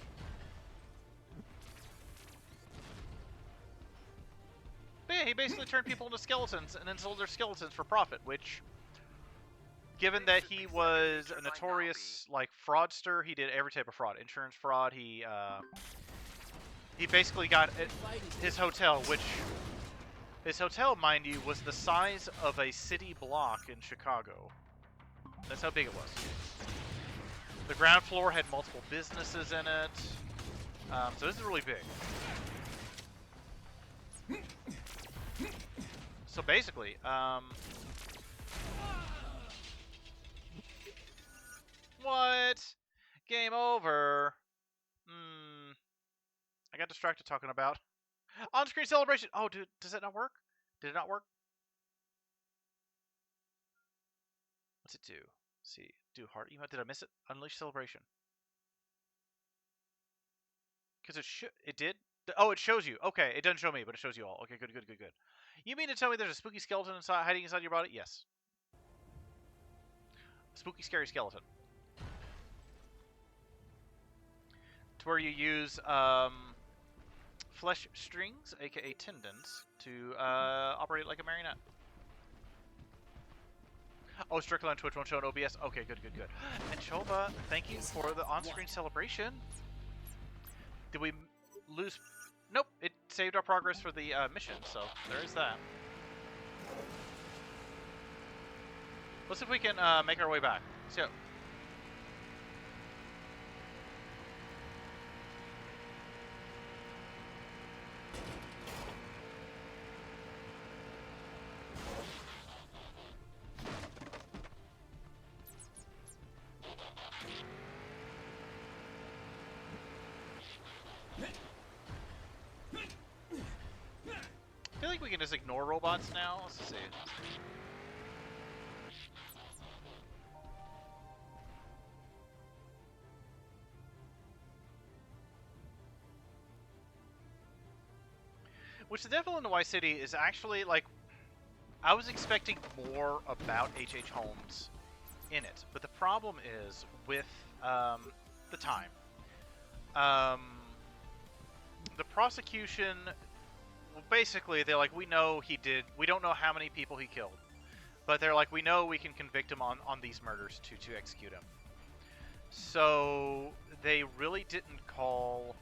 But yeah, he basically turned people into skeletons and then sold their skeletons for profit, which, given that he was a notorious, like, fraudster, he did every type of fraud. Insurance fraud, he basically got his hotel, which, his hotel, mind you, was the size of a city block in Chicago. That's how big it was. The ground floor had multiple businesses in it. So this is really big. So basically, what? Game over. I got distracted talking about on-screen celebration. Oh, dude, does that not work? Did it not work? What's it do? Let's see, do heart emote. Did I miss it? Unleash celebration. Because it did? Oh, it shows you. Okay, it doesn't show me, but it shows you all. Okay, good. You mean to tell me there's a spooky skeleton hiding inside your body? Yes. A spooky, scary skeleton. To where you use flesh strings, aka tendons, to operate like a marionette. Oh, strictly on Twitch, won't show an OBS. Okay, good. And Shova, thank you for the on-screen celebration. Did we lose? Nope, it saved our progress for the mission, so there is that. Let's see if we can make our way back. So. I feel like we can just ignore robots now. Let's see. Which the Devil in the White City is actually, like, I was expecting more about H.H. Holmes in it, but the problem is with the time. The prosecution, well, basically, they're like, we know he did, we don't know how many people he killed, but they're like, we know we can convict him on these murders to execute him. So they really didn't call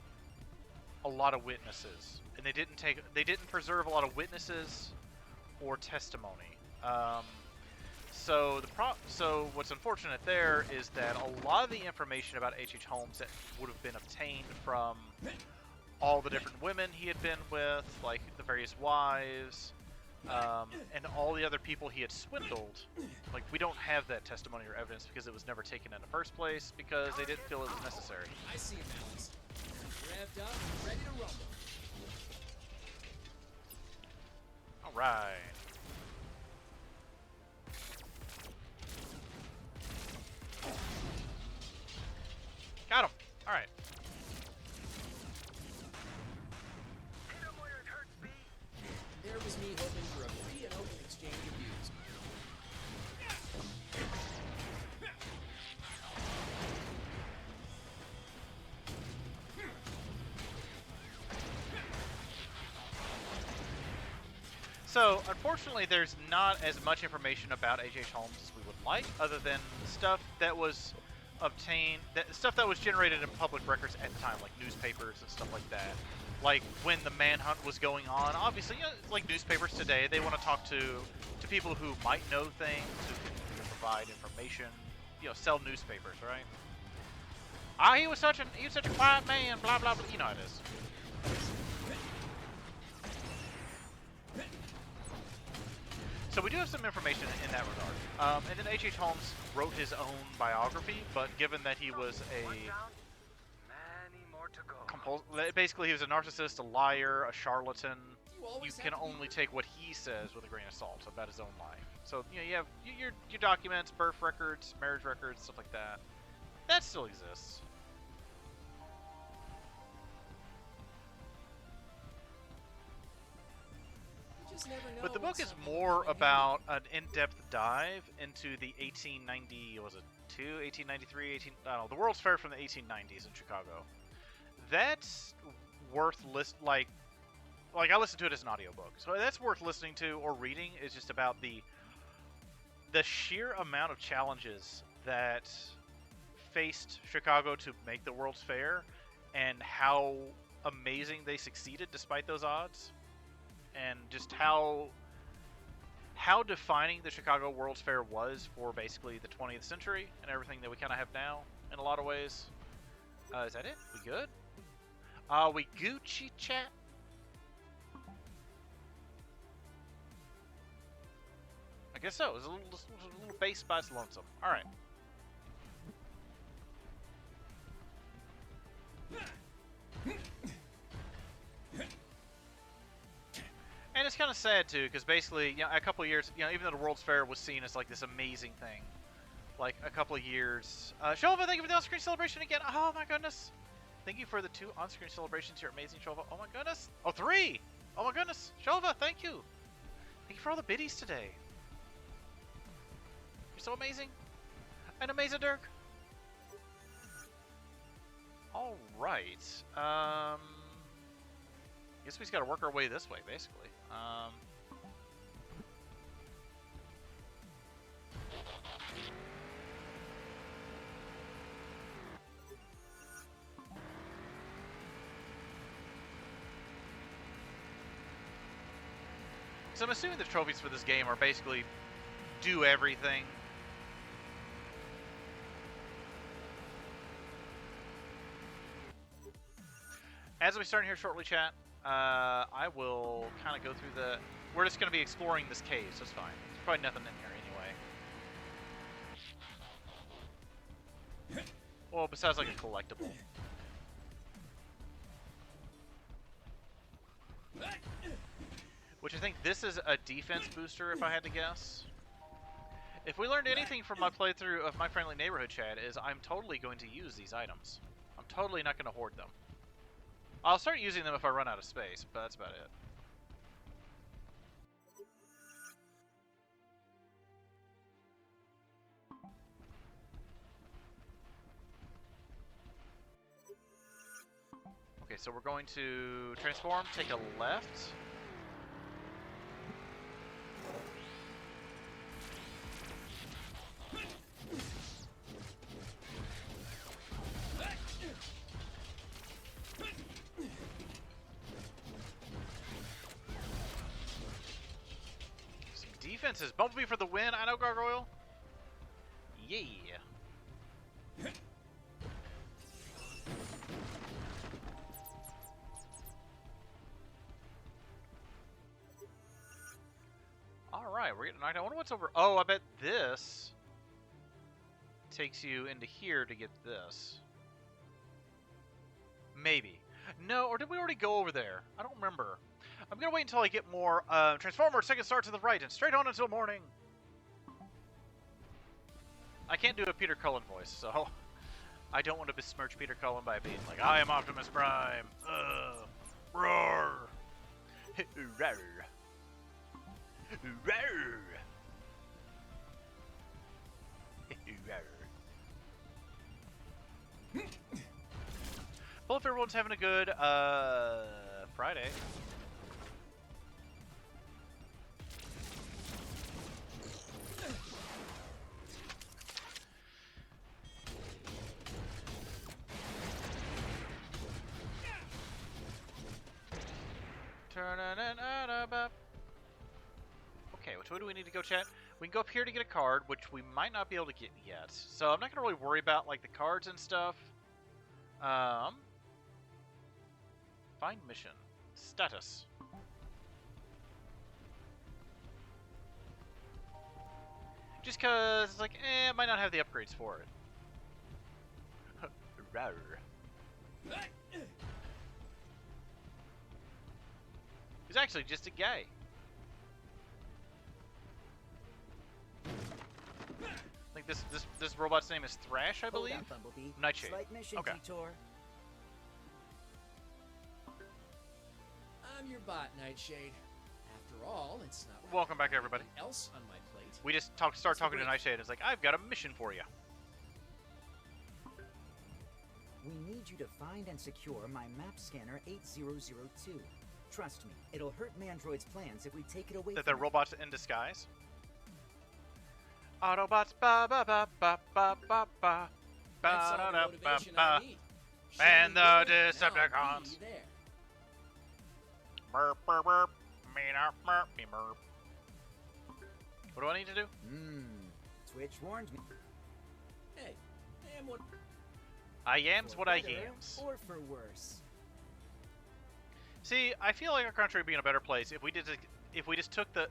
a lot of witnesses. and they didn't preserve a lot of witnesses or testimony. So what's unfortunate there is that a lot of the information about H.H. Holmes that would have been obtained from all the different women he had been with, like the various wives, and all the other people he had swindled, like we don't have that testimony or evidence because it was never taken in the first place because they didn't feel it was necessary. I see him, Alex. Revved up, ready to rumble. All right. Got him. All right. There was me hoping for a free and open exchange of views. So, unfortunately, there's not as much information about H.H. Holmes as we would like, other than stuff that was obtained, stuff that was generated in public records at the time, like newspapers and stuff like that. Like when the manhunt was going on, obviously, you know, like newspapers today, they want to talk to people who might know things, who can provide information, you know, sell newspapers, right? Ah, he was such a quiet man, blah blah blah. You know how it is. So we do have some information in that regard. And then H.H. Holmes wrote his own biography, but given that he was basically he was a narcissist, a liar, a charlatan, you can only take what he says with a grain of salt about his own life. So, you know, you have your documents, birth records, marriage records, stuff like that. That still exists. But the book is more about an in-depth dive into the 1893, 18, I don't know, the World's Fair from the 1890s in Chicago. That's worth like I listened to it as an audiobook. So that's worth listening to or reading. Is just about the sheer amount of challenges that faced Chicago to make the World's Fair and how amazing they succeeded despite those odds. And just how defining the Chicago World's Fair was for basically the 20th century and everything that we kind of have now in a lot of ways. Is that it? We good? We Gucci, chat? I guess so. It was a little base spice lonesome. All right. And it's kind of sad too, because basically, you know, a couple of years, you know, even though the World's Fair was seen as like this amazing thing, like a couple of years. Shova, thank you for the on-screen celebration again. Oh my goodness! Thank you for the 2 on-screen celebrations. You're amazing, Shova. Oh my goodness! Oh, 3! Oh my goodness! Shova, thank you. Thank you for all the biddies today. You're so amazing. And amazing, Dirk. All right. Guess we just got to work our way this way, basically. So I'm assuming the trophies for this game are basically do everything. As we start here shortly, chat, I will kind of go through the... We're just going to be exploring this cave, so it's fine. There's probably nothing in here anyway. Well, besides like a collectible. Which I think this is a defense booster, if I had to guess. If we learned anything from my playthrough of My Friendly Neighborhood, chat, is I'm totally going to use these items. I'm totally not going to hoard them. I'll start using them if I run out of space, but that's about it. Okay, so we're going to transform, take a left. defenses. Bumblebee for the win. I know, Gargoyle. Yeah. Alright, we're getting knocked out. I wonder what's over. Oh, I bet this takes you into here to get this. Maybe. No, or did we already go over there? I don't remember. I'm going to wait until I get more. Transformer, second start to the right, and straight on until morning. I can't do a Peter Cullen voice, so I don't want to besmirch Peter Cullen by being like, I am Optimus Prime. Roar. Roar. Roar. Well, if everyone's having a good Friday. Okay, which way do we need to go, chat? We can go up here to get a card, which we might not be able to get yet. So I'm not going to really worry about like the cards and stuff. Find mission. Status. Just because it's like, it might not have the upgrades for it. Rawr. He's actually just a guy. I think this robot's name is Thrash, I believe. Nightshade. Okay. Detour. I'm your bot, Nightshade. After all, it's not. Welcome back, everybody. Else on my plate. We just start talking to Nightshade. It's like, I've got a mission for you. We need you to find and secure my map scanner 8002. Trust me, it'll hurt Mandroid's plans if we take it away. That they're robots in disguise. Autobots, ba ba ba ba ba ba ba ba da da ba ba. And the Decepticons. Burp burp burp. Meep burp meep burp. What do I need to do? Twitch warned me. Hey, I am what. I yams what I yams. Or for worse. See, I feel like our country would be in a better place if we just took the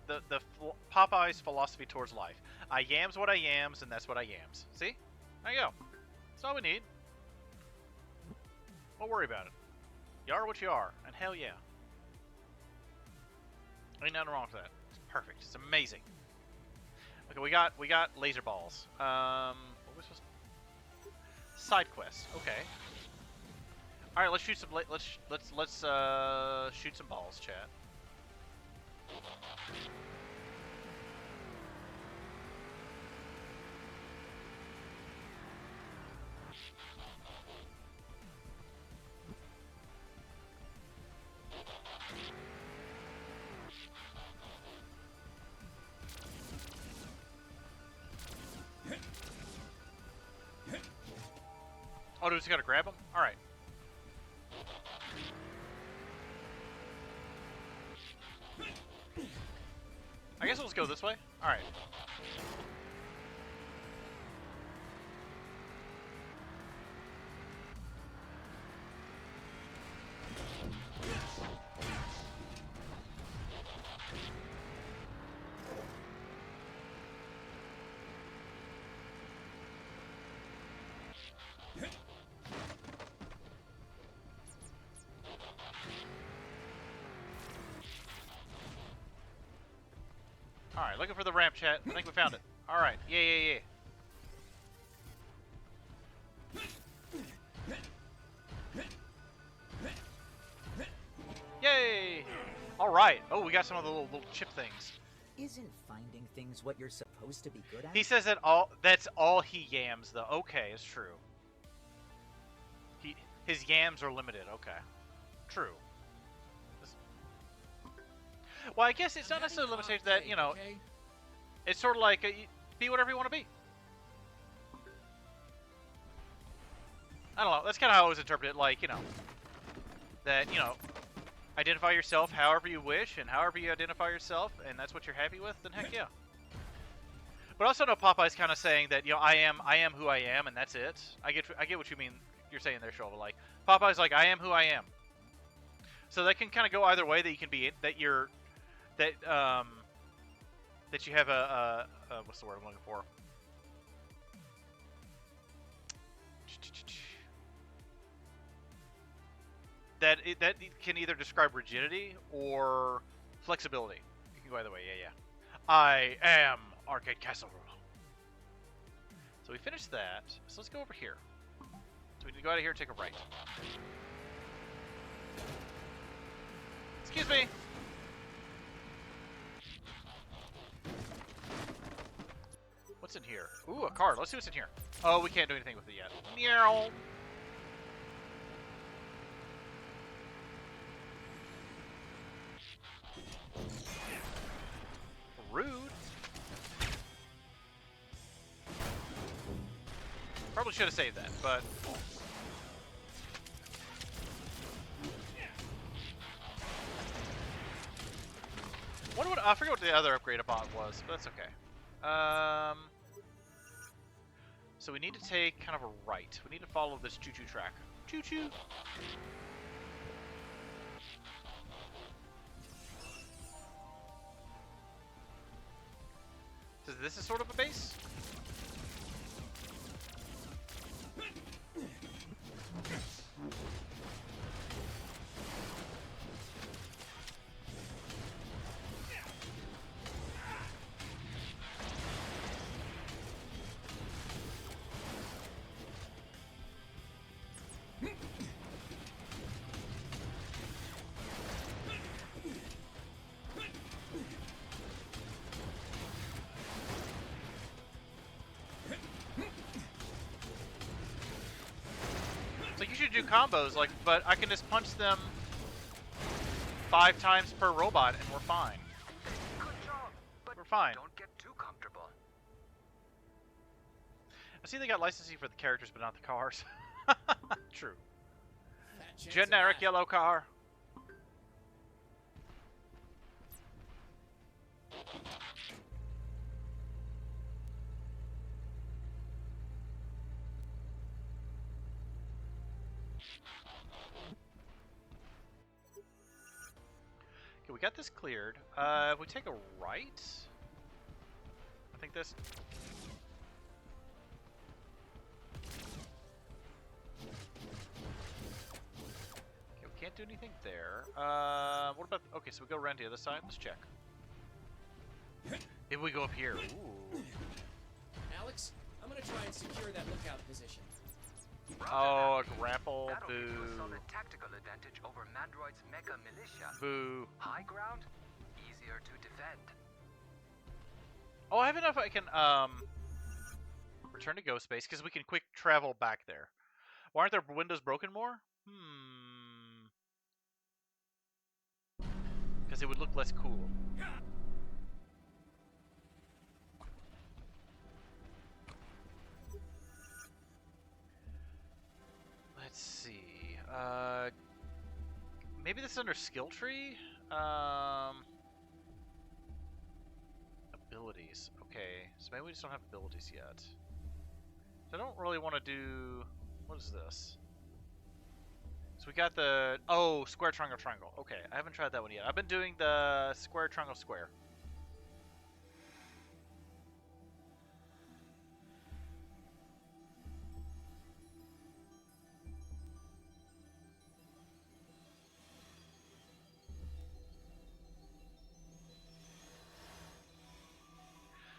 Popeye's philosophy towards life. I yams what I yams, and that's what I yams. See? There you go. That's all we need. Don't worry about it. You are what you are, and hell yeah. Ain't nothing wrong with that. It's perfect. It's amazing. Okay, we got laser balls. What was we supposed to... Side quests. Okay. All right, let's shoot some. Let's shoot some balls, chat. Oh, do we just gotta grab them? All right. I guess we'll just go this way. All right. Alright, looking for the ramp, chat. I think we found it. Alright, yeah. Yay! Alright. Oh, we got some of the little chip things. Isn't finding things what you're supposed to be good at? He says that that's all he yams, though. Okay, it's true. His yams are limited. Okay. True. Well, I guess it's not necessarily a limitation that, you know, it's sort of like, be whatever you want to be. I don't know, that's kind of how I always interpret it, like, you know, that, you know, identify yourself however you wish, and however you identify yourself, and that's what you're happy with, then heck yeah. But also, no, Popeye's kind of saying that, you know, I am who I am, and that's it. I get what you mean. You're saying there, Shovel. Like Popeye's like, I am who I am. So that can kind of go either way. That you can be that you have a what's the word I'm looking for? That it can either describe rigidity or flexibility. You can go either way. Yeah, yeah. I am Arcade Castle. So we finished that. So let's go over here. So we need to go out of here and take a right. Excuse me. What's in here? Ooh, a card. Let's see what's in here. Oh, we can't do anything with it yet. Meow. Rude. Probably should have saved that, but... I forget what the other upgrade I bought was, but that's okay. So we need to take kind of a right. We need to follow this choo-choo track. Choo-choo! So this is sort of a base? Do combos, like, but I can just punch them 5 times per robot and we're fine. Good job, but we're fine. Don't get too comfortable. I see they got licensing for the characters, but not the cars. True. Generic yellow car. We got this cleared. If we take a right, I think this. Okay, we can't do anything there. What about? Okay, so we go around to the other side. Let's check. If we go up here, ooh. Alex, I'm gonna try and secure that lookout position. Oh, a grapple. That'll Boo. give you a solid tactical advantage over Mandroid's mecha militia. Boo. High ground, easier to defend. Oh, I have enough. I can return to Ghost Space because we can quick travel back there. Why aren't their windows broken more? Because it would look less cool. Let's see. Maybe this is under skill tree? Abilities. Okay, so maybe we just don't have abilities yet. So I don't really want to do... What is this? So we got the... Oh, square, triangle, triangle. Okay, I haven't tried that one yet. I've been doing the square, triangle, square.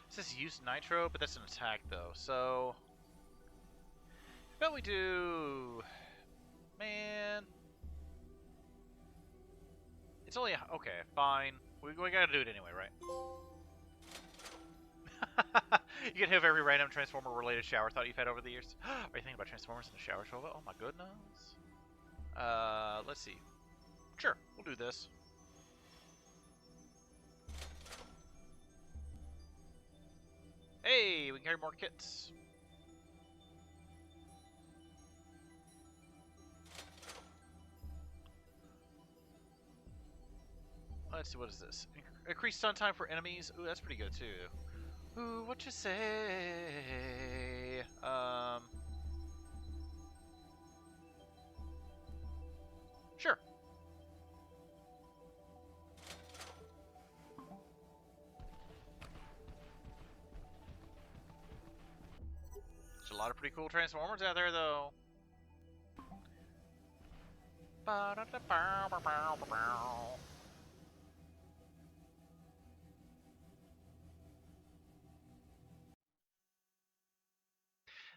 It says use nitro, but that's an attack though, so... I bet we do... Man... It's only... Okay, fine. We gotta do it anyway, right? You can have every random Transformer-related shower thought you've had over the years. Are you thinking about Transformers in the shower, Shova? Oh my goodness. Let's see. Sure, we'll do this. Hey, we can carry more kits. Let's see, what is this? Increased stun time for enemies. Ooh, that's pretty good too. Ooh, what you say? Sure. There's a lot of pretty cool Transformers out there, though.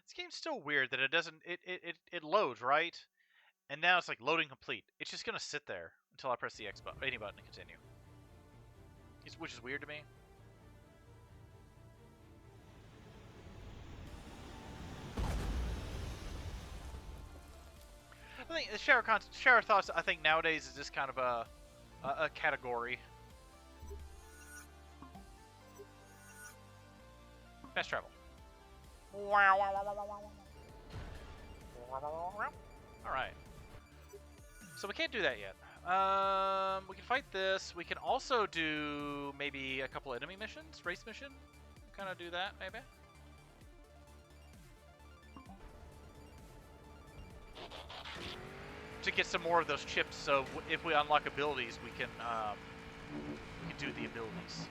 This game's still weird that it doesn't. It loads, right? And now it's like loading complete. It's just gonna sit there until I press the X button, any button to continue. Which is weird to me. I think the shower thoughts. I think nowadays is just kind of a category. Fast travel. All right. So we can't do that yet. We can fight this. We can also do maybe a couple enemy missions, race mission. Kind of do that maybe. To get some more of those chips, so if we unlock abilities, we can do the abilities.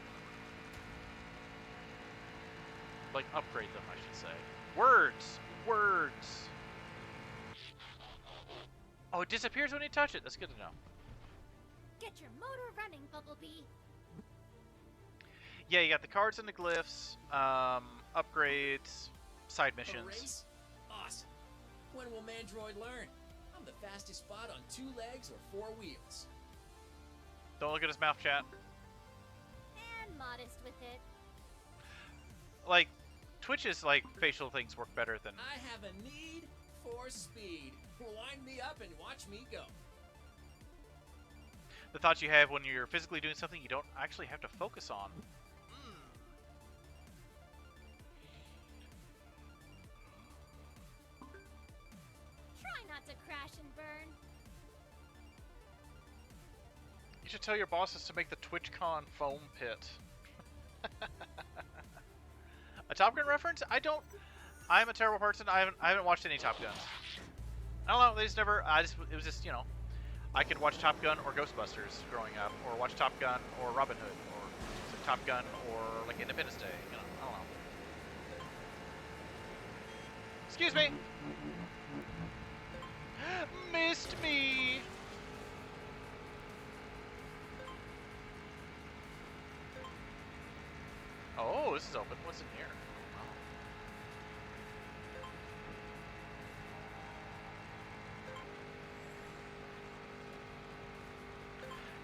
Like upgrade them, I should say. Words! Words! Oh, it disappears when you touch it. That's good to know. Get your motor running, Bumblebee. Yeah, you got the cards and the glyphs, upgrades, side missions. A race? Awesome. When will Mandroid learn? I'm the fastest spot on 2 legs or 4 wheels. Don't look at his mouth, chat. And modest with it. Like, Twitch's like facial things work better than. I have a need for speed. Wind me up and watch me go. The thoughts you have when you're physically doing something you don't actually have to focus on. Try not to crash and burn. You should tell your bosses to make the TwitchCon foam pit. A Top Gun reference? I'm a terrible person. I haven't watched any Top Guns. I don't know, they just never, it was just, you know, I could watch Top Gun or Ghostbusters growing up, or watch Top Gun or Robin Hood, or Top Gun or, like, Independence Day, you know, I don't know. Excuse me! Missed me! Oh, this is open. What's in here?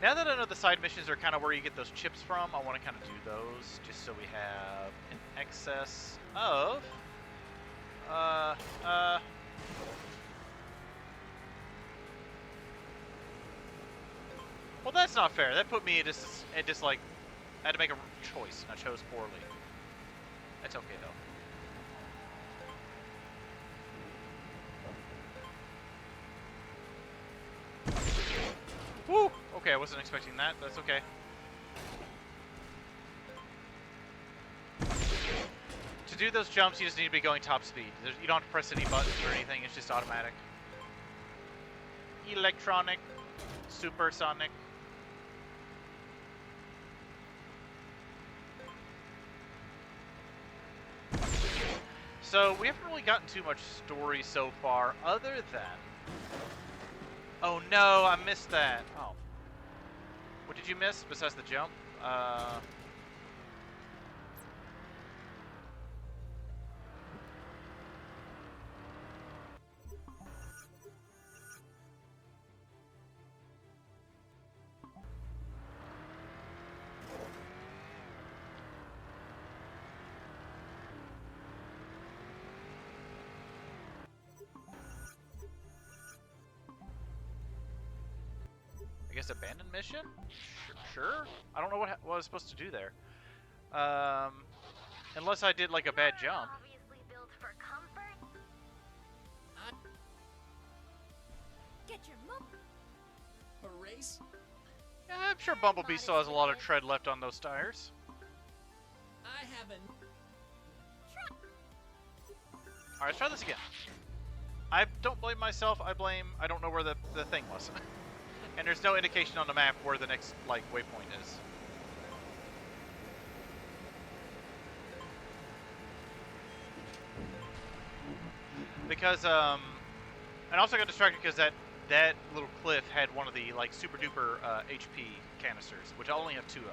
Now that I know the side missions are kind of where you get those chips from, I want to kind of do those, just so we have an excess of... Well, that's not fair. That put me at just like, I had to make a choice, and I chose poorly. That's okay, though. Woo! Okay, I wasn't expecting that. That's okay. To do those jumps, you just need to be going top speed. You don't have to press any buttons or anything. It's just automatic. Electronic. Supersonic. So, we haven't really gotten too much story so far, other than... Oh no, I missed that. Oh. What did you miss besides the jump? I guess abandoned mission? Sure. I don't know what I was supposed to do there. Unless I did like a bad jump. Obviously built for comfort. Get your A race? Yeah, I'm sure Bumblebee still has a lot of tread left on those tires. I haven't. Alright, let's try this again. I don't blame myself, I don't know where the thing was. And there's no indication on the map where the next, like, waypoint is. Because, and I also got distracted because that little cliff had one of the, like, super duper HP canisters, which I only have 2 of.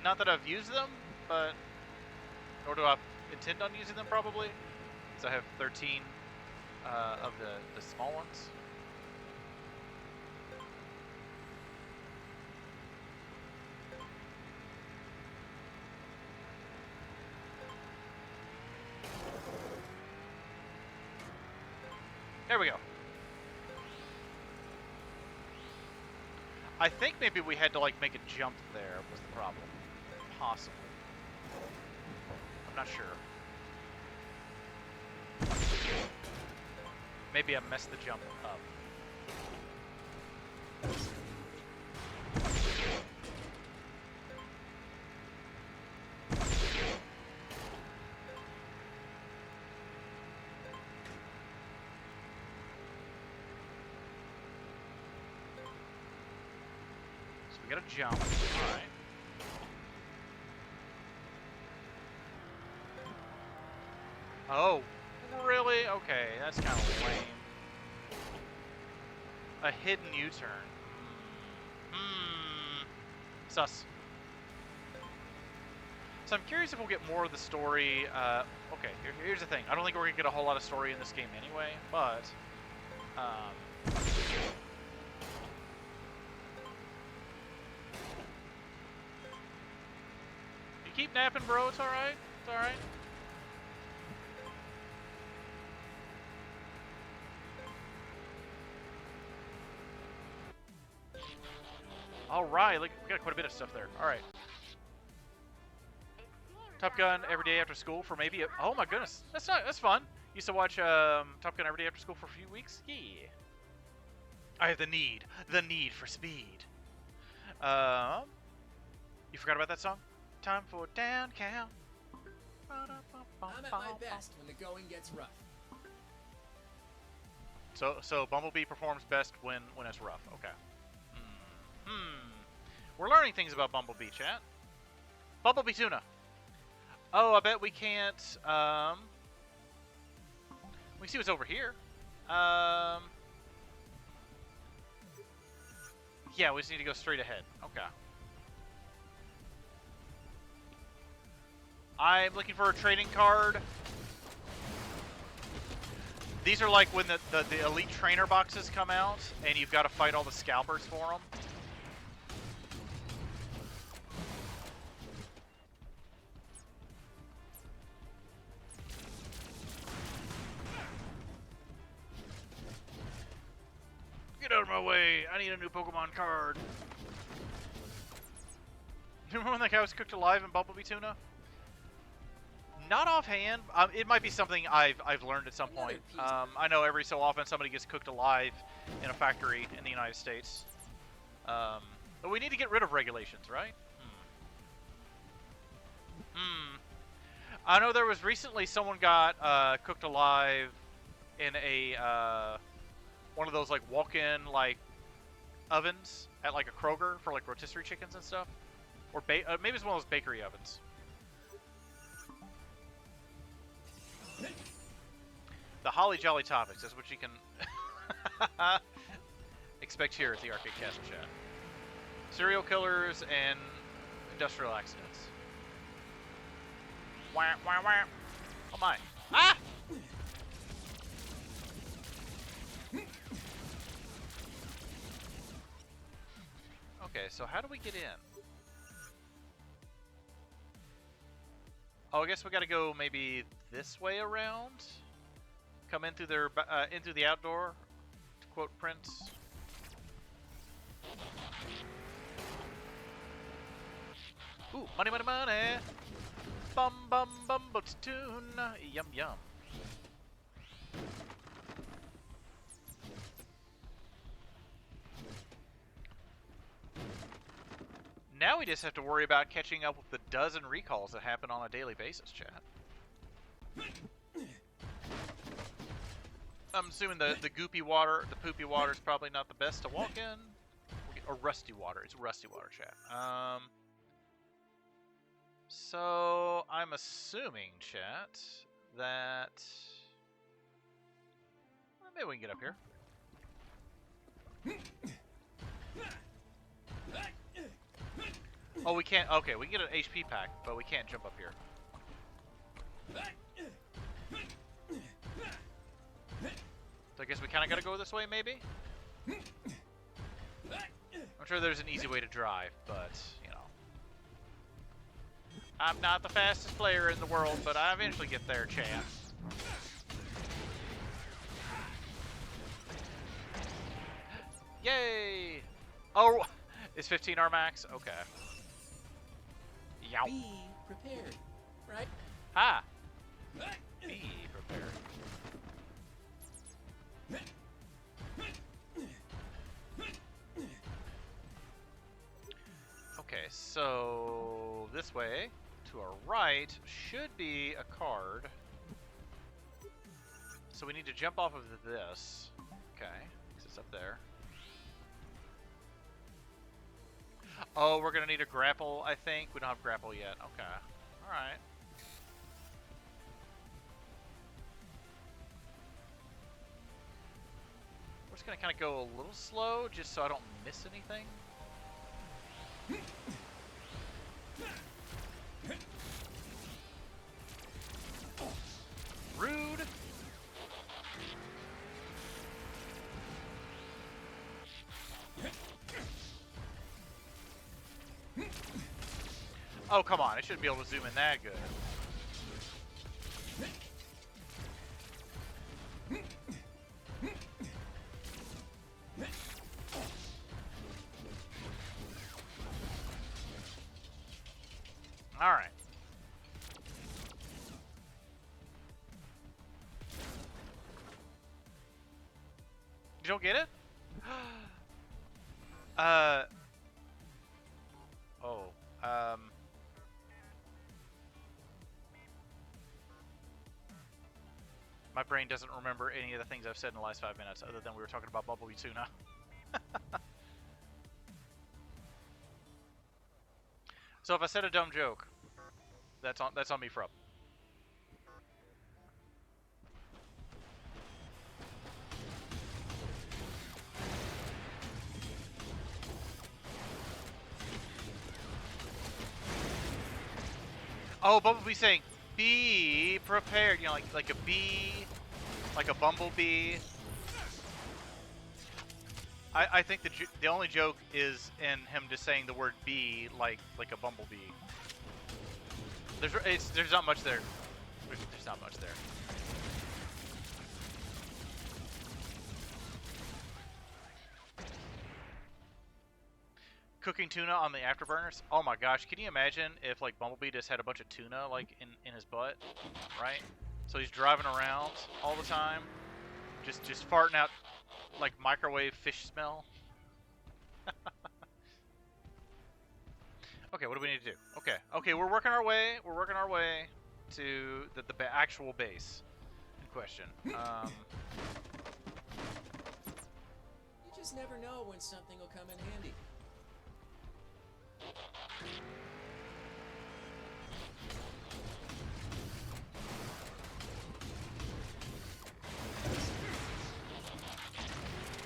Not that I've used them, but nor do I intend on using them, probably. So I have 13 of the small ones. There we go. I think maybe we had to, like, make a jump there was the problem. Possibly. I'm not sure. Maybe I messed the jump up. So we gotta jump. Alright. Oh, really? Okay, that's kind of lame. A hidden U-turn. Sus. So I'm curious if we'll get more of the story. Okay, here's the thing. I don't think we're going to get a whole lot of story in this game anyway, but... you keep napping, bro. It's alright. It's alright. Alright, look, we got quite a bit of stuff there. Alright. Top Gun every day after school for maybe oh my goodness. That's fun. Used to watch Top Gun every day after school for a few weeks. Yeah. I have the need for speed. You forgot about that song? Time for down count. I'm at my best when the going gets rough. So Bumblebee performs best when it's rough. Okay. We're learning things about Bumblebee, chat. Bumblebee tuna. Oh, I bet we can't. We see what's over here. Yeah, we just need to go straight ahead. Okay. I'm looking for a trading card. These are like when the elite trainer boxes come out, and you've got to fight all the scalpers for them. Get out of my way! I need a new Pokemon card. Remember when that guy was cooked alive in Bumblebee Tuna? Not offhand. It might be something I've learned at some point. I know every so often somebody gets cooked alive in a factory in the United States. But we need to get rid of regulations, right? I know there was recently someone got cooked alive in a one of those like walk-in like ovens at like a Kroger for like rotisserie chickens and stuff, or maybe it's one of those bakery ovens. The Holly Jolly Topics is what you can expect here at the Arcade Castle chat. Serial killers and industrial accidents. Wah, wah, wah. Oh my. Ah! Okay, so how do we get in? Oh, I guess we gotta go maybe this way around? Come in through their into the outdoor, to quote Prince. Ooh, money, money, money! Bum, bum, bumble tuna! Yum, yum. Now we just have to worry about catching up with the dozen recalls that happen on a daily basis, chat. I'm assuming the goopy water, the poopy water is probably not the best to walk in. Or rusty water. It's rusty water, chat. So I'm assuming, chat, that maybe we can get up here. Oh, we can't. Okay, we can get an HP pack, but we can't jump up here. So I guess we kind of got to go this way, maybe? I'm sure there's an easy way to drive, but, you know. I'm not the fastest player in the world, but I eventually get there, chat. Yay! Oh, is 15 our max? Okay. Yow. Be prepared, right? Ha! Be prepared. Okay, so this way, to our right, should be a card. So we need to jump off of this. Okay, 'cause it's up there. Oh, we're gonna need a grapple, I think. We don't have grapple yet. Okay. Alright. We're just gonna kind of go a little slow, just so I don't miss anything. Rude! Oh, come on. I shouldn't be able to zoom in that good. Alright. You don't get it? My brain doesn't remember any of the things I've said in the last 5 minutes, other than we were talking about Bumblebee Tuna. So if I said a dumb joke, that's on me, Frub. Oh, Bumblebee saying, "Be prepared." You know, like a bee, like a bumblebee. I think the only joke is in him just saying the word "bee" like a bumblebee. There's not much there. There's not much there. Cooking tuna on the afterburners. Oh my gosh, can you imagine if like Bumblebee just had a bunch of tuna like in his butt, right? So he's driving around all the time, just farting out like microwave fish smell. Okay, what do we need to do? Okay, we're working our way. We're working our way to the actual base in question. You just never know when something will come in handy.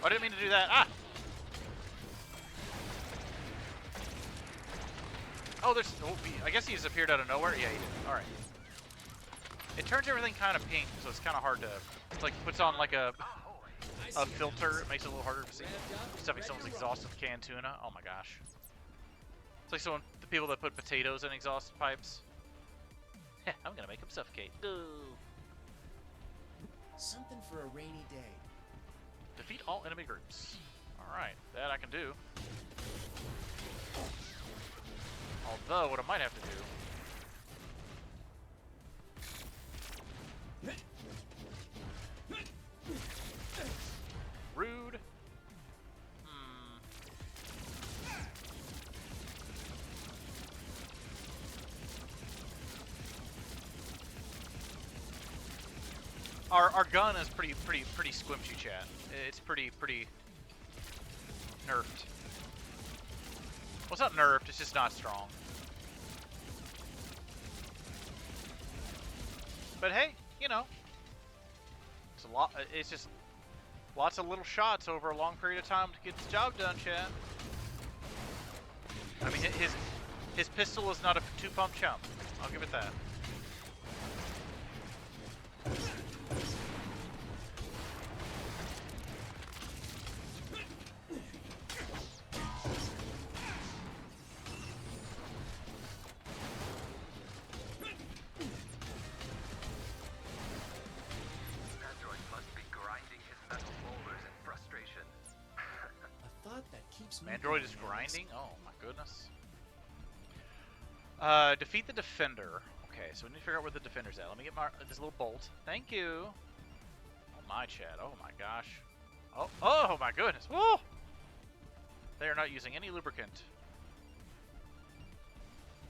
I didn't mean to do that. Ah! Oh, there's... Oh, I guess he just appeared out of nowhere? Yeah, he did. Alright. It turns everything kind of pink, so it's kind of hard to... It's like, puts on like a filter. It makes it a little harder to see. Stuffing someone's exhaust with canned tuna. Oh my gosh. It's like the people that put potatoes in exhaust pipes. I'm gonna make them suffocate. Something for a rainy day. Defeat all enemy groups. Alright, that I can do. Although, what I might have to do... Rude. Our gun is pretty squishy, chat. It's pretty nerfed. Well, it's not nerfed. It's just not strong. But hey, you know, it's a lot. It's just lots of little shots over a long period of time to get the job done, chat. I mean, his pistol is not a two-pump chump. I'll give it that. Android must be grinding his metal molars in frustration. A thought that keeps me Mandroid is going. grinding? Oh my goodness. Defeat the defender. Okay, so we need to figure out where the defender's at. Let me get this little bolt. Thank you. Oh my, chat. Oh my gosh. Oh my goodness. Whoa! They are not using any lubricant.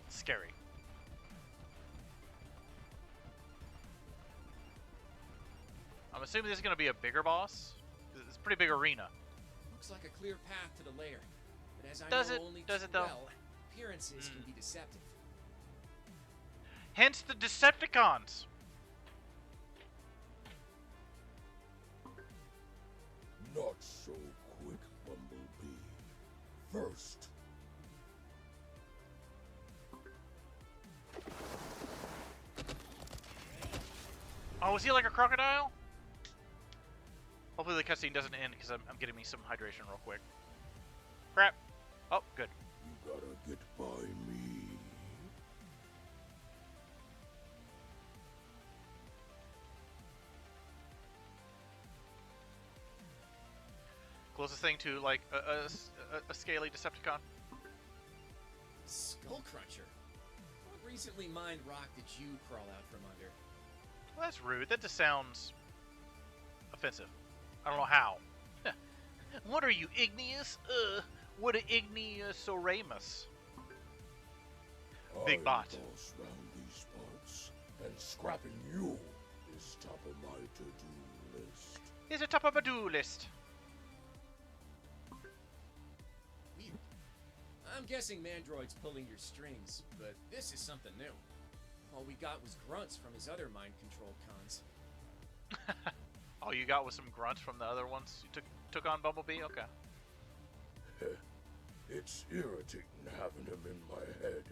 Scary. I'm assuming this is going to be a bigger boss. It's a pretty big arena. Looks like a clear path to the lair. But as I Does know it? only Does too it though? well, appearances can be deceptive. Hence the Decepticons. Not so quick, Bumblebee. First. Oh, is he like a crocodile? Hopefully the cutscene doesn't end because I'm getting me some hydration real quick. Crap. Oh, good. You gotta get by me. Closest thing to like a scaly Decepticon. Skullcruncher. What recently mined rock did you crawl out from under? Well, that's rude. That just sounds offensive. I don't know how. What are you, igneous? What a igneousoramus. Big bot. Boss round these parts, and scrapping you is top of my to-do list. Here's a top of my do list. Weird. I'm guessing Mandroid's pulling your strings, but this is something new. All we got was grunts from his other mind control cons. All you got was some grunts from the other ones you took on Bumblebee? Okay. It's irritating having him in my head,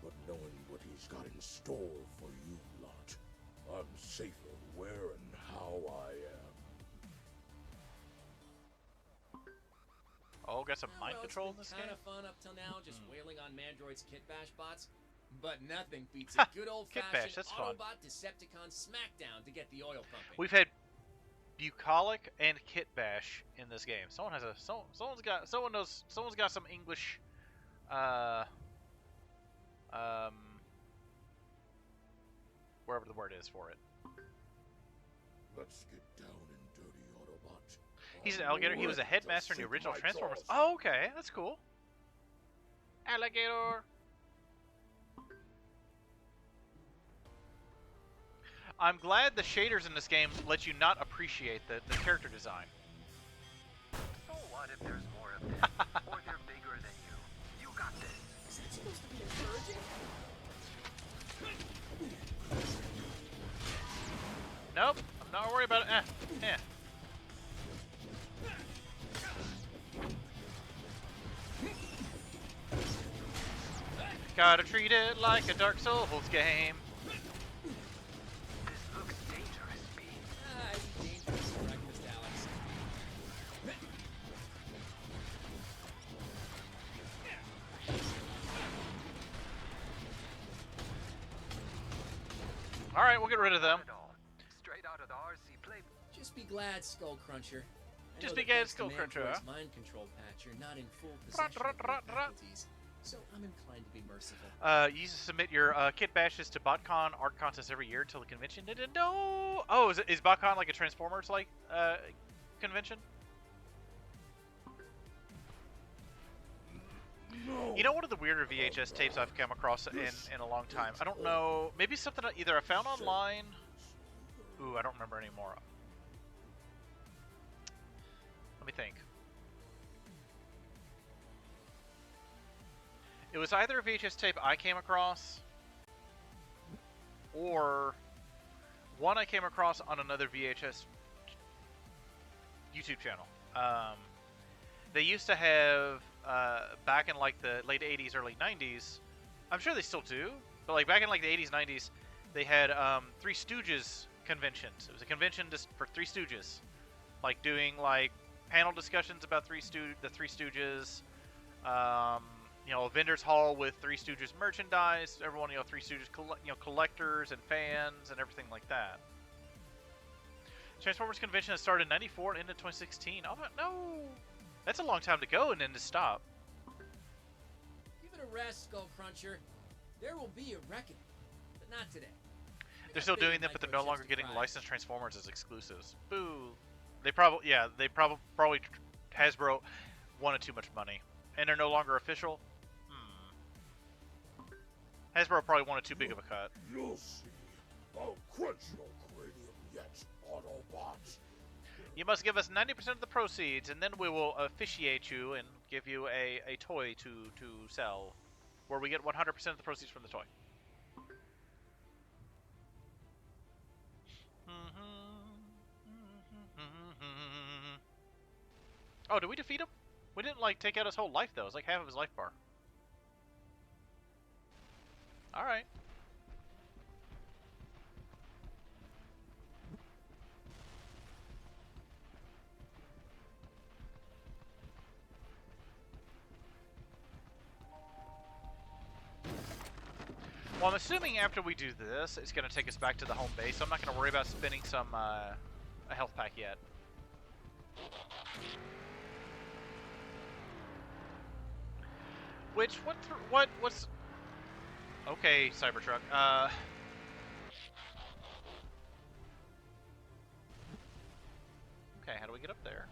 but knowing what he's got in store for you lot, I'm safer where and how I am. Oh, got some mind control in this Kind game? of fun up till now, just wailing on Mandroid's Kit Bash bots. But nothing beats a good Kit old-fashioned Bash, that's fun. Autobot Decepticon smackdown to get the oil pumping. We've had bucolic and kit bash in this game. Someone's got some English wherever the word is for it. Let's get down and dirty, Autobot. He's an alligator. He was a headmaster in the original Transformers. Oh, okay, that's cool. Alligator. I'm glad the shaders in this game let you not appreciate the character design. So what if there's more of them? Or they're bigger than you? You got this. Is that supposed to be encouraging? Nope, I'm not worried about it. Gotta treat it like a Dark Souls game. This looks dangerous, B. He's dangerous for breakfast, Alex. Alright, we'll get rid of them. Straight out of the RC playbook. Just be glad, Skullcruncher. I Just know be that glad, thanks to Skullcruncher, Mandroid's huh? mind control patch, you're not in full possession of your faculties, so I'm inclined to be merciful. You submit your kit bashes to BotCon art contests every year until the convention. No. Oh, is BotCon like a Transformers like convention? No. You know, one of the weirder VHS tapes I've come across in a long time. I don't know. Maybe something either I found online Ooh, I don't remember anymore. Let me think. It was either a VHS tape I came across, or one I came across on another VHS YouTube channel. They used to have, back in like the late 80s, early 90s, I'm sure they still do, but like back in like the 80s, 90s, they had Three Stooges conventions. It was a convention just for Three Stooges, like doing like panel discussions about the Three Stooges, you know, a vendor's hall with Three Stooges merchandise, everyone, you know, Three Stooges, collectors and fans and everything like that. Transformers convention has started in 94 and into 2016. Oh no! That's a long time to go and then to stop. Give it a rest, Skull Cruncher. There will be a reckoning, but not today. They're still doing them, but they're no longer getting licensed Transformers as exclusives. Boo! They probably, yeah, probably Hasbro wanted too much money, and they're no longer official. Hasbro probably wanted too big of a cut. You'll see. I'll crunch your cranium yet, Autobots. You must give us 90% of the proceeds, and then we will officiate you and give you a toy to sell, where we get 100% of the proceeds from the toy. Oh, did we defeat him? We didn't, like, take out his whole life, though. It was like half of his life bar. Alright. Well, I'm assuming after we do this, it's going to take us back to the home base, so I'm not going to worry about spending some, a health pack yet. Which, what's... Okay, Cybertruck, okay, how do we get up there?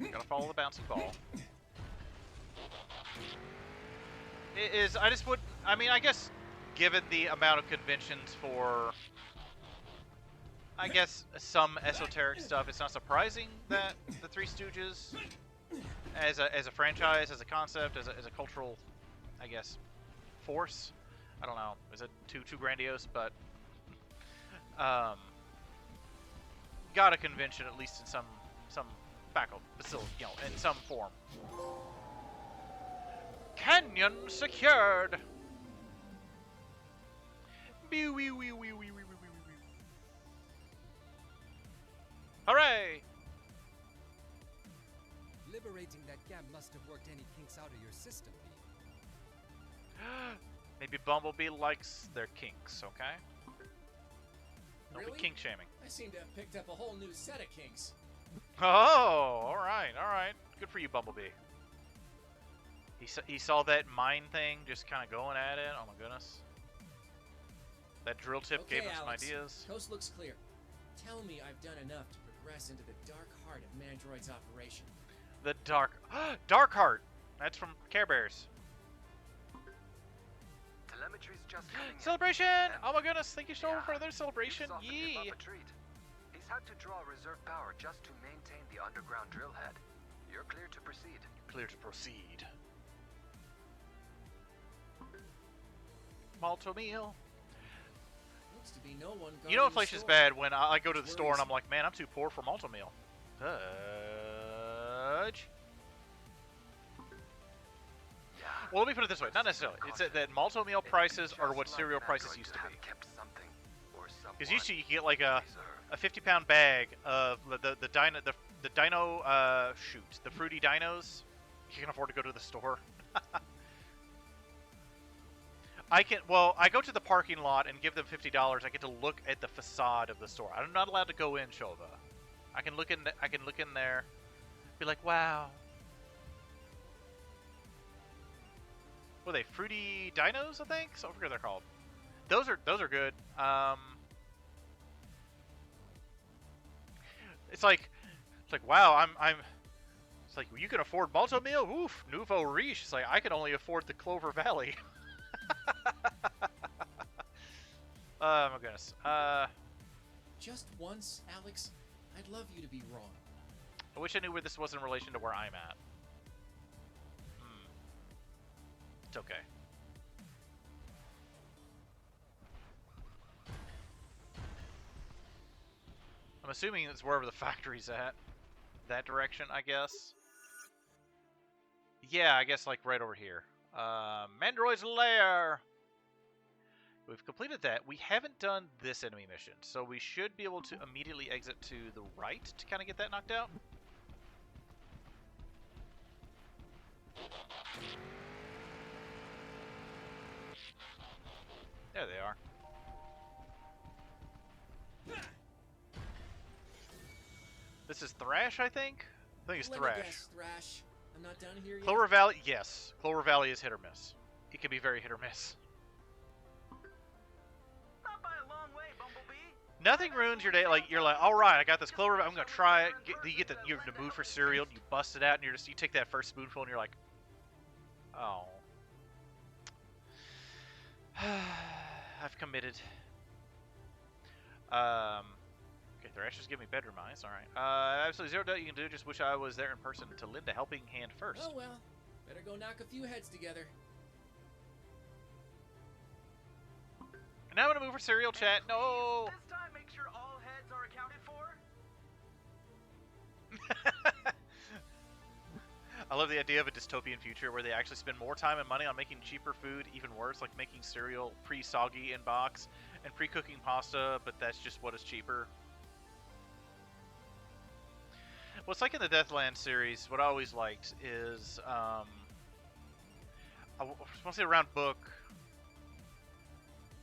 Gotta follow the bouncing ball. I mean, I guess, given the amount of conventions for, I guess, some esoteric stuff, it's not surprising that the Three Stooges, as a franchise, as a concept, as a cultural, I guess, force, I don't know, is it too grandiose, but, got a convention at least in some faculty, facility, you know, in some form. Canyon secured. Hooray! Liberating that gap must have worked any kinks out of your system, Pete. Maybe Bumblebee likes their kinks, okay? Don't Really? be kink shaming. I seem to have picked up a whole new set of kinks. Oh, alright. Good for you, Bumblebee. He saw that mine thing just kind of going at it. Oh my goodness. That drill tip gave him some ideas. Coast looks clear. Tell me I've done enough to progress into the dark heart of Mandroid's operation. The Dark Heart. That's from Care Bears. Telemetry's just coming in. Celebration! Oh my goodness, thank you so much for their celebration. He's often give up a treat. He's had to draw reserve power just to maintain the underground drill head. You're clear to proceed. Clear to proceed. Malto meal. Looks to be no one. You know inflation's bad when I go to the store and I'm like, man, I'm too poor for malto meal. Fudge. Well, let me put it this way. Not necessarily. It's that malto meal prices are what cereal prices used to be. Because used to you could get like a 50-pound bag of the fruity dinos. You can afford to go to the store. I go to the parking lot and give them $50. I get to look at the facade of the store. I'm not allowed to go in, Shova. I can look in there, be like, wow. What are they? Fruity dinos, I think. So I forget what they're called. Those are good. It's like wow. It's like you can afford malto meal. Oof, nouveau riche. It's like I can only afford the Clover Valley. Oh my goodness. Just once, Alex, I'd love you to be wrong. I wish I knew where this was in relation to where I'm at. It's okay. I'm assuming it's wherever the factory's at. That direction, I guess. Yeah, I guess like right over here. Mandroid's Lair! We've completed that. We haven't done this enemy mission, so we should be able to immediately exit to the right to kind of get that knocked out. There they are. This is Thrash, I think? I think it's Let me Thrash. guess, Thrash. I'm not down here yet. Clover Valley, yes. Clover Valley is hit or miss. It can be very hit or miss. Not by a long way, Bumblebee. Nothing ruins your day. Like, you're like, all right, I got this Clover Valley. I'm gonna try it. You're in the mood for cereal. You bust it out, and you take that first spoonful, and you're like, oh, I've committed. Okay, Thrash just give me bedroom eyes. All right. Absolutely zero doubt you can do. Just wish I was there in person to lend a helping hand first. Oh well, better go knock a few heads together. And now I'm gonna move for cereal chat. No. This time, make sure all heads are accounted for. I love the idea of a dystopian future where they actually spend more time and money on making cheaper food, even worse, like making cereal pre-soggy in box and pre-cooking pasta, but that's just what is cheaper. Well, it's like in the Deathland series, what I always liked is, I want to say around book,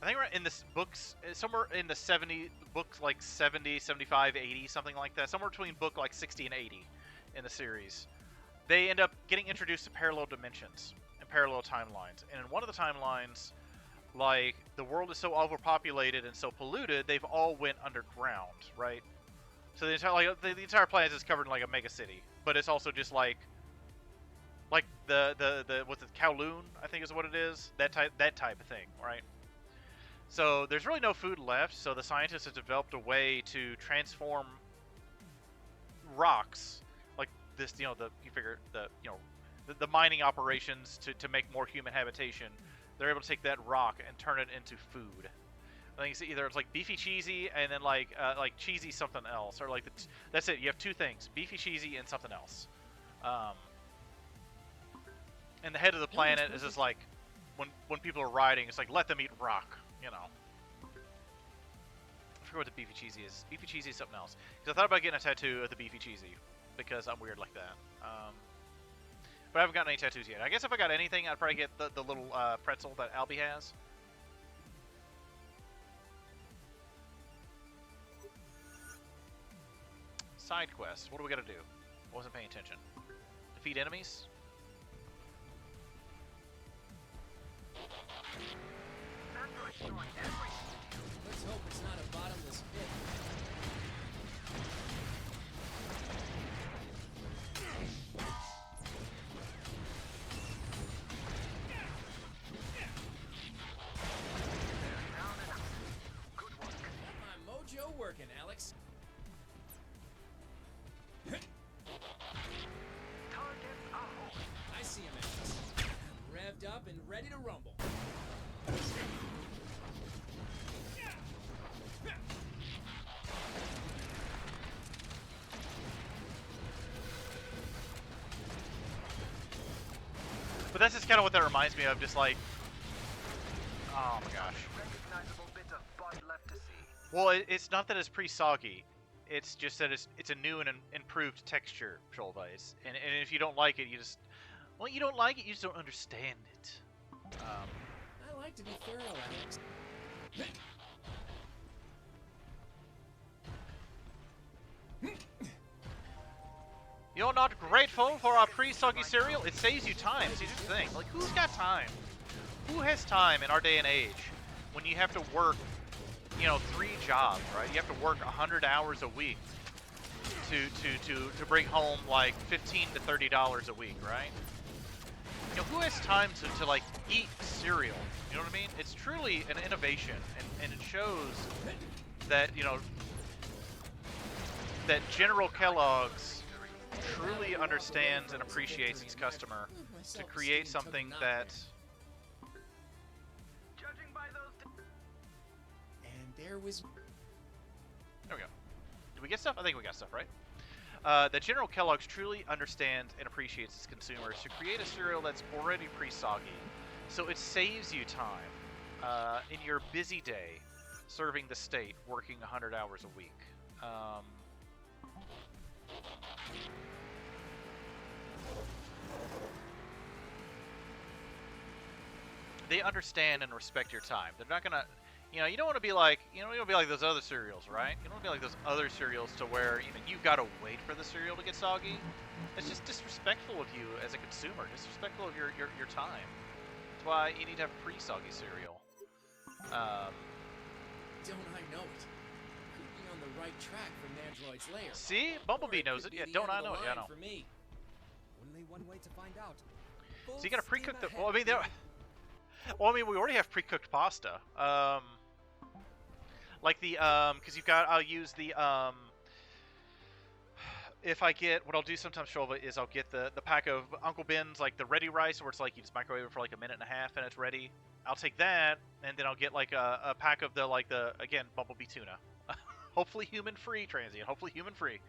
I think we're in this books, somewhere in the 70, books like 70, 75, 80, something like that, somewhere between book like 60 and 80 in the series. They end up getting introduced to parallel dimensions and parallel timelines. And in one of the timelines, like, the world is so overpopulated and so polluted, they've all went underground, right? So the entire, like, the entire planet is covered in like a mega city, but it's also just like the what's it, Kowloon, I think is what it is, that type of thing, right? So there's really no food left. So the scientists have developed a way to transform rocks, like this, you know, the mining operations to make more human habitation. They're able to take that rock and turn it into food. I think it's either it's like beefy cheesy and then like cheesy something else, or like that's it. You have two things: beefy cheesy and something else. And the head of the planet is just like when people are riding, it's like let them eat rock, you know. I forget what the beefy cheesy is. Beefy cheesy is something else. Because I thought about getting a tattoo of the beefy cheesy because I'm weird like that. But I haven't gotten any tattoos yet. I guess if I got anything, I'd probably get the little pretzel that Albie has. Side quests. What do we gotta do? I wasn't paying attention. Defeat enemies? Let's hope it's not a bottomless pit. Got my mojo working, Alex. I see him, Alex. Revved up and ready to rumble. But that's just kind of what that reminds me of, just like, oh my gosh. Well, it's not that it's pre-soggy. It's just that it's a new and improved texture, Shoulder. And if you don't like it, you just, well, you don't like it, you just don't understand it. I like to be thorough, Alex. You're not grateful for our pre-soggy cereal? It saves you time. See, here's the thing. Like, who's got time? Who has time in our day and age when you have to work, you know, 3 jobs, right? You have to work 100 hours a week to bring home like $15 to $30 a week, right? You know, who has time to like eat cereal? You know what I mean? It's truly an innovation, and it shows that, you know, that General Kellogg's truly understands and appreciates its customer to create something that... And there was... There we go. Did we get stuff? I think we got stuff, right? That General Kellogg's truly understands and appreciates its consumers to create a cereal that's already pre-soggy, so it saves you time in your busy day serving the state, working 100 hours a week. They understand and respect your time. They're not gonna, you know, you don't want to be like, you don't want to be like those other cereals, right? You don't want to be like those other cereals to where, you know, you've got to wait for the cereal to get soggy. It's just disrespectful of you as a consumer, disrespectful of your time. That's why you need to have pre-soggy cereal. Don't I know it? Could be on the right track for Mandroid's lair. See? Bumblebee knows it. Yeah, don't I know it? Yeah, I know. For me. Only one way to find out. So you gotta pre-cook the... Well, I mean, well, I mean, we already have pre-cooked pasta. Like the, because you've got... I'll use the, if I get... What I'll do sometimes, Shova, is I'll get the pack of Uncle Ben's, like, the ready rice, where it's like you just microwave it for like a minute and a half and it's ready. I'll take that, and then I'll get like a pack of the, like, the, again, Bumblebee tuna. Hopefully human-free, transient. Hopefully human-free.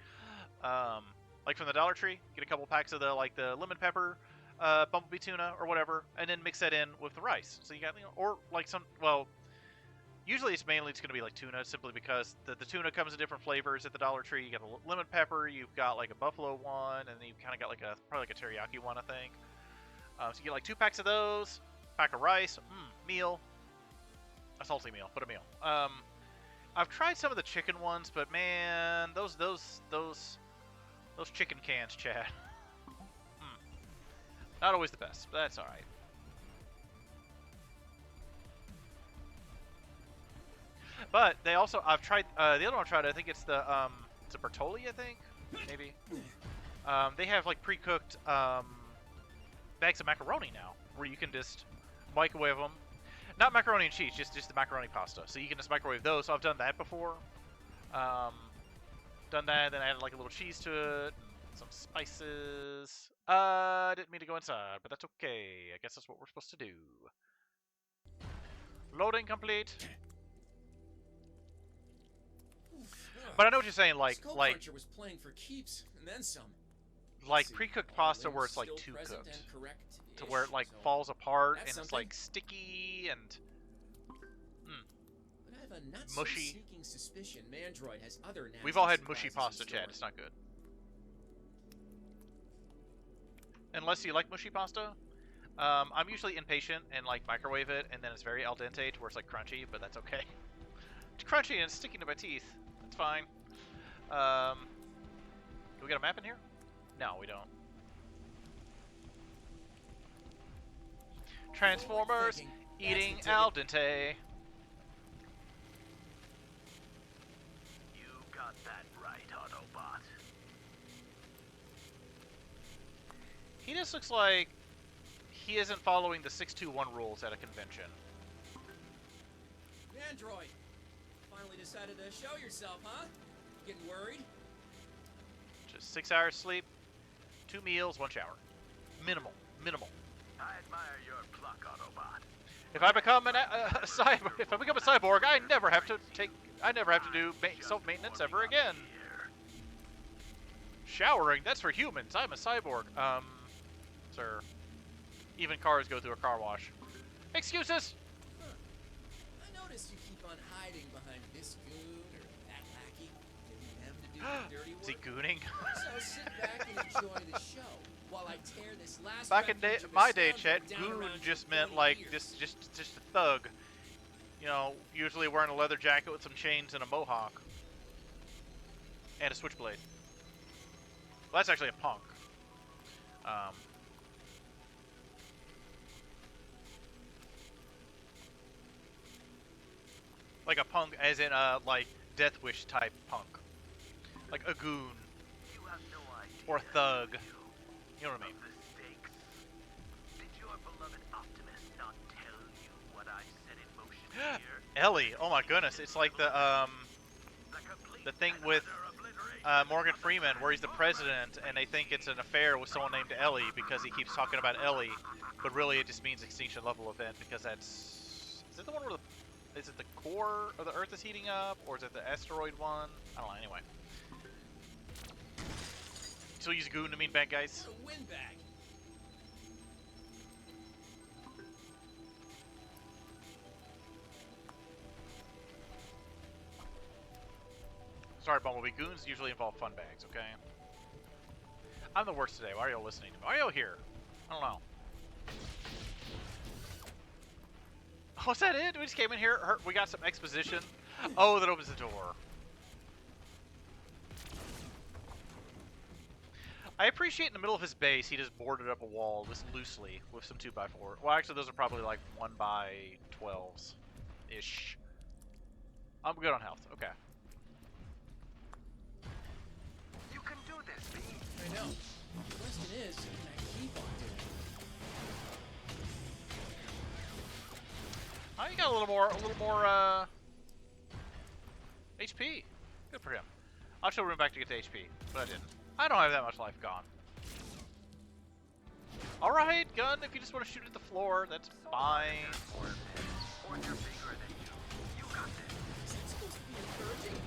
Like from the Dollar Tree, get a couple packs of the, like, the lemon pepper, Bumblebee tuna, or whatever, and then mix that in with the rice. So you got, you know, or like some, well, usually it's mainly just going to be like tuna, simply because the tuna comes in different flavors at the Dollar Tree. You got a lemon pepper, you've got like a buffalo one, and then you've kind of got like a, probably like a teriyaki one, I think. So you get like 2 packs of those, pack of rice, meal, a salty meal, but a meal. I've tried some of the chicken ones, but man, those chicken cans, Chad. Not always the best, but that's alright. But they also, I've tried, the other one I've tried, I think it's the, it's a Bertolli, I think? Maybe? They have, like, pre-cooked, bags of macaroni now, where you can just microwave them. Not macaroni and cheese, just the macaroni pasta. So you can just microwave those, so I've done that before. Done that, then added, like, a little cheese to it, and some spices. I didn't mean to go inside, but that's okay. I guess that's what we're supposed to do. Loading complete. But I know what you're saying, like was playing for keeps, and then some. Like pre-cooked pasta where it's like too cooked, to where it like falls apart and it's like sticky and But I have a not mushy. So sneaking suspicion Mandroid has other We've all had mushy pasta, Chad. It's not good. Unless you like mushy pasta. I'm usually impatient and like microwave it, and then it's very al dente to where it's like crunchy, but that's okay. It's crunchy and it's sticking to my teeth. That's fine. Do we got a map in here? No, we don't. Transformers eating al dente. You got that right, Autobot. He just looks like he isn't following the 621 rules at a convention. Mandroid, finally decided to show yourself, huh? Getting worried? Just 6 hours sleep, 2 meals, 1 shower. Minimal. I admire your pluck, Autobot. If I become a cyborg, I never have to do self-maintenance ever again. Showering, that's for humans. I'm a cyborg. Sir. Even cars go through a car wash. Excuses! Huh. I noticed you keep on hiding behind this goon or that lackey. Didn't have to do the dirty work. Is he gooning? So sit back and enjoy the show while I tear this last Back in my day, Chet, down goon around just your meant 20 like years. just a thug. You know, usually wearing a leather jacket with some chains and a mohawk. And a switchblade. Well, that's actually a punk. Like a punk, as in a like Death Wish type punk, like a goon or a thug. You know what I mean? Did your beloved Optimus not tell you what I set in motion here? Ellie, oh my goodness, it's like the thing with Morgan Freeman, where he's the president, and they think it's an affair with someone named Ellie because he keeps talking about Ellie, but really it just means extinction level event because that's... Is it the one where the... Is it the core of the Earth is heating up, or is it the asteroid one? I don't know, anyway. Still use goon to mean bad guys. A windbag. Sorry, Bumblebee. Goons usually involve fun bags, okay? I'm the worst today. Why are y'all listening to me? Why are y'all here? I don't know. Oh, is that it? We just came in here. We got some exposition. Oh, that opens the door. I appreciate in the middle of his base, he just boarded up a wall just loosely with some 2x4. Well, actually, those are probably like 1x12s-ish. I'm good on health. Okay. You can do this, B. I know. The question is, can I keep on doing it? Oh, you got a little more, HP. Good for him. I should have run back to get to HP, but I didn't. I don't have that much life gone. Alright, gun, if you just want to shoot at the floor, that's fine. Or you're bigger than you. You got this. Is that supposed to be encouraging?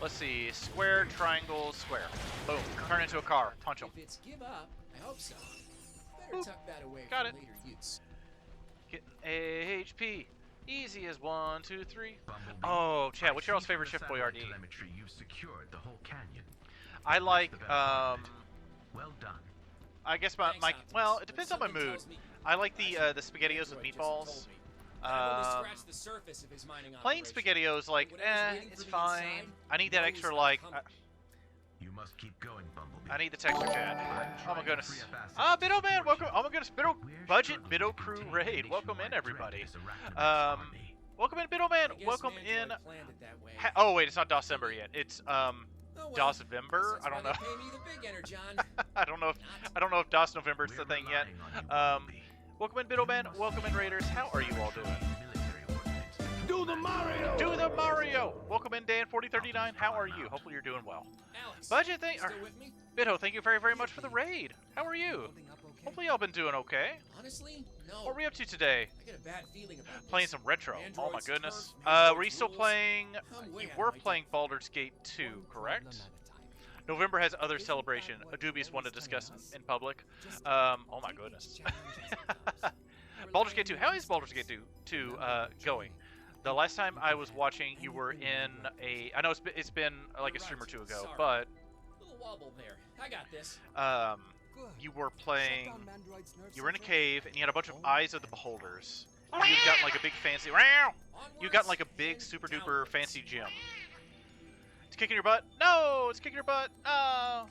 Let's see, square, triangle, square. Boom, turn into a car, punch him. If it's give up, I hope so. Better tuck that away Got for it. later use. Getting HP. Easy as 1, 2, 3. Oh, Chad, what's your all's favorite Shift Boyardee? Telemetry, you've secured the whole canyon. I like, Well done. I guess my well, it depends on my mood. I like the SpaghettiOs with meatballs. Scratch the surface of his mining Plain operation. SpaghettiOs, like, it's fine. I need that extra, like, You must keep going, Bumblebee. I need the texture, Chad. Oh my goodness. Ah, Biddo Man, welcome. Oh my goodness, Budget Biddo Crew Raid. Welcome in, everybody. Welcome in, Biddo Man. Welcome in. Oh wait, it's not December yet. It's November. I don't know. Pay me the big enter, John. I don't know if DOS November is the thing yet. Welcome in, Biddo Man. Welcome in, Raiders. How are you all doing? Do the Mario! Do the Mario! Welcome in, Dan4039. How are you? Hopefully you're doing well. Alex, Budget, thank still with me? Biddo, thank you very, very much for the raid. How are you? Hopefully y'all been doing okay. Honestly, no. What are we up to today? I get a bad feeling about this. Playing some retro. Oh my Androids, goodness. turf, Were you still rules. playing? I'm way You out were of my playing Baldur's Gate 2, correct? November has other celebration, a dubious one to discuss in public. Oh my goodness. Baldur's Gate 2. How is Baldur's Gate 2 going? The last time I was watching, you were in a... I know it's been like a stream or two ago, Sorry. but... Little wobble there. I got this. You were playing... You were in a cave, and you had a bunch of Eyes of the Beholders. And you'd gotten like a big fancy... You got like a big super duper fancy gym. It's kicking your butt? No! It's kicking your butt! Oh!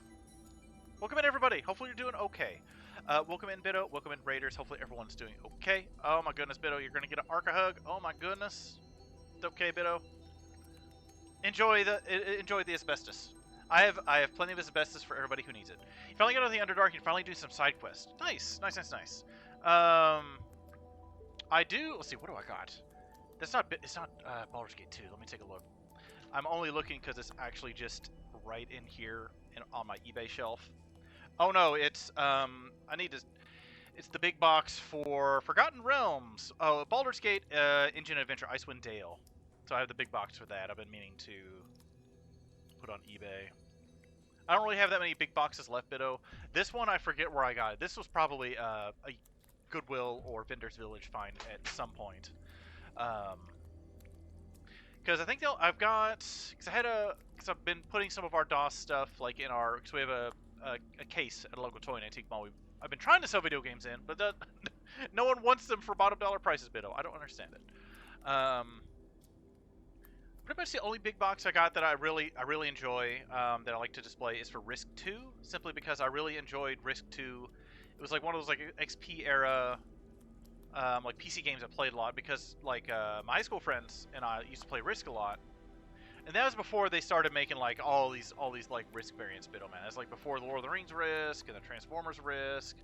Welcome in, everybody. Hopefully you're doing okay. Welcome in, Biddo. Welcome in, Raiders. Hopefully everyone's doing okay. Oh my goodness, Biddo. You're going to get an Arca hug. Oh my goodness. It's okay, Biddo. Enjoy the asbestos. I have plenty of asbestos for everybody who needs it. You finally got on the Underdark. You can finally do some side quests. Nice. Nice, nice, nice. I do... Let's see. What do I got? That's not... It's not Baldur's Gate 2. Let me take a look. I'm only looking because it's actually just right in here on my eBay shelf. Oh no, it's I need to. It's the big box for Forgotten Realms. Oh, Baldur's Gate Engine Adventure Icewind Dale. So I have the big box for that. I've been meaning to put on eBay. I don't really have that many big boxes left, Biddo. This one I forget where I got it. This was probably a Goodwill or Vendor's Village find at some point. Because I think I've got because I've been putting some of our DOS stuff like in our because we have a case at a local toy and antique mall. I've been trying to sell video games in, but no one wants them for bottom dollar prices, Biddo. I don't understand it. Pretty much the only big box I got that I really enjoy that I like to display is for Risk 2, simply because I really enjoyed Risk 2. It was like one of those like XP era like PC games I played a lot because like my high school friends and I used to play Risk a lot. And that was before they started making like all these like Risk variants, Biddo Man. That's like before the Lord of the Rings Risk and the Transformers Risk.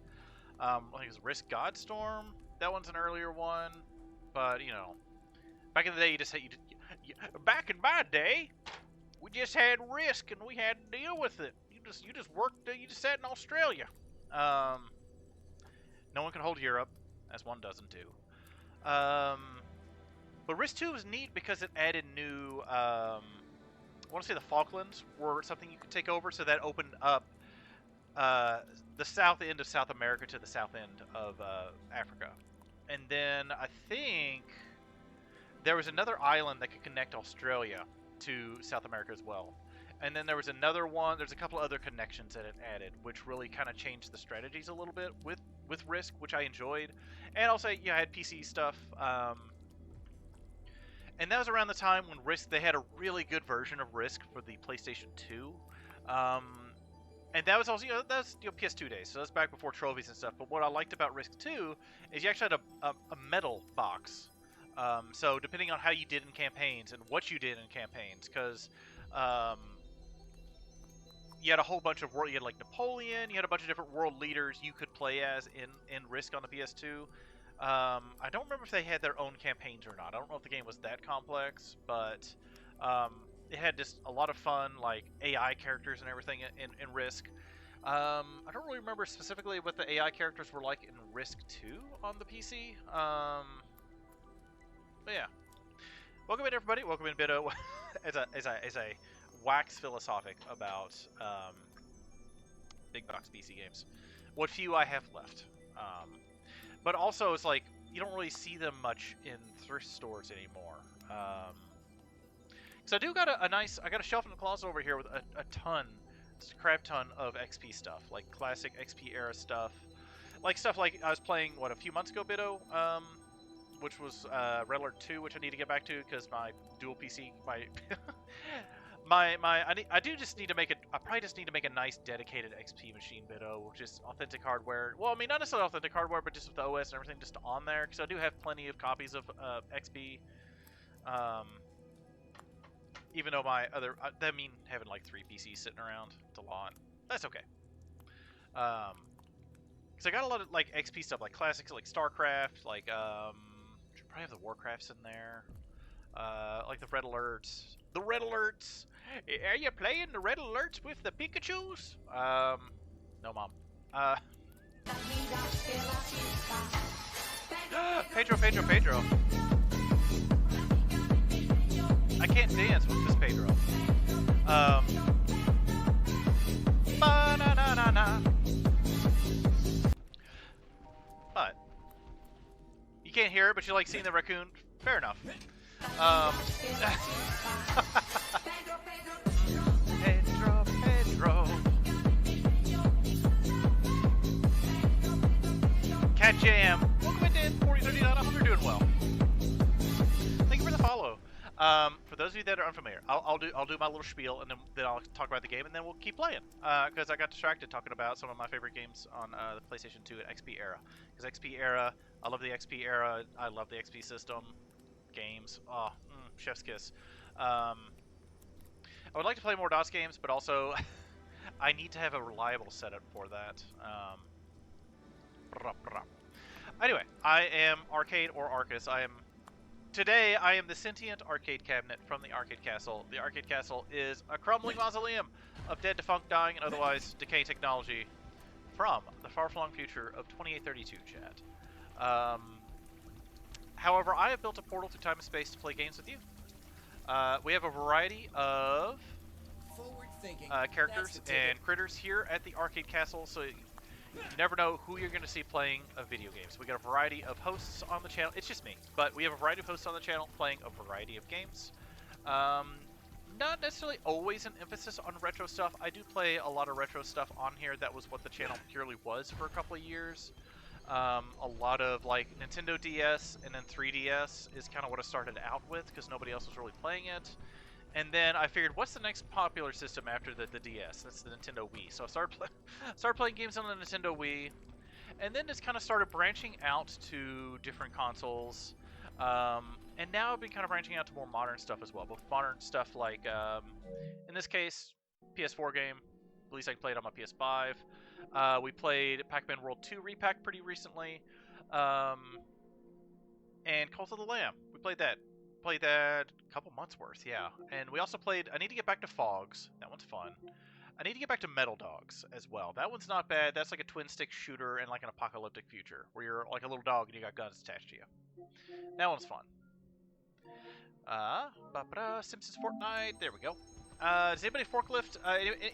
I think it was Risk Godstorm. That one's an earlier one. But you know, back in the day, you just had back in my day, we just had Risk and we had to deal with it. You just worked. You just sat in Australia. No one can hold Europe, as one doesn't do. But Risk 2 was neat because it added new. I want to say the Falklands were something you could take over, so that opened up the south end of South America to the south end of Africa. And then I think there was another island that could connect Australia to South America as well. And then there was another one, there's a couple other connections that it added, which really kind of changed the strategies a little bit with Risk, which I enjoyed. And also, I had PC stuff. And that was around the time when Risk, they had a really good version of Risk for the PlayStation 2. And that was also, that's PS2 days, so that's back before trophies and stuff. But what I liked about Risk 2 is you actually had a medal box. So depending on how you did in campaigns and what you did in campaigns, because you had a whole bunch of you had like Napoleon, you had a bunch of different world leaders you could play as in Risk on the PS2. I don't remember if they had their own campaigns or not. I don't know if the game was that complex, but it had just a lot of fun, like AI characters and everything in Risk. I don't really remember specifically what the AI characters were like in Risk 2 on the PC. But yeah, welcome in everybody. Welcome in Bito. as I wax philosophic about big box PC games, what few I have left. But also, it's like you don't really see them much in thrift stores anymore. So I do got I got a shelf in the closet over here with a ton, just a crap ton of XP stuff, like classic XP era stuff, like stuff like I was playing a few months ago, Bito, which was Red Alert 2, which I need to get back to because my dual PC, I probably just need to make a nice dedicated XP machine, Bito, just authentic hardware. Well, I mean, not necessarily authentic hardware, but just with the OS and everything just on there, because I do have plenty of copies of XP. Even though my other, that mean having like 3 PCs sitting around, it's a lot. That's okay. Because I got a lot of like XP stuff, like classics, like StarCraft, like should probably have the Warcrafts in there, like the Red Alerts. The Red Alerts. Are you playing the Red Alerts with the Pikachus? No, Mom. Pedro. I can't dance with this Pedro. Ba-na-na-na-na. But you can't hear it, but you like seeing the raccoon. Fair enough. Pedro. Cat Jam. Welcome in, 4039. I hope you're doing well. Thank you for the follow. For those of you that are unfamiliar, I'll do my little spiel, and then I'll talk about the game, and then we'll keep playing. Because I got distracted talking about some of my favorite games on the PlayStation 2 and XP era. Because XP era, I love the XP era. I love the XP system. Games. Oh, chef's kiss. I would like to play more DOS games, but also I need to have a reliable setup for that. Anyway, I am Arcade or Arccas. Today, I am the sentient arcade cabinet from the Arcade Castle. The Arcade Castle is a crumbling mausoleum of dead, defunct, dying, and otherwise decaying technology from the far-flung future of 2832, chat. However, I have built a portal through time and space to play games with you. We have a variety of characters and critters here at the Arcade Castle, so you never know who you're going to see playing video games. We got a variety of hosts on the channel. It's just me, but we have a variety of hosts on the channel playing a variety of games. Not necessarily always an emphasis on retro stuff. I do play a lot of retro stuff on here. That was what the channel purely was for a couple of years. A lot of like Nintendo DS and then 3DS is kind of what I started out with because nobody else was really playing it. And then I figured, what's the next popular system after the DS? That's the Nintendo Wii. So I started playing games on the Nintendo Wii, and then just kind of started branching out to different consoles. And now I've been kind of branching out to more modern stuff as well. Both modern stuff like, in this case, PS4 game. At least I played on my PS5. We played Pac-Man World 2 Repack pretty recently. and Cult of the Lamb. We played that. Played that a couple months worth, yeah. And we also played. I need to get back to Fogs. That one's fun. I need to get back to Metal Dogs as well. That one's not bad. That's like a twin stick shooter in like an apocalyptic future where you're like a little dog and you got guns attached to you. That one's fun. Simpsons Fortnite. There we go. Does anybody forklift?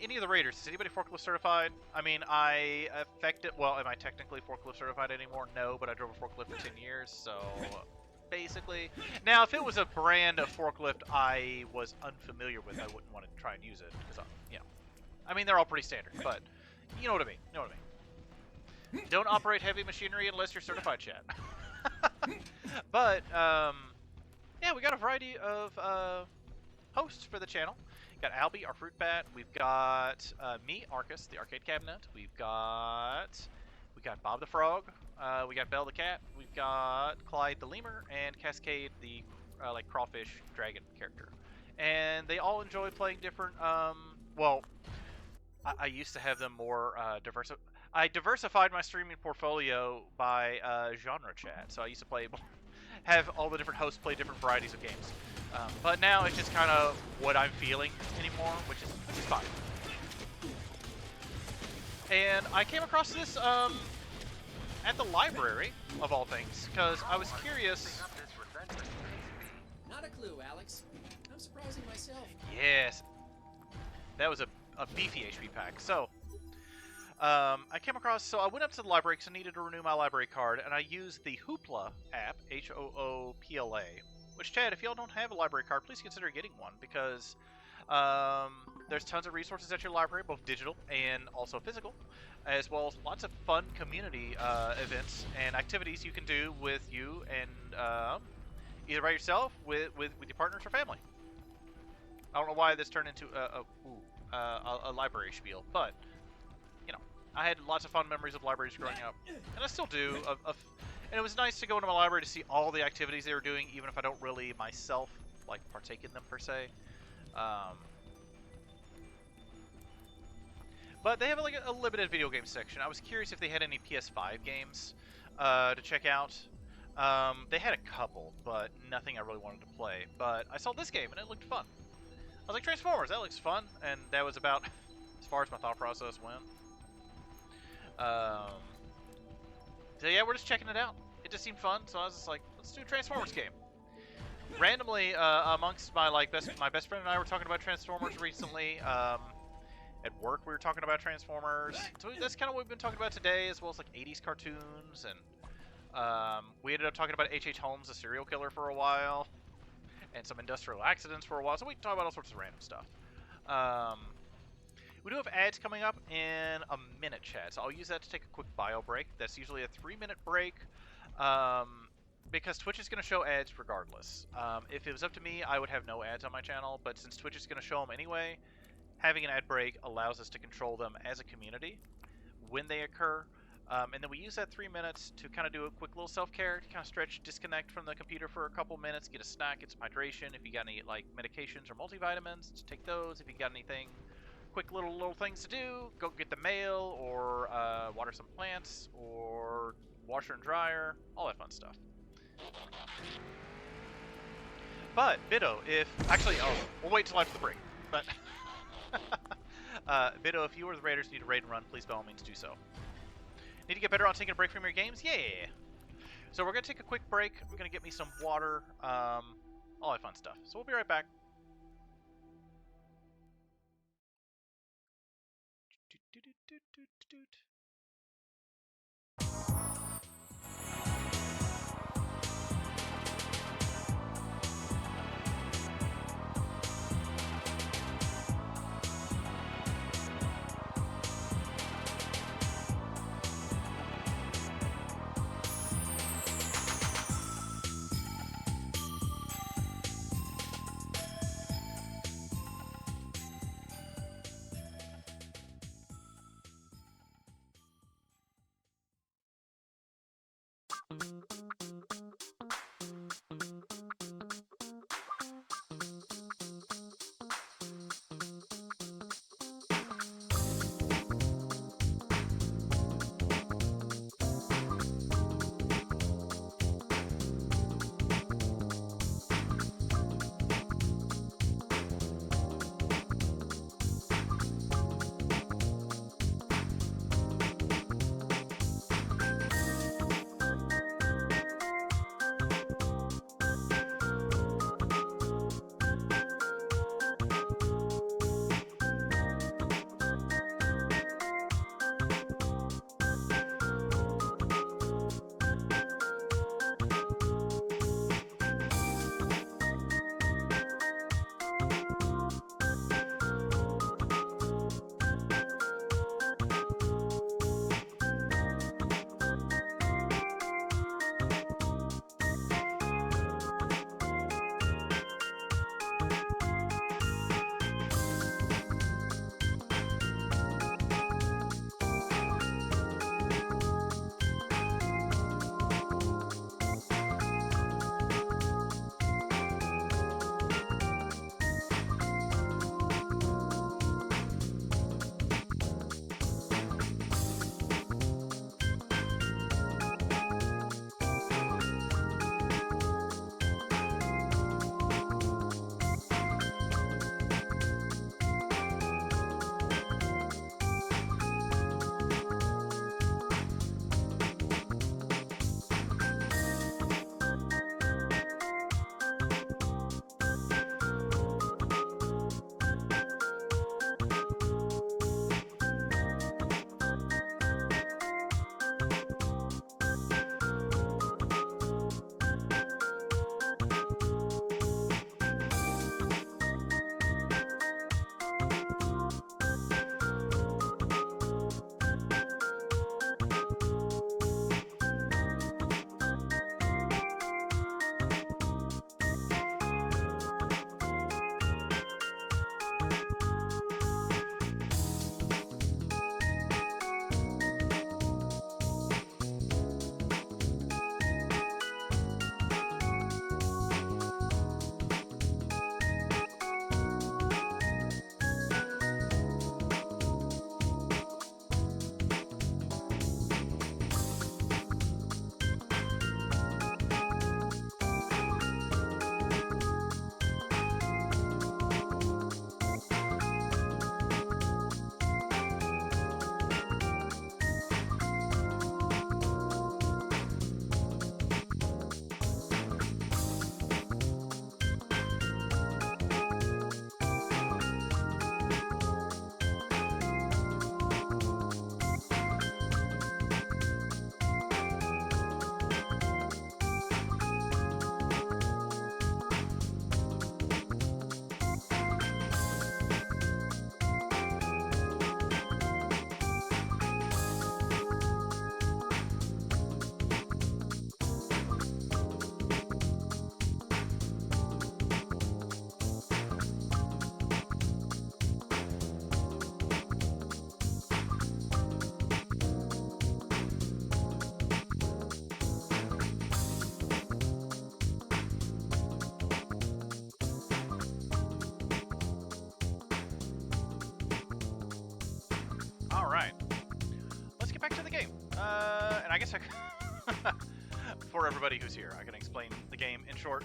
Any of the Raiders? Is anybody forklift certified? I mean, I affected. Well, am I technically forklift certified anymore? No, but I drove a forklift for 10 years, so basically. Now, if it was a brand of forklift I was unfamiliar with, I wouldn't want to try and use it because, you know, I mean, they're all pretty standard, but you know what I mean. You know what I mean. Don't operate heavy machinery unless you're certified, chat. But yeah, we got a variety of hosts for the channel. Got Albie, our fruit bat. We've got me, Arccas, the arcade cabinet. We got Bob the frog. We got Belle the cat. We've got Clyde the lemur and Cascade the like crawfish dragon character. And they all enjoy playing different. Well, I used to have them more diversified. I diversified my streaming portfolio by genre, chat. So I used to play, have all the different hosts play different varieties of games. But now it's just kind of what I'm feeling anymore, which is fine. And I came across this at the library, of all things, because I was curious. Not a clue, Alex. I'm surprising myself. Yes. That was a beefy HP pack. So, I came across, so I went up to the library because I needed to renew my library card, and I used the Hoopla app, Hoopla, which, Chad, if y'all don't have a library card, please consider getting one, because there's tons of resources at your library, both digital and also physical, as well as lots of fun community events and activities you can do with you and either by yourself, with your partners, or family. I don't know why this turned into a library spiel, but you know, I had lots of fun memories of libraries growing up, and I still do. And it was nice to go into my library to see all the activities they were doing, even if I don't really myself like partake in them per se. But they have like a limited video game section. I was curious if they had any PS5 games to check out. They had a couple, but nothing I really wanted to play. But I saw this game and it looked fun. I was like, Transformers, that looks fun, and that was about as far as my thought process went. So yeah, we're just checking it out. It just seemed fun, so I was just like, let's do a Transformers game. Randomly, amongst my best friend and I were talking about Transformers recently. At work, we were talking about Transformers. So that's kind of what we've been talking about today, as well as like 80s cartoons, and we ended up talking about H.H. Holmes, the serial killer, for a while, and some industrial accidents for a while. So we can talk about all sorts of random stuff. We do have ads coming up in a minute, chat, so I'll use that to take a quick bio break. That's usually a 3-minute break, because Twitch is going to show ads regardless. If it was up to me, I would have no ads on my channel, but since Twitch is going to show them anyway, having an ad break allows us to control them as a community when they occur. And then we use that 3 minutes to kind of do a quick little self-care, to kind of stretch, disconnect from the computer for a couple minutes, get a snack, get some hydration. If you got any like medications or multivitamins, just take those. If you got anything, quick little things to do, go get the mail, or water some plants, or washer and dryer, all that fun stuff. But Bido, we'll wait till after the break. But Bido, if you or the Raiders need to raid and run, please by all means do so. Need to get better on taking a break from your games? Yeah. So we're gonna take a quick break. I'm gonna get me some water, all that fun stuff. So we'll be right back. And I guess for everybody who's here, I can explain the game in short.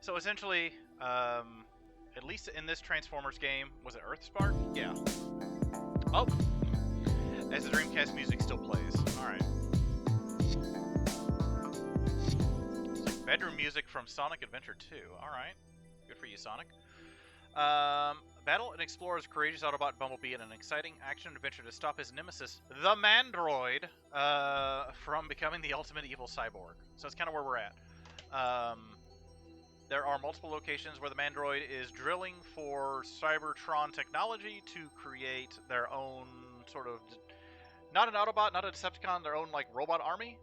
So essentially, at least in this Transformers game, was it Earthspark? Yeah. Oh! As the Dreamcast music still plays. Alright. Bedroom music from Sonic Adventure 2. Alright. Good for you, Sonic. Battle and explore as a courageous Autobot Bumblebee in an exciting action-adventure to stop his nemesis, the Mandroid, from becoming the ultimate evil cyborg. So that's kind of where we're at. There are multiple locations where the Mandroid is drilling for Cybertron technology to create their own sort of, not an Autobot, not a Decepticon, their own like robot army.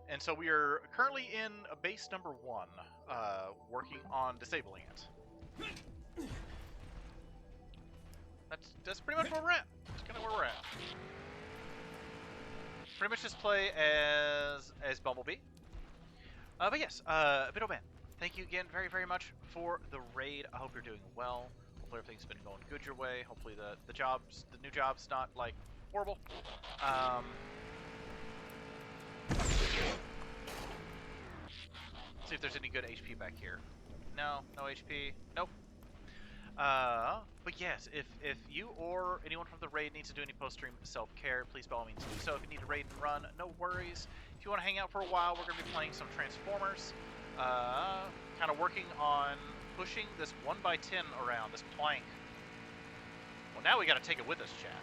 And so we are currently in base number 1, working on disabling it. That's pretty much where we're at. That's kind of where we're at. Pretty much just play as Bumblebee. But yes, Vidoband, thank you again very, very much for the raid. I hope you're doing well. Hopefully everything's been going good your way. Hopefully the new job's not like horrible. See if there's any good HP back here. No HP. Nope. But yes, if you or anyone from the raid needs to do any post-stream self-care, please by all means do so. If you need to raid and run, no worries. If you want to hang out for a while, we're going to be playing some Transformers. Kind of working on pushing this 1x10 around, this plank. Well, now we got to take it with us, chat.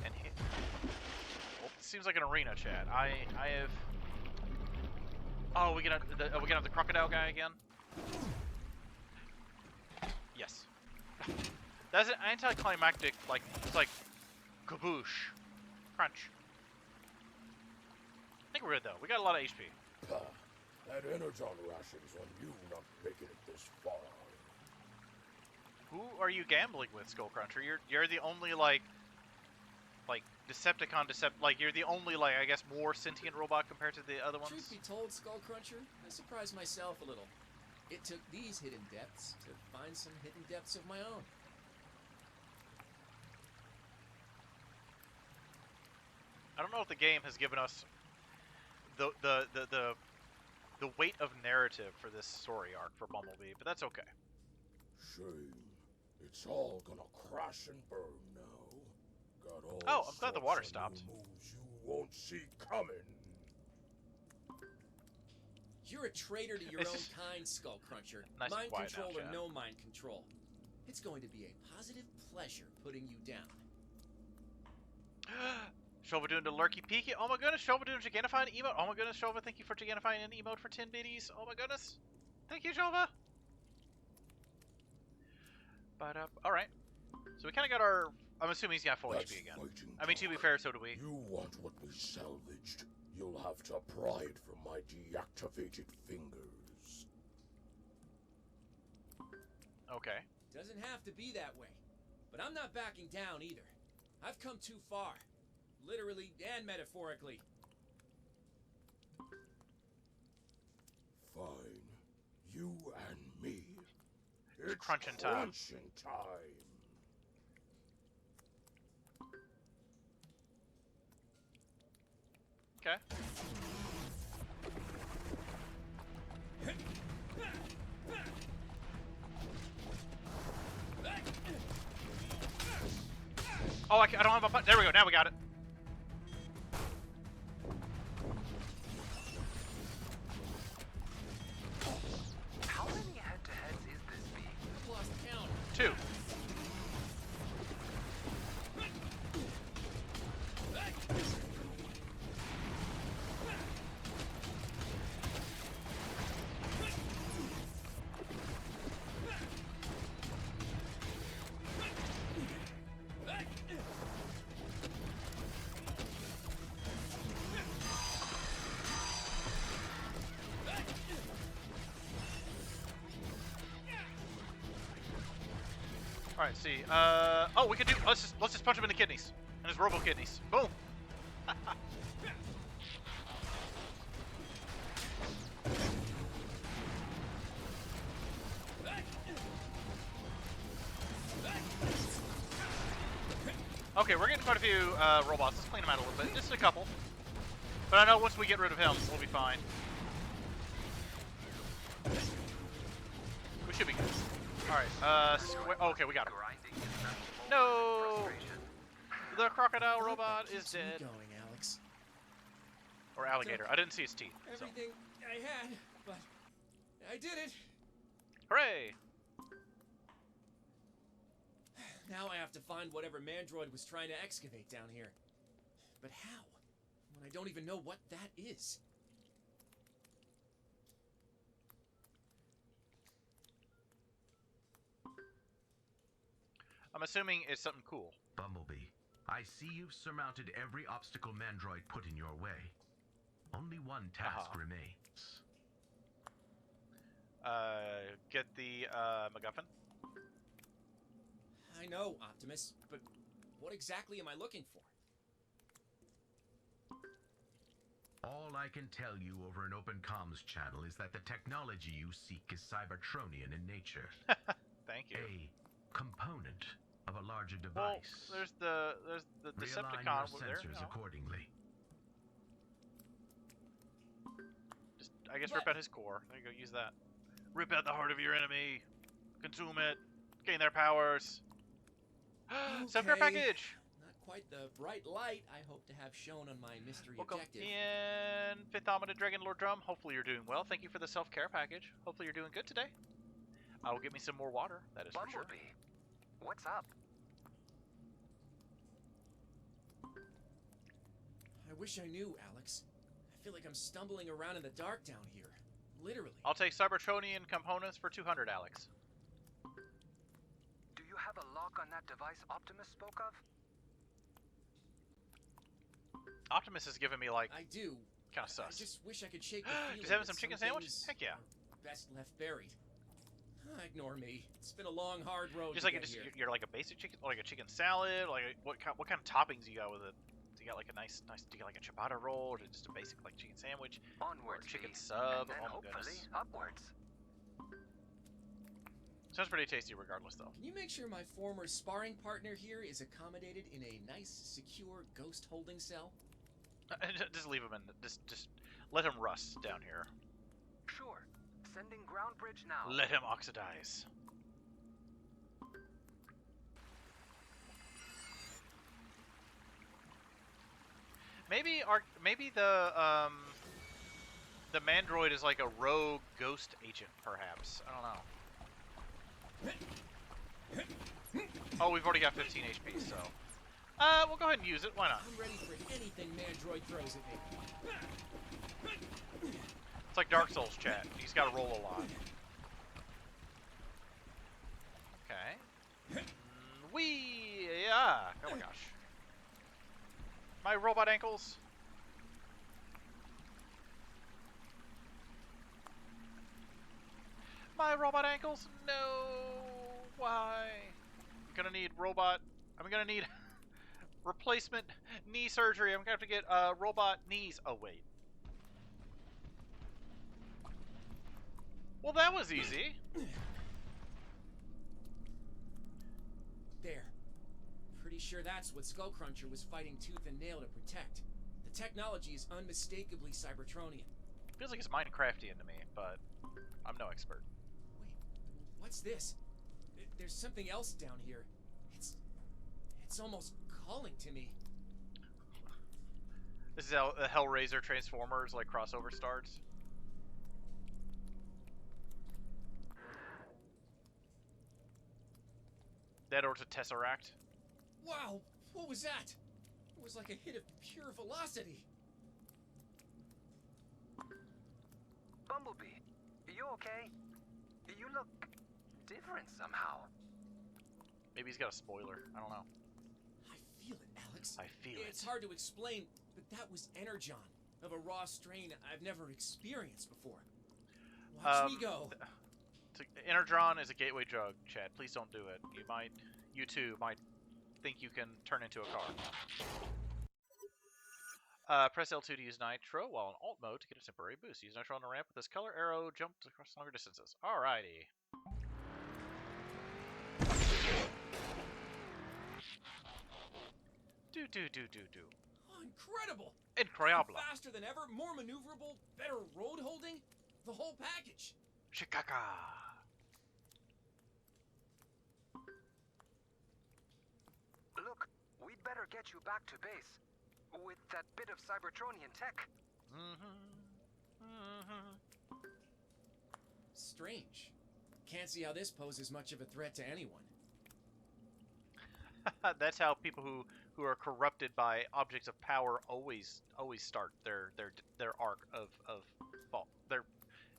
And hit. Well, it seems like an arena, chat. I have. Oh, are we gonna have the crocodile guy again? Yes. That's an anticlimactic, like, it's like, kaboosh. Crunch. I think we're good, though. We got a lot of HP. That energon ration's on you not making it this far. Who are you gambling with, Skullcruncher? You're the only, like Decepticon, you're the only, like, I guess, more sentient robot compared to the other ones? Truth be told, Skullcruncher, I surprised myself a little. It took these hidden depths to find some hidden depths of my own. I don't know if the game has given us the weight of narrative for this story arc for Bumblebee, but that's okay. Shame. It's all gonna crash and burn now. Got all Oh, I'm glad the water sorts of stopped. new moves you won't see coming. You're a traitor to your It's own just kind, Skullcruncher. nice and Mind quiet control now, or Chad. no mind control. It's going to be a positive pleasure putting you down. Shova doing the lurky peeky. Oh my goodness, Shova doing Gigantifying emote. Oh my goodness, Shova, thank you for Gigantifying an emote for 10 biddies. Oh my goodness. Thank you, Shova. But, alright. So we kind of got our... I'm assuming he's got full That's HP again. fighting I mean, to be fair, so do we. You want what we salvaged. You'll have to pry it from my deactivated fingers. Okay. Doesn't have to be that way. But I'm not backing down either. I've come too far. Literally and metaphorically. Fine. You and me. It's crunching time. Crunching time. Okay. Oh, I don't have a punch. There we go. Now we got it. How many head-to-heads is this, B? I've lost count. 2. All right, see. Oh, we could do. Let's just punch him in the kidneys, and his robo kidneys. Boom. Okay, we're getting quite a few robots. Let's clean them out a little bit. Just a couple. But I know once we get rid of him, we'll be fine. We should be good. Alright, okay, we got him. No! The crocodile robot is dead. Going, Alex. Or alligator. I didn't see his teeth. So. Everything I had, but I did it. Hooray! Now I have to find whatever Mandroid was trying to excavate down here. But how? When I don't even know what that is. I'm assuming it's something cool. Bumblebee, I see you've surmounted every obstacle Mandroid put in your way. Only one task remains. Get the MacGuffin. I know, Optimus, but what exactly am I looking for? All I can tell you over an open comms channel is that the technology you seek is Cybertronian in nature. Thank you. A component of a larger Well, device. there's the Realign Decepticon your over there. sensors accordingly. Just, I guess, rip out his core. There you go. Use that. Rip out the heart of your enemy. Consume it. Gain their powers. Self-care package. Not quite the bright light I hope to have shown on my mystery Welcome objective. in, Fifth Omnid Dragon Lord Drum. Hopefully you're doing well. Thank you for the self-care package. Hopefully you're doing good today. I will get me some more water. That is for sure. Bumblebee, what's up? I wish I knew, Alex. I feel like I'm stumbling around in the dark down here. Literally. I'll take Cybertronian components for 200, Alex. Do you have a lock on that device Optimus spoke of? Optimus has given me, like, I do. kind of sus. I just wish I could shake the feeling Just having that some chicken things sandwich? Heck yeah. are best left buried. Ignore me. It's been a long, hard road. Just to like get here. you're like a basic chicken, like a chicken salad. Like what kind of toppings you got with it? Do you got like a nice? Do you got like a ciabatta roll, or just a basic like chicken sandwich? Onwards, or chicken V. sub? And then Oh my hopefully goodness. upwards. Sounds pretty tasty, regardless, though. Can you make sure my former sparring partner here is accommodated in a nice, secure ghost holding cell? Just leave him in. Just let him rust down here. Sure. Sending ground bridge now. Let him oxidize. Maybe the Mandroid is like a rogue ghost agent, perhaps. I don't know. Oh, we've already got 15 HP, so we'll go ahead and use it. Why not? I'm ready for anything Mandroid throws at me. It's like Dark Souls, chat. You just gotta roll a lot. Okay. Yeah. Oh my gosh. My robot ankles. My robot ankles. No. Why? I'm gonna need robot. I'm gonna need replacement knee surgery. I'm gonna have to get robot knees. Oh wait. Well, that was easy. There. Pretty sure that's what Skullcruncher was fighting tooth and nail to protect. The technology is unmistakably Cybertronian. Feels like it's Minecraftian to me, but I'm no expert. Wait, what's this? There's something else down here. It's almost calling to me. This is how the Hellraiser Transformers like crossover starts. That or to Tesseract. Wow, what was that? It was like a hit of pure velocity. Bumblebee, are you okay? You look different somehow. Maybe he's got a spoiler. I don't know. I feel it, Alex. I feel It's it. hard to explain, but that was Energon, of a raw strain I've never experienced before. Watch me go. Energon is a gateway drug, Chad. Please don't do it. You too might think you can turn into a car. Press L2 to use Nitro, while in alt mode to get a temporary boost. Use Nitro on the ramp with this color arrow, jump across longer distances. Alrighty. Oh, incredible! Incredible. Faster than ever, more maneuverable, better road holding, the whole package. Chicago. Look, we'd better get you back to base. With that bit of Cybertronian tech. Strange. Can't see how this poses much of a threat to anyone. That's how people who are corrupted by objects of power always start their arc of fall. Their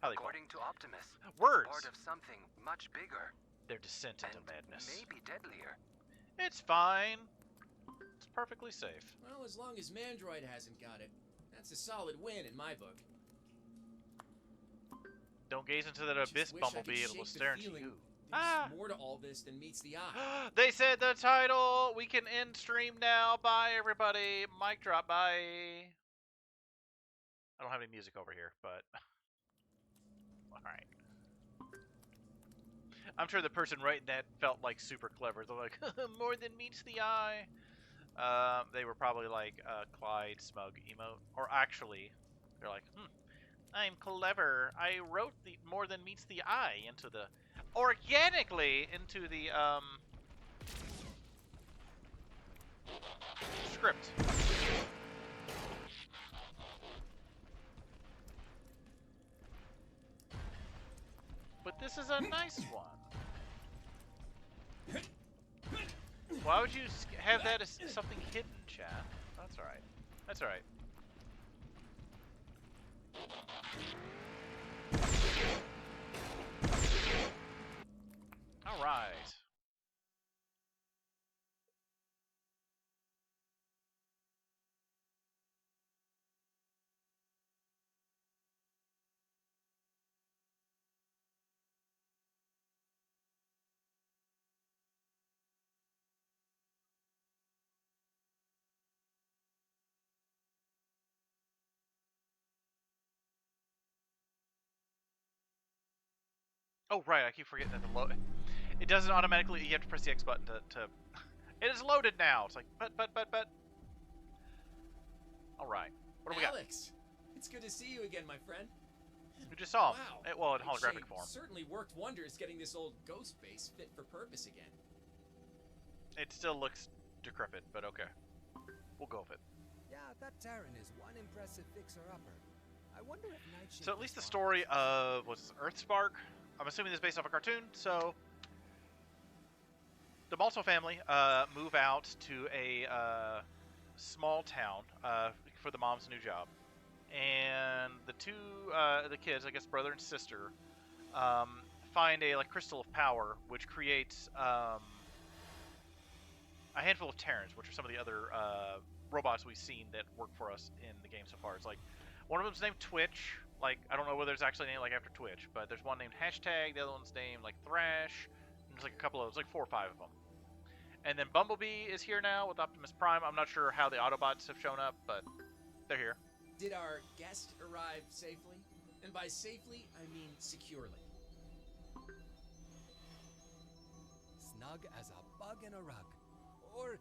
how they According to Optimus, words. It's part of something much bigger. Their descent into madness. Maybe deadlier. It's fine. It's perfectly safe. Well, as long as Mandroid hasn't got it, that's a solid win in my book. Don't gaze into that abyss, Bumblebee. It will stare into you. There's more to all this than meets the eye. They said the title. We can end stream now. Bye, everybody. Mic drop. Bye. I don't have any music over here, but all right. I'm sure the person writing that felt like super clever. They're like, more than meets the eye. They were probably like Clyde Smug emote, or actually, they're like, I'm clever. I wrote the more than meets the eye into the organically into the script. But this is a nice one. Why would you have that as something hidden, chat? That's alright. That's alright. Alright. Oh, right, I keep forgetting that the load... It doesn't automatically... You have to press the X button to... It is loaded now! It's like, but... Alright. What do we got? Alex! It's good to see you again, my friend. We just saw him. Wow. Well, in holographic form. Certainly worked wonders getting this old ghost base fit for purpose again. It still looks decrepit, but okay. We'll go with it. Yeah, that Terran is one impressive fixer-upper. I wonder if Nightshade... So at least the story of... What's this? Earthspark? I'm assuming this is based off a cartoon, so... The Malto family move out to a small town for the mom's new job. And the the kids, I guess brother and sister, find a crystal of power, which creates a handful of Terrans, which are some of the other robots we've seen that work for us in the game so far. It's like, one of them's named Twitch. Like, I don't know whether it's actually named like after Twitch, but there's one named Hashtag, the other one's named like Thrash, and there's like a couple of, there's like 4 or 5 of them. And then Bumblebee is here now with Optimus Prime. I'm not sure how the Autobots have shown up, but they're here. Did our guest arrive safely? And by safely, I mean securely. Snug as a bug in a rug. Or,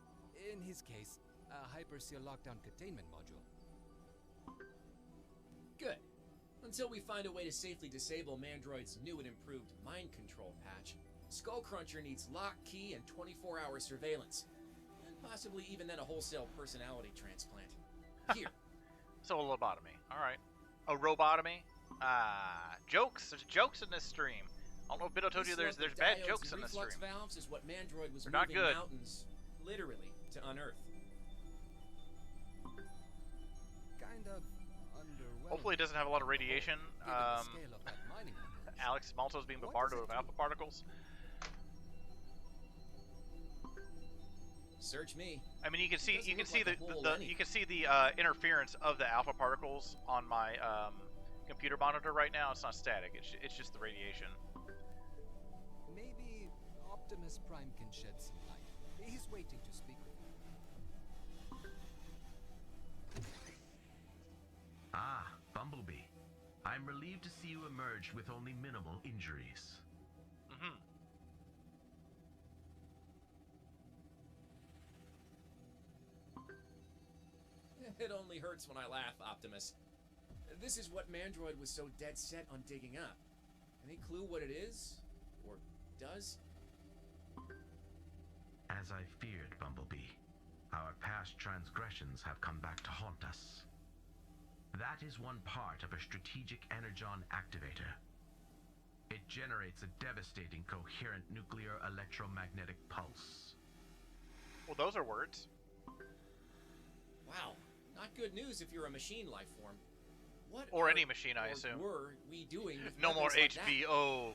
in his case, a hyperseal lockdown containment module. Good. Until we find a way to safely disable Mandroid's new and improved mind control patch, Skullcruncher needs lock, key, and 24-hour surveillance. And possibly even then a wholesale personality transplant. Here. So a lobotomy. Alright. A robotomy? Jokes. There's jokes in this stream. I don't know if Bido told you there's bad jokes in this stream. Reflux valves is what Mandroid was They're not moving good. mountains, literally, to unearth. Kind of underwhelming. Hopefully it doesn't have a lot of radiation. Given the scale of that mining operation. Alex Malto's being bombarded with alpha particles. Search me. I mean, you can see the anything. you can see the interference of the alpha particles on my computer monitor right now. It's not static. It's just the radiation. Maybe Optimus Prime can shed some light. He's waiting to speak with you. Ah, Bumblebee. I'm relieved to see you emerged with only minimal injuries. Mm-hmm. It only hurts when I laugh, Optimus. This is what Mandroid was so dead set on digging up. Any clue what it is? Or does? As I feared, Bumblebee, our past transgressions have come back to haunt us. That is one part of a strategic energon activator. It generates a devastating coherent nuclear electromagnetic pulse. Well, those are words. Wow, not good news if you're a machine life form. What or any machine, I assume. Were we doing with no more like HBO.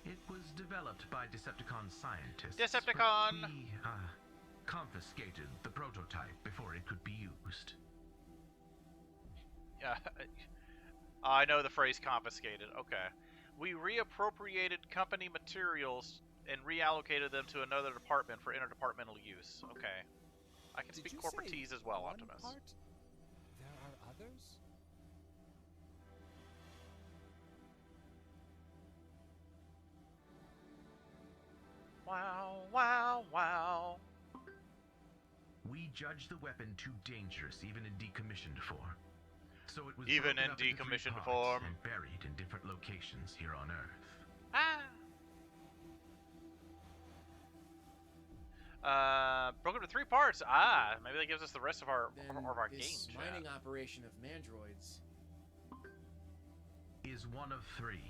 It was developed by Decepticon scientists. Decepticon! We confiscated the prototype before it could be used. Yeah, I know the phrase confiscated. Okay. We reappropriated company materials and reallocated them to another department for interdepartmental use. Okay. I can speak corporatese as well, Optimus. Part? There are others? Wow, wow, wow. We judged the weapon too dangerous even in decommissioned form. So it was even broken in up into decommissioned 3 parts form and buried in different locations here on Earth. Broken into 3 parts. Maybe that gives us the rest of our game. Mining operation of Mandroids is one of 3.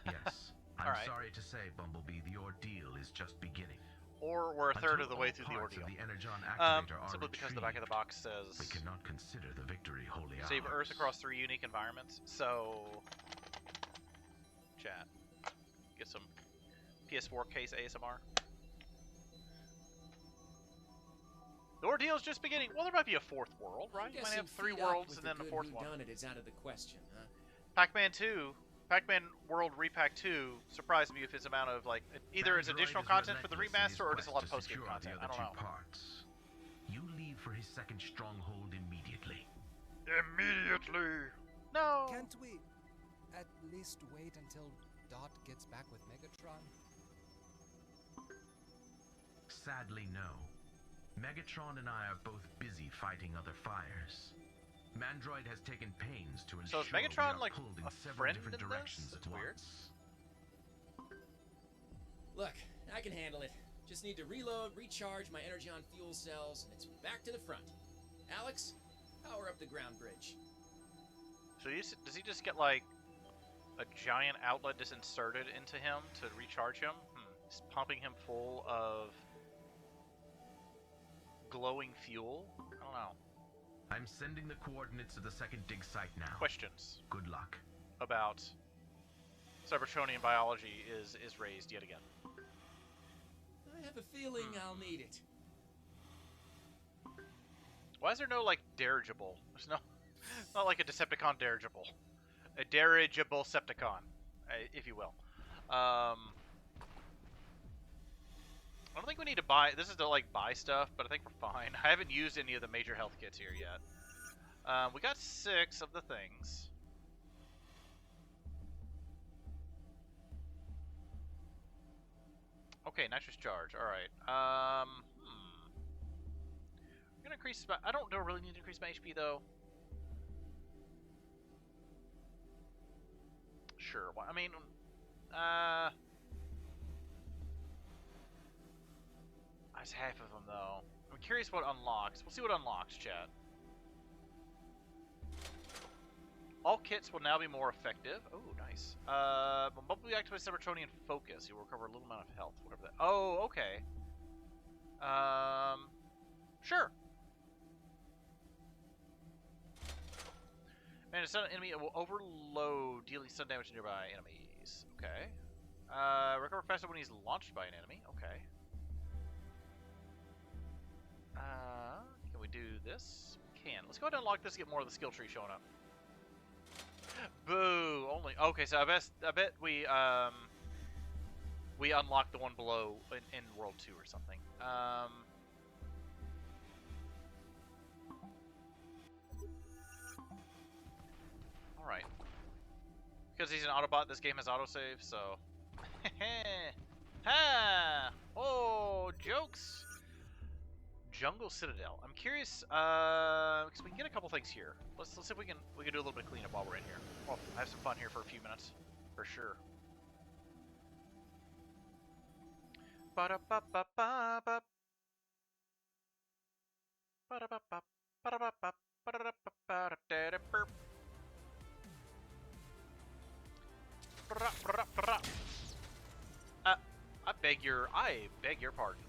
Yes. I'm sorry to say, Bumblebee, the ordeal is just beginning. Or we're a third of the way through the ordeal. The energon activator are simply because the back of the box says we cannot consider the victory wholly save ours. Earth across 3 unique environments. So, chat, get some PS4 case ASMR. The ordeal's just beginning. Well, there might be a 4th world, right? You might have 3 worlds and then a 4th one. It is out of the question, huh? Pac-Man 2. Pac-Man World Repack 2 surprised me with its amount of, like, either it's additional content for the remaster or just a lot of post-game content. I don't know. Parts. You leave for his second stronghold immediately. Immediately! No! Can't we at least wait until Dot gets back with Megatron? Sadly, no. Megatron and I are both busy fighting other fires. Mandroid has taken pains to ensure so is Megatron we are like pulled in a several friend different in directions this? at That's weird. once. Look, I can handle it. Just need to reload, recharge my energon fuel cells, and it's back to the front. Alex, power up the ground bridge. So does he just get like a giant outlet just inserted into him to recharge him? Just pumping him full of glowing fuel? I don't know. I'm sending the coordinates of the second dig site now. Questions. Good luck. About Cybertronian biology is raised yet again. I have a feeling I'll need it. Why is there no, like, dirigible? There's no... not like a Decepticon dirigible. A dirigible Septicon, if you will. I don't think we need to buy... This is to, like, buy stuff, but I think we're fine. I haven't used any of the major health kits here yet. We got 6 of the things. Okay, nitrous charge. Alright. We're gonna increase... I don't really need to increase my HP, though. Sure. I mean... That's half of them, though. I'm curious what unlocks. We'll see what unlocks, chat. All kits will now be more effective. Oh, nice. Bumblebee activates Cybertronian Focus. You will recover a little amount of health, whatever that... Oh, okay. Sure. Man, a stun enemy, it will overload, dealing stun damage to nearby enemies. Okay. Recover faster when he's launched by an enemy. Okay. Can we do this? We can. Let's go ahead and unlock this to get more of the skill tree showing up. Boo! Only okay. So I bet we unlock the one below in World 2 or something. All right. Because he's an Autobot, this game has autosave, so. Ha! Oh, joke! Jungle Citadel. I'm curious, because we can get a couple things here. Let's see if we can do a little bit of cleanup while we're in here. Well, have some fun here for a few minutes, for sure. Ba-da-ba-ba-ba-ba. Ba-da-ba-ba. Ba-da-ba-ba. Ba-da-da-ba-ba-da-da-da-burp. Ba-da-da-ba-da-ba-da. I beg your pardon.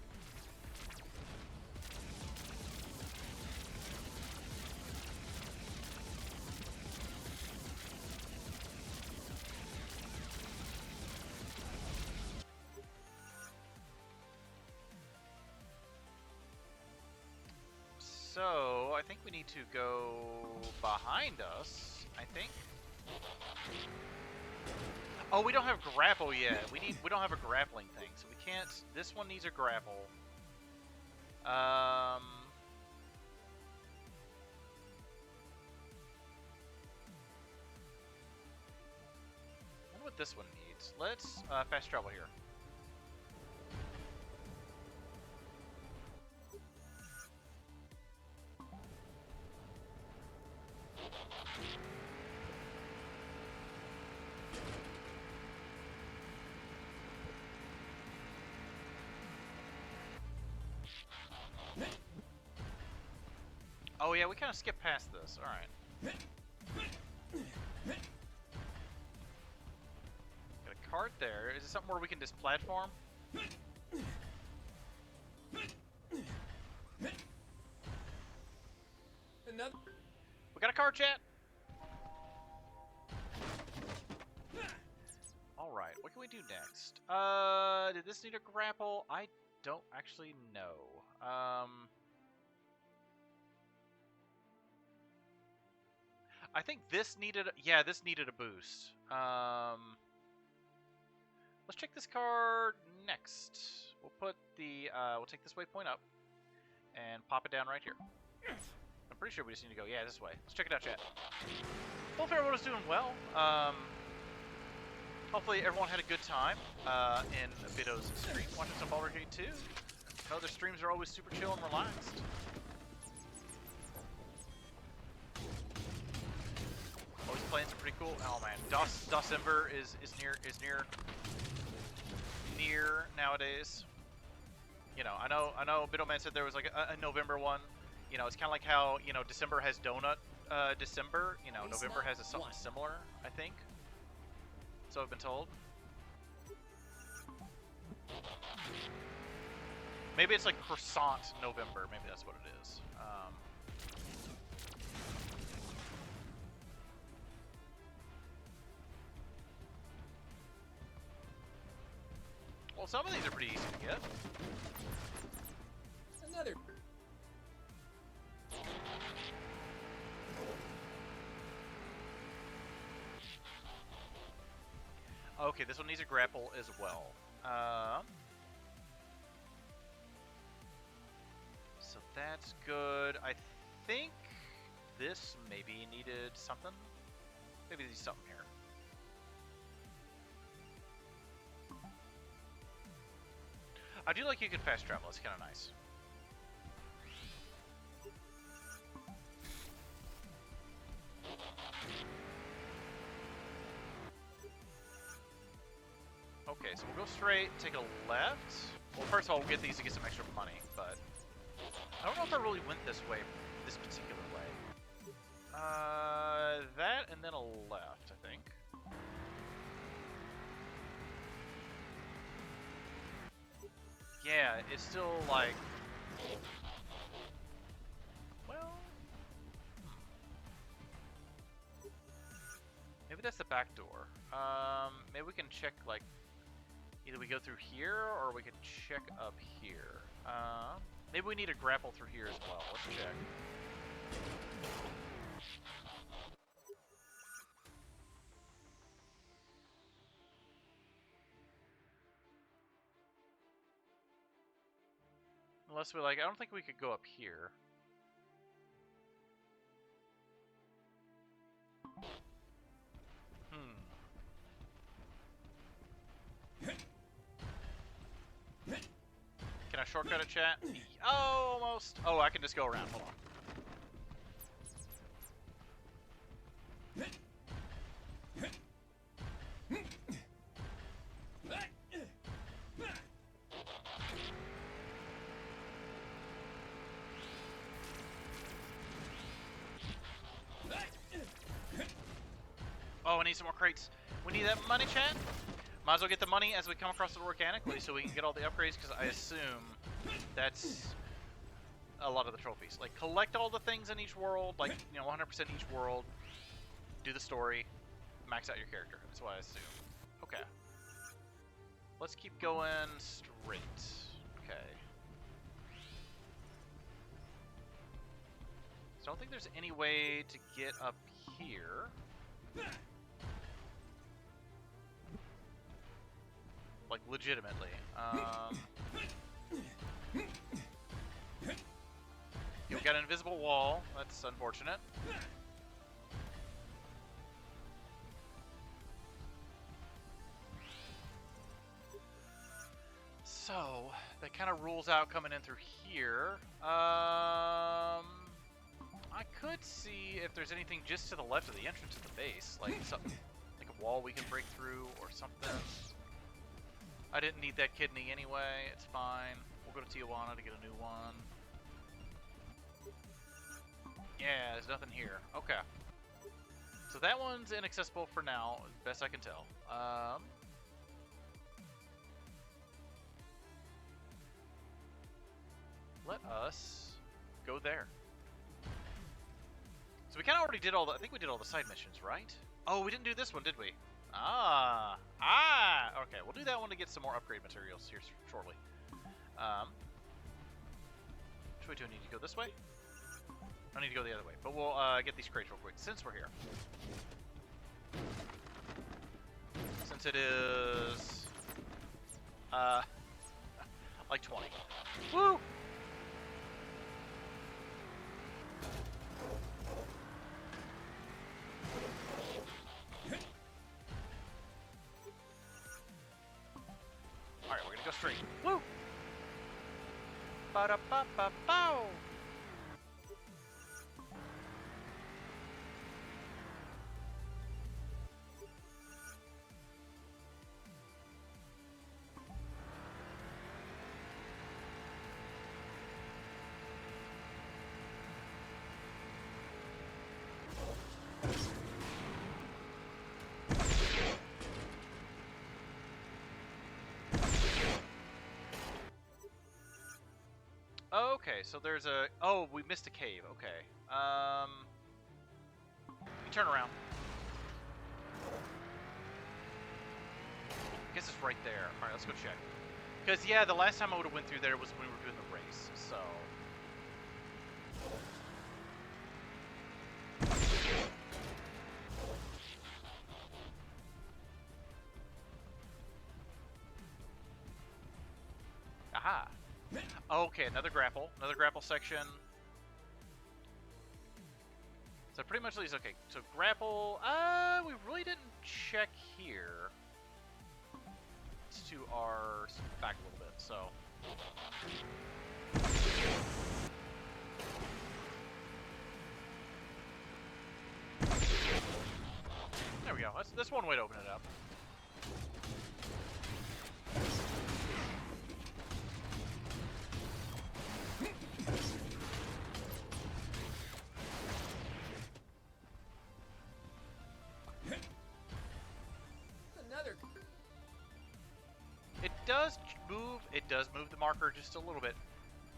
So, I think we need to go behind us, I think. Oh, we don't have grapple yet. We don't have a grappling thing, so we can't. This one needs a grapple. I wonder what this one needs. Let's fast travel here. Oh yeah, we kind of skipped past this. All right. Got a cart there. Is it something where we can just platform? Another. We got a cart, chat. All right. What can we do next? Did this need a grapple? I don't actually know. I think this needed, yeah, this needed a boost. Let's check this card next. We'll put the, we'll take this waypoint up and pop it down right here. I'm pretty sure we just need to go, yeah, this way. Let's check it out, chat. Hopefully everyone was doing well. Hopefully everyone had a good time in Bido's stream, watching some Baldur's Gate 2. I know their streams are always super chill and relaxed. Always playing some pretty cool. Oh man, December is near nowadays. You know, I know. Biddleman said there was like a November one. You know, it's kind of like how December has Donut December. You know, November has something similar. I think. So I've been told. Maybe it's like Croissant November. Maybe that's what it is. Well, some of these are pretty easy to get. Another. Okay, this one needs a grapple as well. So that's good. I think this maybe needed something. Maybe there's something here. I do like you can fast travel. It's kind of nice. Okay, so we'll go straight, take a left. Well, first of all, we'll get these to get some extra money, but I don't know if I really went this way, this particular way. That and then a left, I think. Yeah, it's still like, well, maybe that's the back door. Maybe we can check like, either we go through here or we can check up here. Maybe we need a grapple through here as well. Let's check. Unless we like, I don't think we could go up here. Can I I shortcut it, chat? Oh, almost. Oh, I can just go around. Hold on. Oh, I need some more crates. We need that money, chat. Might as well get the money as we come across it organically so we can get all the upgrades, because I assume that's a lot of the trophies. Like, collect all the things in each world, like, you know, 100% each world, do the story, max out your character. That's what I assume. Okay. Let's keep going straight. Okay. So I don't think there's any way to get up here. Like, legitimately. You've got an invisible wall. That's unfortunate. So, that kind of rules out coming in through here. I could see if there's anything just to the left of the entrance to the base. Like, something, like a wall we can break through or something. I didn't need that kidney anyway, it's fine. We'll go to Tijuana to get a new one. Yeah, there's nothing here. Okay. So that one's inaccessible for now, as best I can tell. Let us go there. So we kind of already did all the, I think we did all the side missions, right? Oh, we didn't do this one, did we? Okay, we'll do that one to get some more upgrade materials here shortly. Which way do I need to go? This way? I need to go the other way, but we'll get these crates real quick since we're here. Since it is like 20. Woo! Alright, we're gonna go straight. Woo! Ba-da-ba-ba-bow! Okay, so there's a... Oh, we missed a cave. Okay. You turn around. I guess it's right there. Alright, let's go check. Because, yeah, the last time I would have went through there was when we were doing the race, so... Aha! Okay, another grapple section. So pretty much these, okay, so grapple, we really didn't check here. Let's to our back a little bit, so. There we go, that's one way to open it up. It does move the marker just a little bit.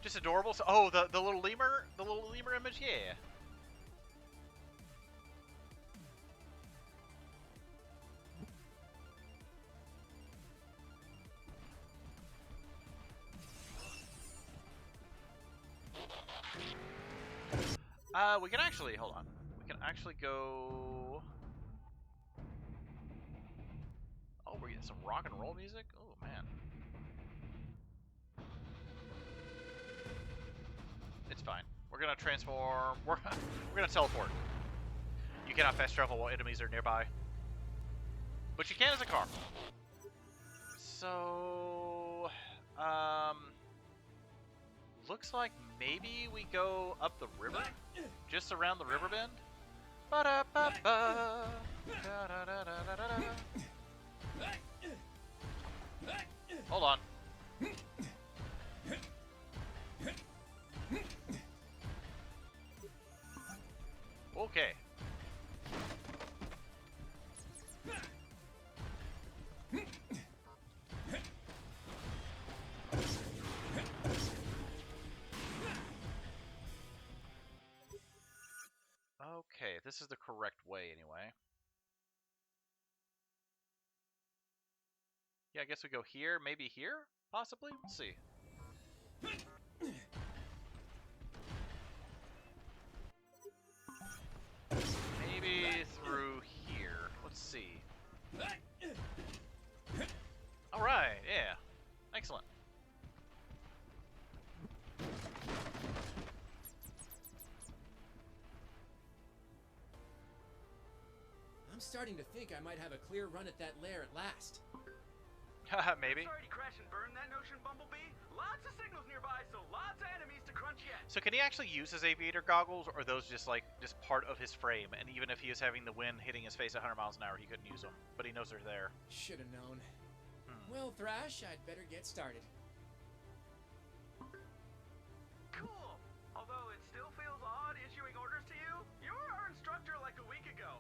Just adorable. So, oh, the little lemur image, yeah. We can actually, hold on. We can actually go... Oh, we're getting some rock and roll music? Oh, man. It's fine. We're gonna transform. We're gonna teleport. You cannot fast travel while enemies are nearby, but you can as a car. So, looks like maybe we go up the river, just around the river bend. Ba-da-ba-ba. Da-da-da-da-da-da. Hold on. Okay. Okay, this is the correct way anyway. Yeah, I guess we go here, maybe here, possibly? We'll see. Maybe through here. Let's see. Alright, yeah. Excellent. I'm starting to think I might have a clear run at that lair at last. Maybe. Sorry to crash and burn that notion, Bumblebee. Lots of signals nearby, so lots of enemies to crunch yet. So can he actually use his aviator goggles, or are those just like part of his frame? And even if he was having the wind hitting his face at 100 miles an hour, he couldn't use them. But he knows they're there. Should have known. Well, Thrash, I'd better get started. Cool. Although it still feels odd issuing orders to you. You were our instructor like a week ago.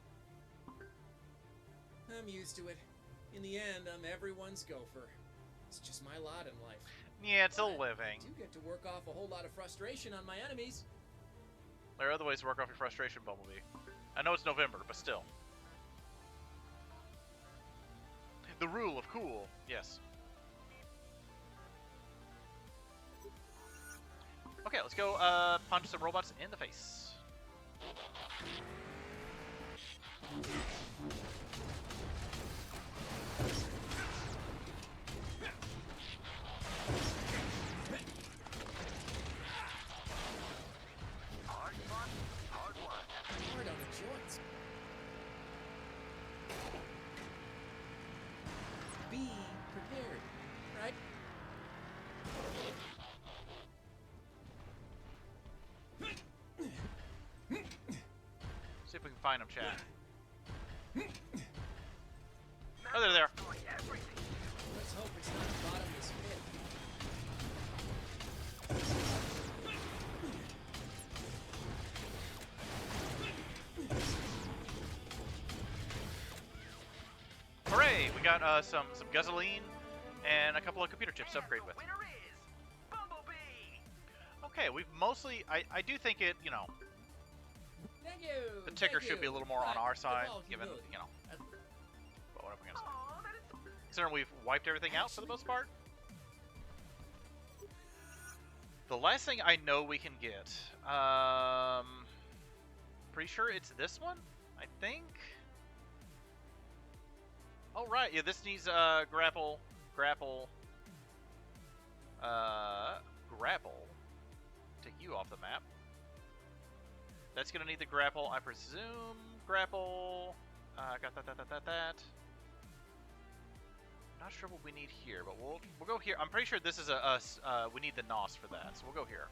I'm used to it. In the end, I'm everyone's gopher. It's just my lot in life. Yeah, it's a living. I do get to work off a whole lot of frustration on my enemies. There are other ways to work off your frustration, Bumblebee. I know it's November, but still. The rule of cool, yes. Okay, let's go punch some robots in the face. Hard fought, hard won. Hard on the joints. Be prepared, right? See if we can find them, chat. Oh, they're there. Let's hope it's not the bottomless pit. Hooray! We got some gasoline and a couple of computer chips to upgrade with. Okay, we've mostly... I do think it, you know... Thank you! The ticker should be a little more on our side, well, given, humility. you know... But what am I gonna say? Considering we've wiped everything out for the most part. The last thing I know we can get... Pretty sure it's this one? I think? Oh, right. Yeah, this needs grapple. Take you off the map. That's gonna need the grapple, I presume. Grapple. Got that. Not sure what we need here, but we'll go here. I'm pretty sure this is we need the NOS for that, so we'll go here.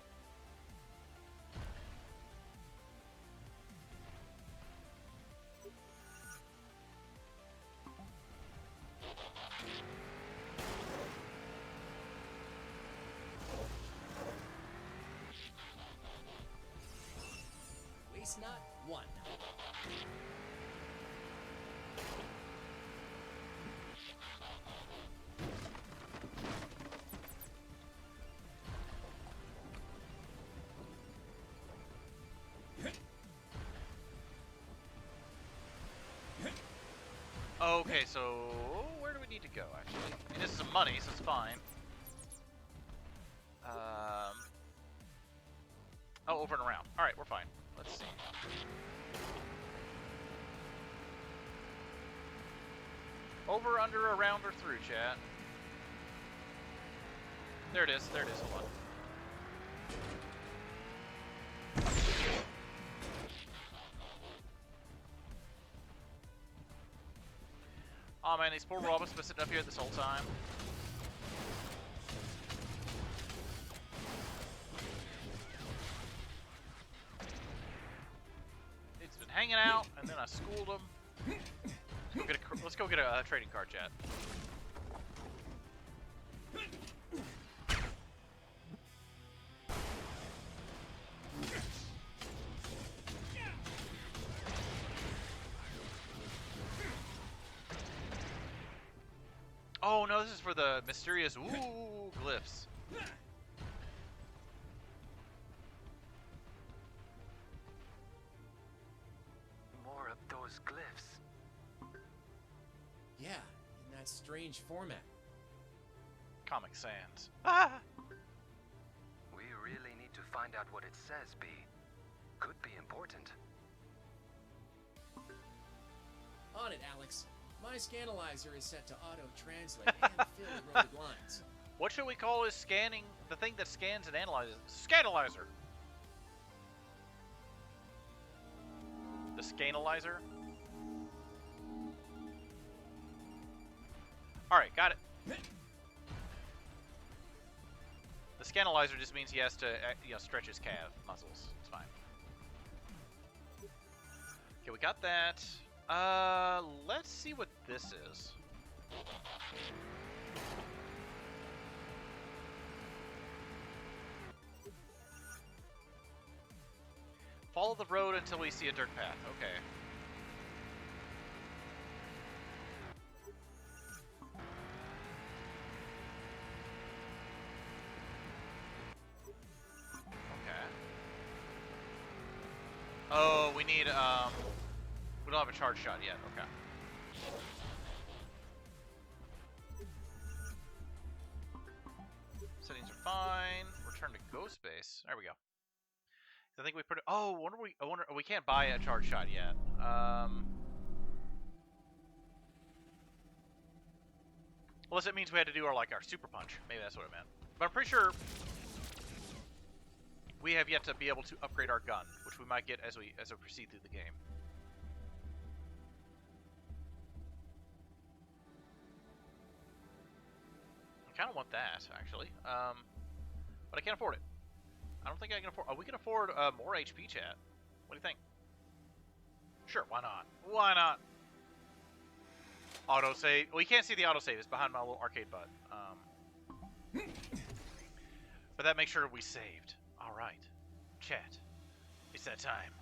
Waste not one. Okay, so where do we need to go, actually? I mean, this is some money, so it's fine. Oh, over and around. Alright, we're fine. Let's see. Over, under, around, or through, chat. There it is, hold on. Oh man, these poor robots have been sitting up here this whole time. hanging out, and then I schooled them. Let's go get a trading card, chat. Oh no, this is for the mysterious glyphs. More of those glyphs. Yeah, in that strange format. Comic Sans. We really need to find out what it says, B. Could be important. On it, Alex. My scanalyzer is set to auto-translate and fill the roaded lines. What should we call his scanning, the thing that scans and analyzes? Scanalyzer. The scanalyzer? Alright, got it. The scanalyzer just means he has to, stretch his calf muscles. It's fine. Okay, we got that. Let's see what this is. Follow the road until we see a dirt path. Okay. Okay. Oh, we need, we don't have a charge shot yet. Okay. Settings are fine. Return to Ghost Base. There we go. I think we put it. Oh, I wonder. We can't buy a charge shot yet. Unless it means we had to do our super punch. Maybe that's what it meant. But I'm pretty sure we have yet to be able to upgrade our gun, which we might get as we proceed through the game. I kind of want that actually, but I can't afford it. I don't think I can afford. Oh, we can afford more HP, chat. What do you think? Sure, why not? Why not? Autosave. Well, you can't see the autosave. It's behind my little arcade butt. But that makes sure we saved. All right, chat. It's that time.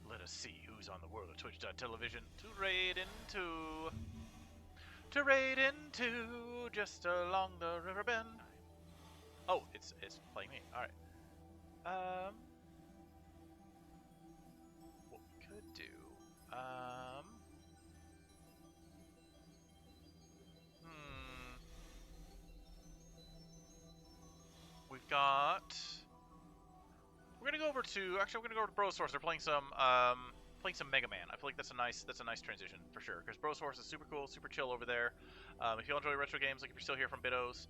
Let us see who's on the world of Twitch.television to raid into just along the river bend. Oh, it's playing me. All right. What we could do, we've got. We're gonna go over to. Actually, we're gonna go over to Bro Source. They're playing some Mega Man. I feel like that's a nice transition for sure. Because Bro Source is super cool, super chill over there. If you enjoy retro games, like if you're still here from Bidos,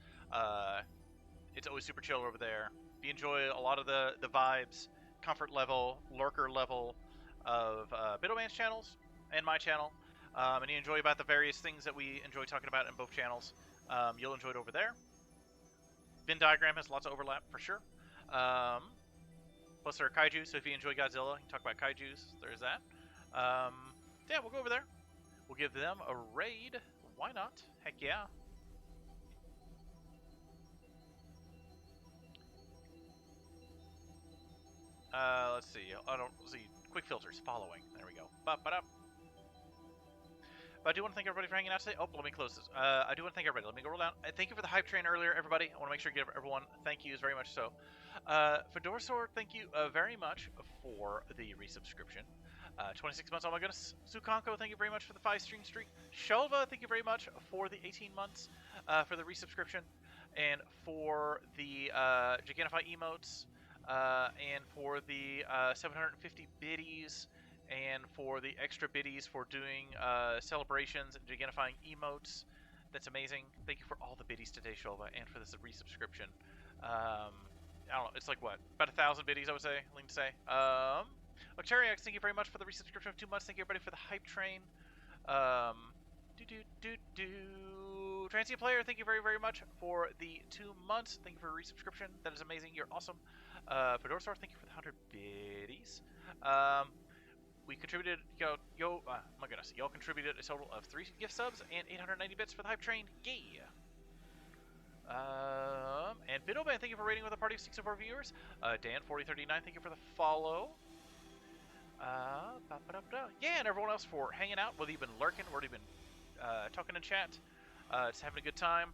it's always super chill over there. If you enjoy a lot of the vibes, comfort level, lurker level of Bidoman's channels and my channel, and you enjoy about the various things that we enjoy talking about in both channels, you'll enjoy it over there. Venn diagram has lots of overlap for sure. Plus there are kaiju, so if you enjoy Godzilla, you can talk about kaijus. There's that. Yeah, we'll go over there. We'll give them a raid. Why not? Heck yeah. Let's see. I don't see. Quick filters following. There we go. Ba-ba-da. But I do want to thank everybody for hanging out today. Oh, let me close this. I do want to thank everybody. Let me go roll down. Thank you for the hype train earlier, everybody. I want to make sure to give everyone thank yous very much so. Fedora Sword, thank you very much for the resubscription. 26 months, oh my goodness. Sukanko, thank you very much for the 5-stream streak. Shelva, thank you very much for the 18 months for the resubscription. And for the Gigantify emotes. And for the 750 biddies. And for the extra biddies for doing celebrations and gigantifying emotes. That's amazing. Thank you for all the biddies today, Shelva, and for this resubscription. I don't know, it's like what? About 1,000 biddies, I would say. Lean to say. Octariax, thank you very much for the resubscription of 2 months. Thank you everybody for the hype train. Transient Player, thank you very, very much for the 2 months. Thank you for a resubscription. That is amazing. You're awesome. Fedora Star, thank you for the 100 biddies. we contributed, my goodness, y'all contributed a total of 3 gift subs and 890 bits for the hype train. Yeah. And Bidoband, thank you for rating with a party of 64 viewers. Dan4039, thank you for the follow. Yeah, and everyone else for hanging out, whether you've been lurking, whether you've been talking in chat, just having a good time.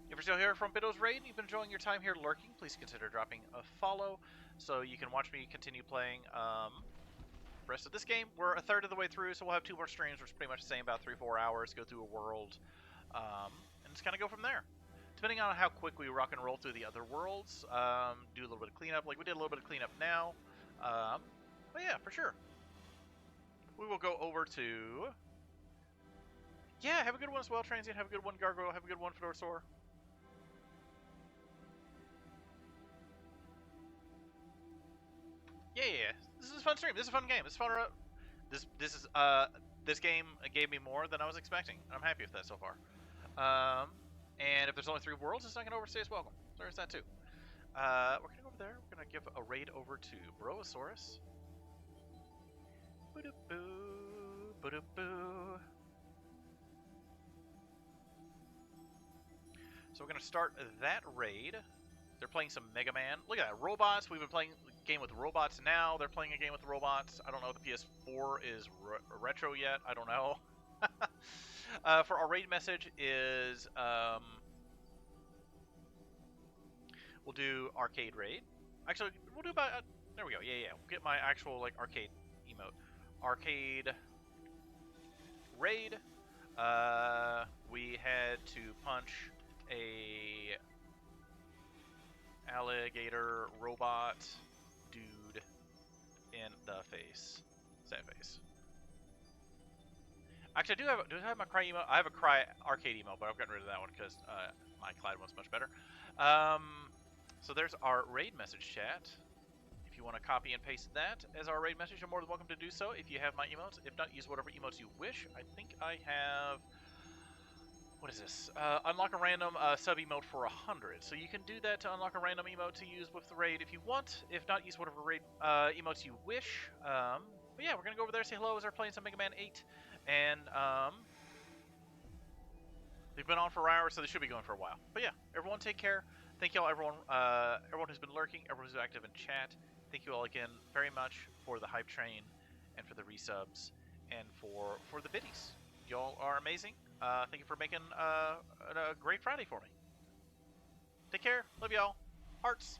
If you're still here from Biddo's Raid and you've been enjoying your time here lurking, please consider dropping a follow so you can watch me continue playing the rest of this game. We're a third of the way through, so we'll have 2 more streams, which is pretty much the same, about 3-4 hours, go through a world, and just kind of go from there. Depending on how quick we rock and roll through the other worlds, do a little bit of cleanup, like we did a little bit of cleanup now. But yeah, for sure. We will go over to... Yeah, have a good one as well, Transient. Have a good one, Gargoyle. Have a good one, Fedorsaur. Yeah, this is a fun stream. This is a fun game. It's fun. This game gave me more than I was expecting. I'm happy with that so far. And if there's only 3 worlds, it's not gonna overstay its welcome. There's that too. We're gonna go over there. We're gonna give a raid over to Broasaurus. So we're gonna start that raid. They're playing some Mega Man. Look at that, robots. We've been playing a game with robots now. They're playing a game with robots. I don't know if the PS4 is retro yet. I don't know. For our raid message is, we'll do arcade raid. Actually, we'll do about, there we go. Yeah. We'll get my actual, like, arcade emote. Arcade raid. We had to punch a alligator robot dude in the face. Sad face. Actually, do I have my cry emo? I have a cry arcade emo, but I've gotten rid of that one because my Clyde one's much better. So there's our raid message chat. If you want to copy and paste that as our raid message, you're more than welcome to do so if you have my emotes. If not, use whatever emotes you wish. I think I have... What is this? Unlock a random sub emote for 100. So you can do that to unlock a random emote to use with the raid if you want. If not, use whatever raid emotes you wish. But yeah, we're going to go over there, say hello as they're playing some Mega Man 8. And they've been on for hours, so they should be going for a while. But yeah, everyone take care. Thank you all, everyone who's been lurking, everyone who's active in chat. Thank you all again very much for the hype train and for the resubs and for the biddies. Y'all are amazing. Thank you for making a great Friday for me. Take care. Love y'all. Hearts.